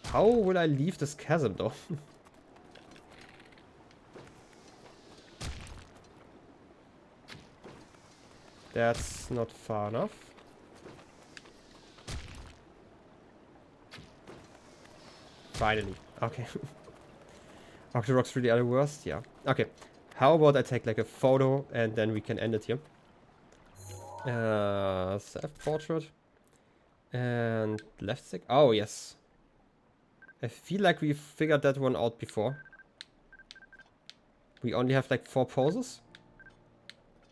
How will I leave this chasm though? That's not far enough. Finally. Okay. Octoroks really are the worst? Yeah. Okay. How about I take like a photo and then we can end it here. Self-portrait. And left stick. Oh, yes. I feel like we figured that one out before. We only have like 4 poses.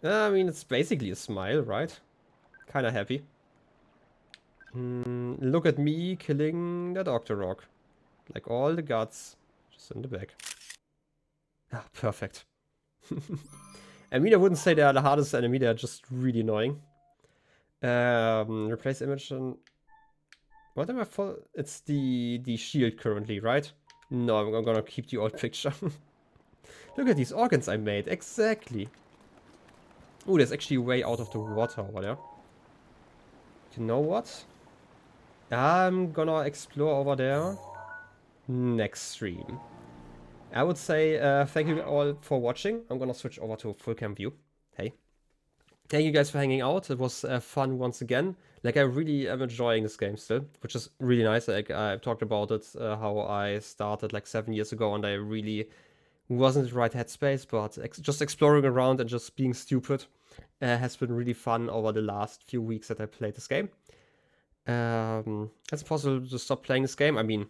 I mean, it's basically a smile, right? Kinda happy. Look at me killing that Octorok. Like all the guts. Just in the back. Ah, perfect. I mean, I wouldn't say they are the hardest enemy, they are just really annoying. Replace image and... What am I for? It's the shield currently, right? No, I'm gonna keep the old picture. Look at these organs I made. Exactly. Ooh, there's actually a way out of the water over there. You know what? I'm gonna explore over there next stream. I would say thank you all for watching. I'm gonna switch over to full cam view. Hey. Thank you guys for hanging out. It was fun once again. Like, I really am enjoying this game still, which is really nice. Like, I talked about it, how I started like 7 years ago and I really wasn't in the right headspace, but just exploring around and just being stupid has been really fun over the last few weeks that I played this game. It's possible to stop playing this game. I mean,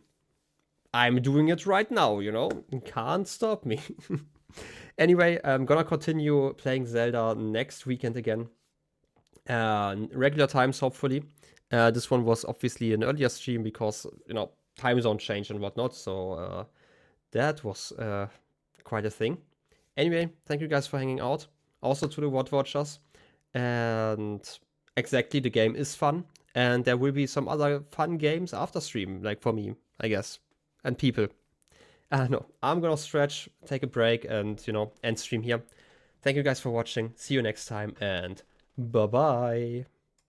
I'm doing it right now, you know? You can't stop me. Anyway, I'm gonna continue playing Zelda next weekend again. Regular times, hopefully. This one was obviously an earlier stream because, you know, time zone change and whatnot. So that was quite a thing. Anyway, thank you guys for hanging out. Also to the VOD watchers. And exactly, the game is fun. And there will be some other fun games after stream, like for me, I guess. And people. No, I'm gonna stretch, take a break, and, you know, end stream here. Thank you guys for watching. See you next time, and bye-bye.